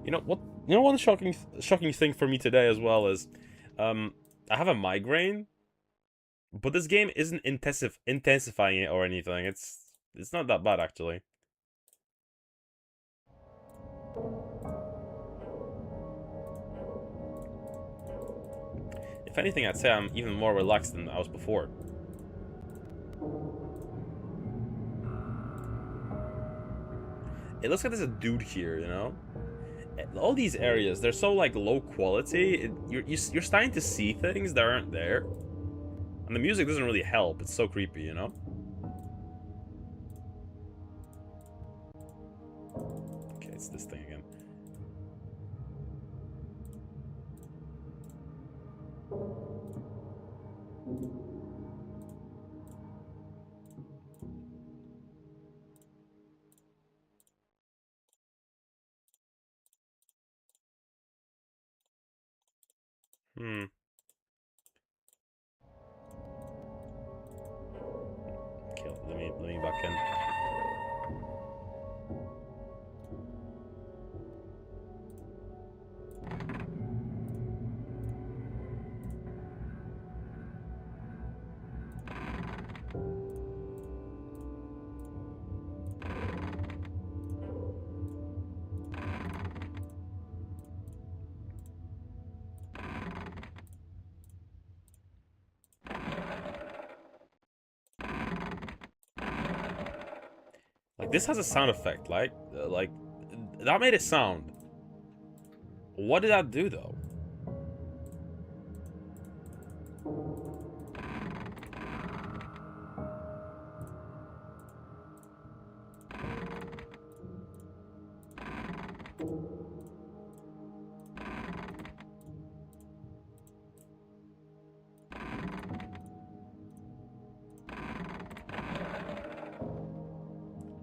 You know what? You know, one shocking thing for me today as well is, I have a migraine, but this game isn't intensifying it or anything. It's not that bad actually. If anything, I'd say I'm even more relaxed than I was before. It looks like there's a dude here, you know? All these areas, they're so, like, low quality. You're starting to see things that aren't there. And the music doesn't really help. It's so creepy, you know? Okay, it's this thing again. Okay, let me back in. Like, this has a sound effect, like that made a sound. What did that do, though?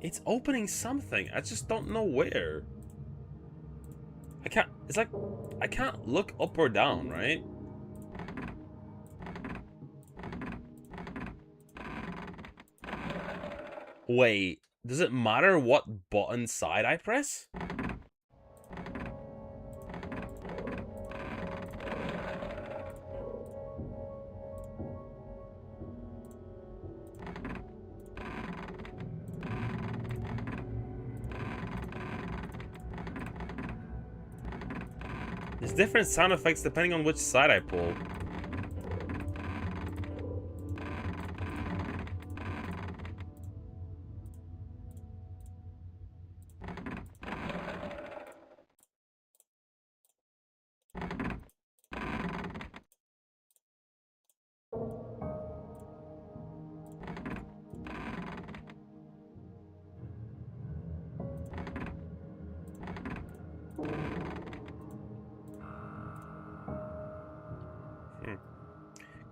It's opening something. I just don't know where. I can't... It's like... I can't look up or down, right? Wait. Does it matter what button side I press? There's different sound effects depending on which side I pull.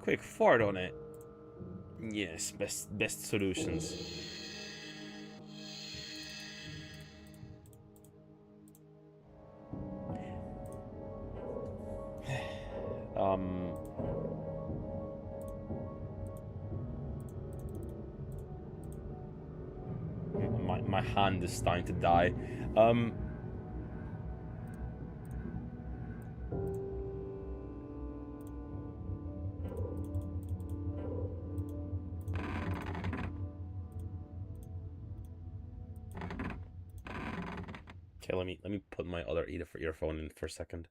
Quick fart on it. Yes, best solutions. My hand is starting to die. Okay, let me put my other earphone in for a second.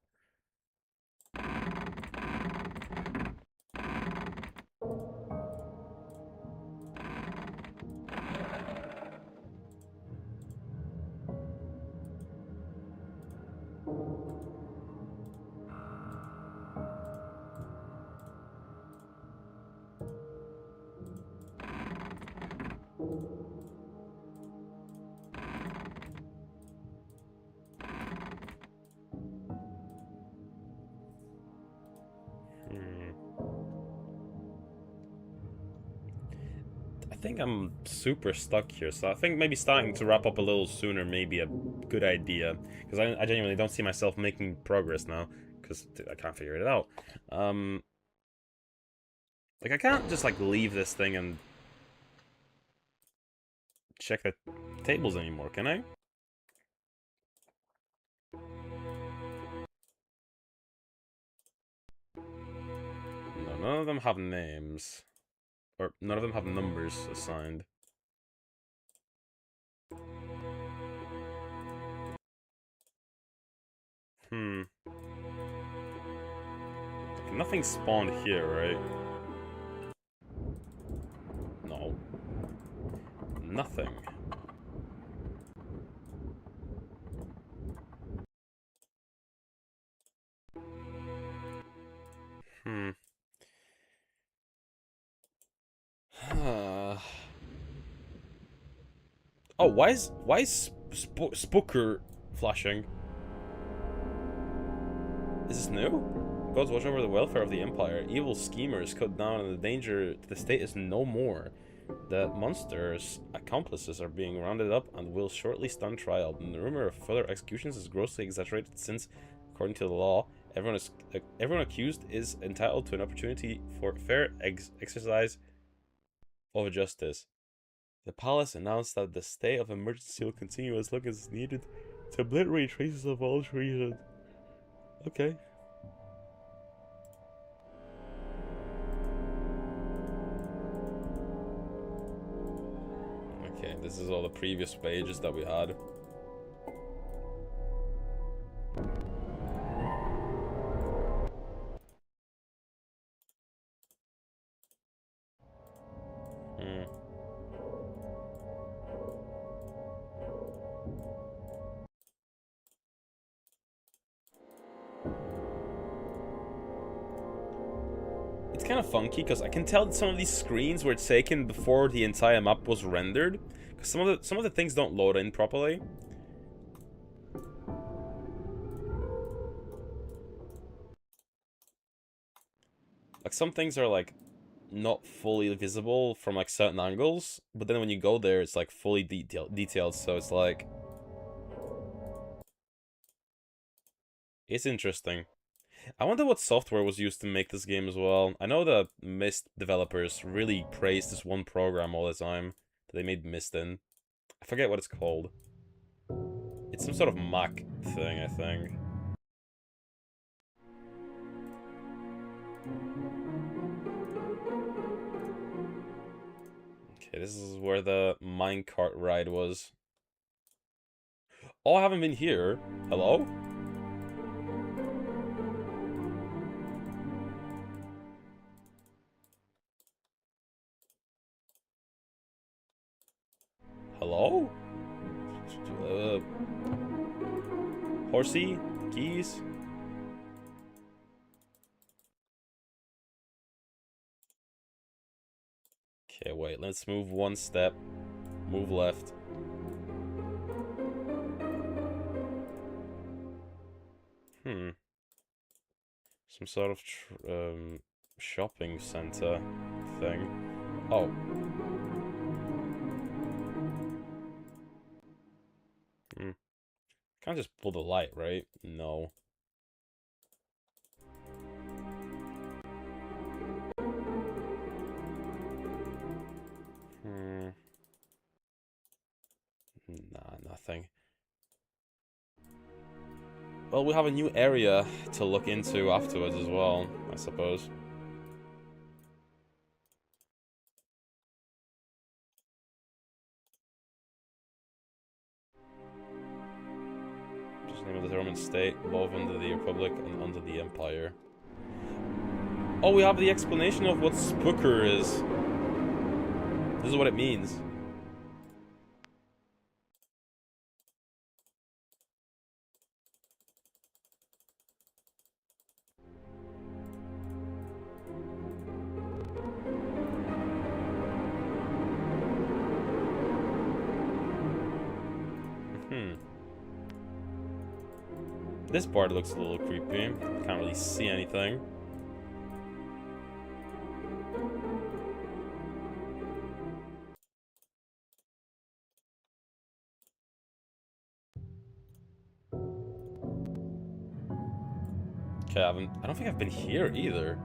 I think I'm super stuck here, so I think maybe starting to wrap up a little sooner may be a good idea, because I genuinely don't see myself making progress now, because I can't figure it out. Like, I can't just, like, leave this thing and check the tables anymore, can I? No, none of them have names. Or, none of them have numbers assigned. Okay, nothing spawned here, right? No. Nothing. Oh, why is Spooker flashing? Is this new? Gods watch over the welfare of the Empire. Evil schemers cut down, and the danger to the state is no more. The monster's accomplices are being rounded up and will shortly stand trial. And the rumor of further executions is grossly exaggerated, since, according to the law, everyone accused is entitled to an opportunity for fair exercise of justice. The palace announced that the state of emergency will continue as long as needed to obliterate traces of all treason. Okay. Okay, this is all the previous pages that we had. It's kind of funky because I can tell that some of these screens were taken before the entire map was rendered, because some of the things don't load in properly. Like, some things are like not fully visible from like certain angles, but then when you go there, it's like fully detailed. So it's like, it's interesting. I wonder what software was used to make this game as well. I know the Myst developers really praised this one program all the time that they made Myst in. I forget what it's called. It's some sort of Mac thing, I think. Okay, this is where the minecart ride was. Oh, I haven't been here. Hello? Hello? Horsey? Keys? Okay, wait, let's move one step. Move left. Some sort of shopping center thing. Oh. Can't just pull the light, right? No. Nah, nothing. Well, we have a new area to look into afterwards as well, I suppose. Just name of the Roman state, both under the Republic and under the Empire. Oh, we have the explanation of what SPQR is. This is what it means. This part looks a little creepy. Can't really see anything. Okay, I don't think I've been here either.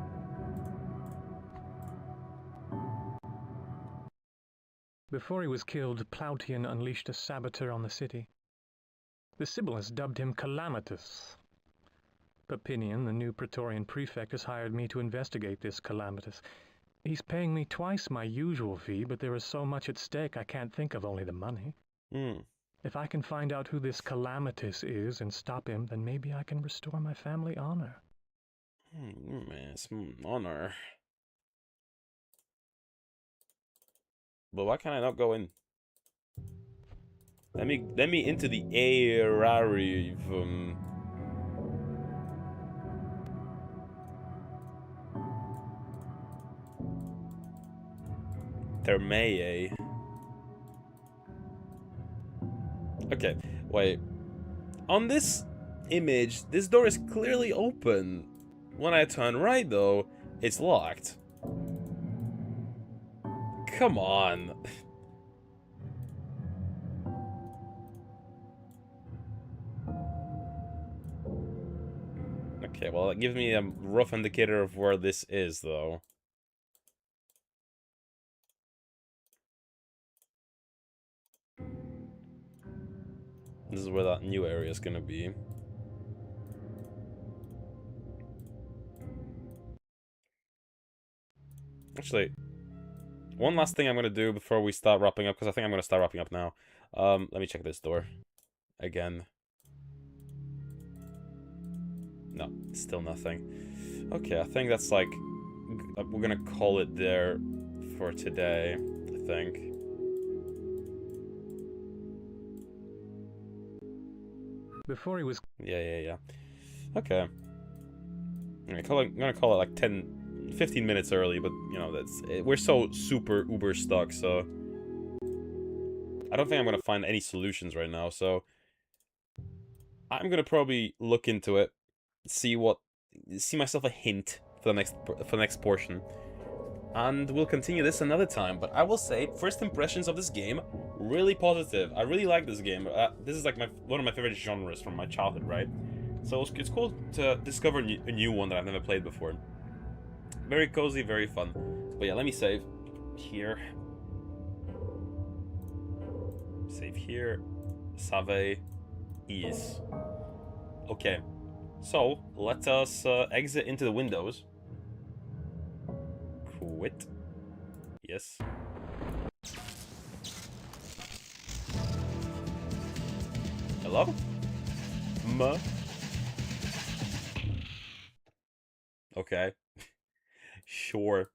Before he was killed, Plautian unleashed a saboteur on the city. The Sibyls dubbed him Calamitous. Papinian, the new Praetorian prefect, has hired me to investigate this Calamitous. He's paying me twice my usual fee, but there is so much at stake I can't think of only the money. If I can find out who this Calamitous is and stop him, then maybe I can restore my family honor. Man, some honor. But why can I not go in? Let me into the aerarium. Thermae. Okay, wait. On this image, this door is clearly open. When I turn right, though, it's locked. Come on. Okay, well, it gives me a rough indicator of where this is, though. This is where that new area is gonna be. Actually, one last thing I'm gonna do before we start wrapping up, because I think I'm gonna start wrapping up now. Let me check this door. Again. No, still nothing. Okay, I think that's like... We're gonna call it there for today, I think. Before he was... Yeah. Okay. I'm gonna call it like 15 minutes early, but, you know, we're so super uber stuck, so... I don't think I'm gonna find any solutions right now, so... I'm gonna probably look into it, see myself a hint for the next portion. and we'll continue this another time. But I will say, first impressions of this game, really positive. I really like this game. This is like one of my favorite genres from my childhood, right? So it's cool to discover a new one that I've never played before. Very cozy, very fun. But yeah, let me save here. Save here. Save is. Okay. So, let us exit into the windows. Quit. Yes. Hello? Okay. Sure.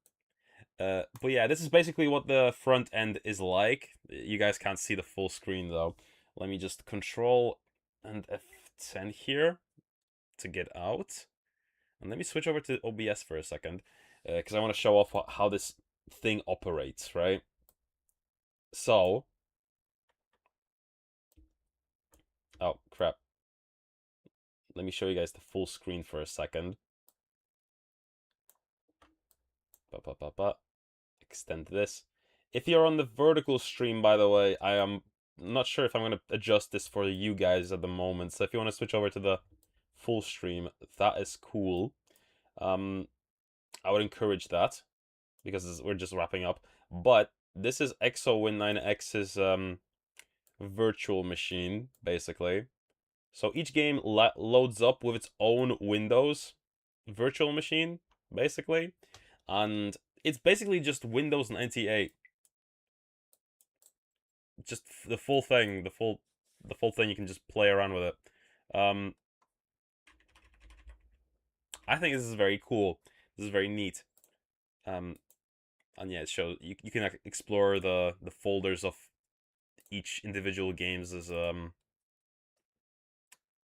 But yeah, this is basically what the front end is like. You guys can't see the full screen though. Let me just Control and F10 here to get out. And let me switch over to OBS for a second, because I want to show off how this thing operates, right? So... Oh, crap. Let me show you guys the full screen for a second. Extend this. If you're on the vertical stream, by the way, I am not sure if I'm going to adjust this for you guys at the moment. So if you want to switch over to the full stream, that is cool. I would encourage that, because we're just wrapping up. But this is ExoWin9X's virtual machine, basically. So each game loads up with its own Windows virtual machine, basically. And it's basically just Windows 98. Just the full thing, the full thing, you can just play around with it. I think this is very cool. This is very neat. And yeah, it shows you can explore the folders of each individual game's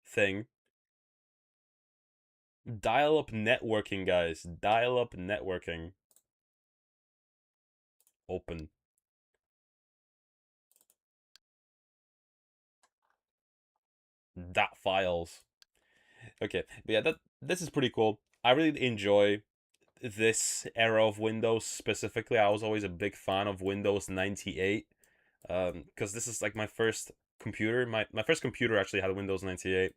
thing. Dial-up networking, guys. Dial-up networking. Open. .dat files. Okay, but yeah, this is pretty cool. I really enjoy this era of Windows specifically. I was always a big fan of Windows 98, because this is like my first computer. My first computer actually had Windows 98,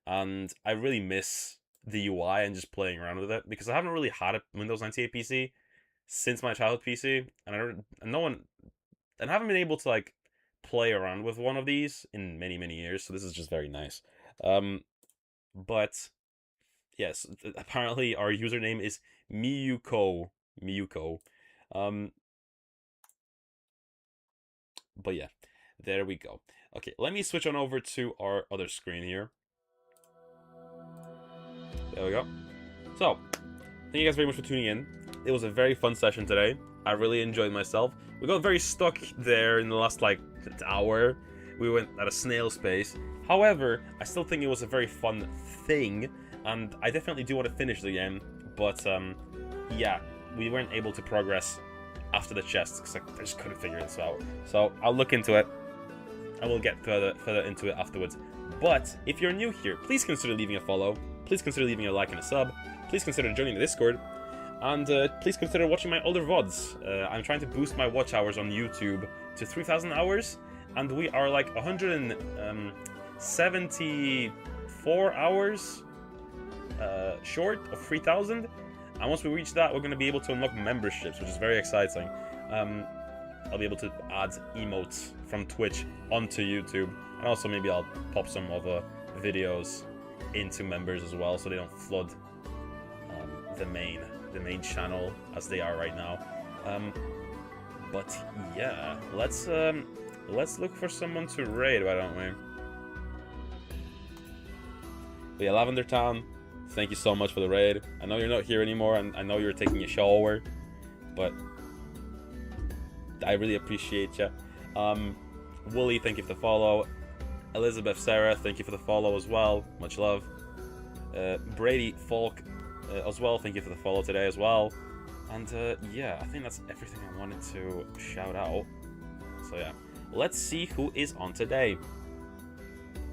and I really miss the UI and just playing around with it, because I haven't really had a Windows 98 PC since my childhood PC, and I haven't been able to like play around with one of these in many years. So this is just very nice. But yes, apparently our username is Miyuko. But yeah, there we go. Okay, let me switch on over to our other screen here. There we go. So, thank you guys very much for tuning in. It was a very fun session today. I really enjoyed myself. We got very stuck there in the last, like, hour. We went at a snail's pace. However, I still think it was a very fun thing, and I definitely do want to finish the game. But, yeah, we weren't able to progress after the chests, because I just couldn't figure this out. So, I'll look into it. I will get further into it afterwards. But, if you're new here, please consider leaving a follow. Please consider leaving a like and a sub. Please consider joining the Discord. And please consider watching my older VODs. I'm trying to boost my watch hours on YouTube to 3,000 hours. And we are like 174 hours short of 3,000. And once we reach that, we're going to be able to unlock memberships, which is very exciting. I'll be able to add emotes from Twitch onto YouTube. And also maybe I'll pop some other videos into members as well, so they don't flood the main channel as they are right now. But yeah, let's look for someone to raid, why don't we? But yeah, Lavender Town, thank you so much for the raid. I know you're not here anymore, and I know you're taking a shower, but I really appreciate you. Wooly, thank you for the follow. Elizabeth Sarah, thank you for the follow as well. Much love. Brady Falk as well, thank you for the follow today as well. And yeah, I think that's everything I wanted to shout out. So yeah, let's see who is on today.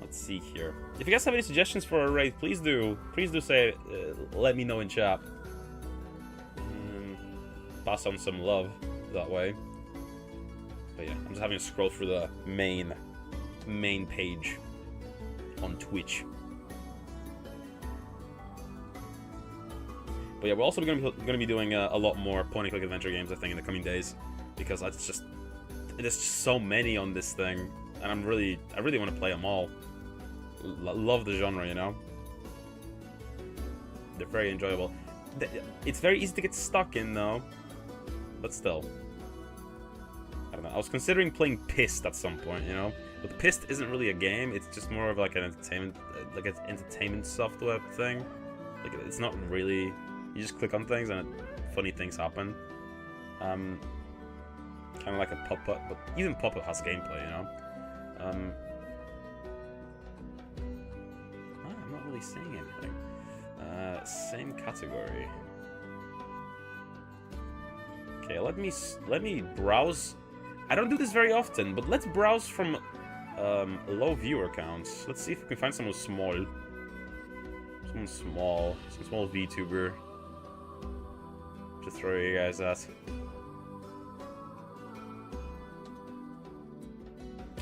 Let's see here. If you guys have any suggestions for a raid, please do say, let me know in chat. pass on some love that way. But yeah, I'm just having to scroll through the main page on Twitch. But yeah, we're also going to be doing a lot more point-and-click adventure games, I think, in the coming days, because there's just so many on this thing, and I really want to play them all. Love the genre, you know. They're very enjoyable. It's very easy to get stuck in, though, but still. I don't know. I was considering playing Pissed at some point, you know, but Pissed isn't really a game. It's just more of like an entertainment software thing. Like, it's not really. You just click on things and funny things happen. Kind of like a Puppet, but even Puppet has gameplay, you know. I'm not really seeing anything. Same category. Okay, let me browse. I don't do this very often, but let's browse from low viewer counts. Let's see if we can find someone small. Some small VTuber to throw you guys at.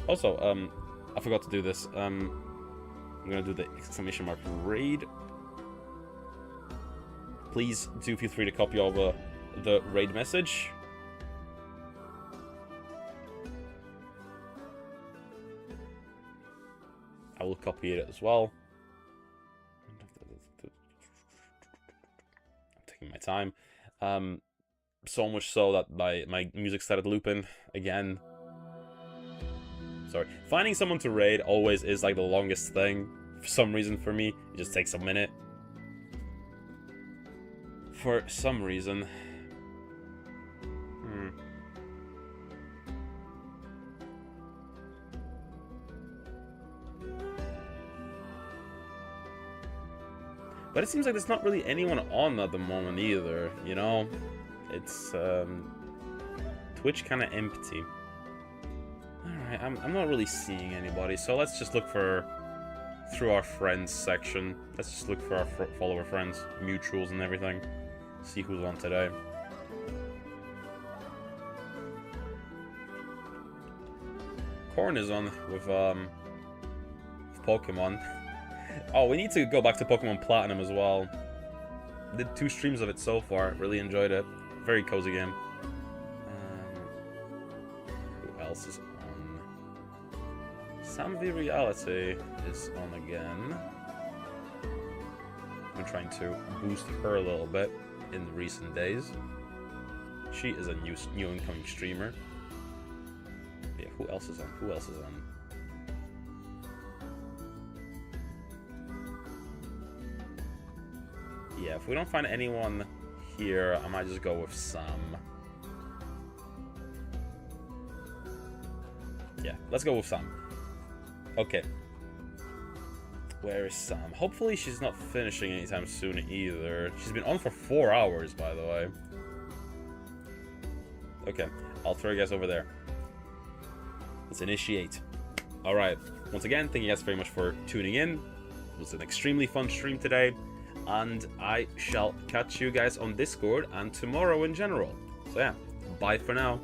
Also, I forgot to do this. I'm gonna do the exclamation mark raid. Please do feel free to copy over the raid message. I will copy it as well. I'm taking my time. So much so that my music started looping again. Sorry. Finding someone to raid always is like the longest thing. For some reason for me, it just takes a minute. For some reason. But it seems like there's not really anyone on at the moment either, you know? It's, Twitch kind of empty. Alright, I'm not really seeing anybody, so let's just look through our friends section. Let's just look for our follower friends, mutuals and everything. See who's on today. Korn is on with Pokemon. Oh, we need to go back to Pokemon Platinum as well. Did 2 streams of it so far. Really enjoyed it. Very cozy game. Who else is on? Sam V Reality is on again. I've been trying to boost her a little bit in recent days. She is a new incoming streamer. Yeah, who else is on? Who else is on? Yeah, if we don't find anyone here, I might just go with Sam. Yeah, let's go with Sam. Okay. Where is Sam? Hopefully she's not finishing anytime soon either. She's been on for 4 hours, by the way. Okay, I'll throw you guys over there. Let's initiate. Alright, once again, thank you guys very much for tuning in. It was an extremely fun stream today. And I shall catch you guys on Discord and tomorrow in general. So yeah, bye for now.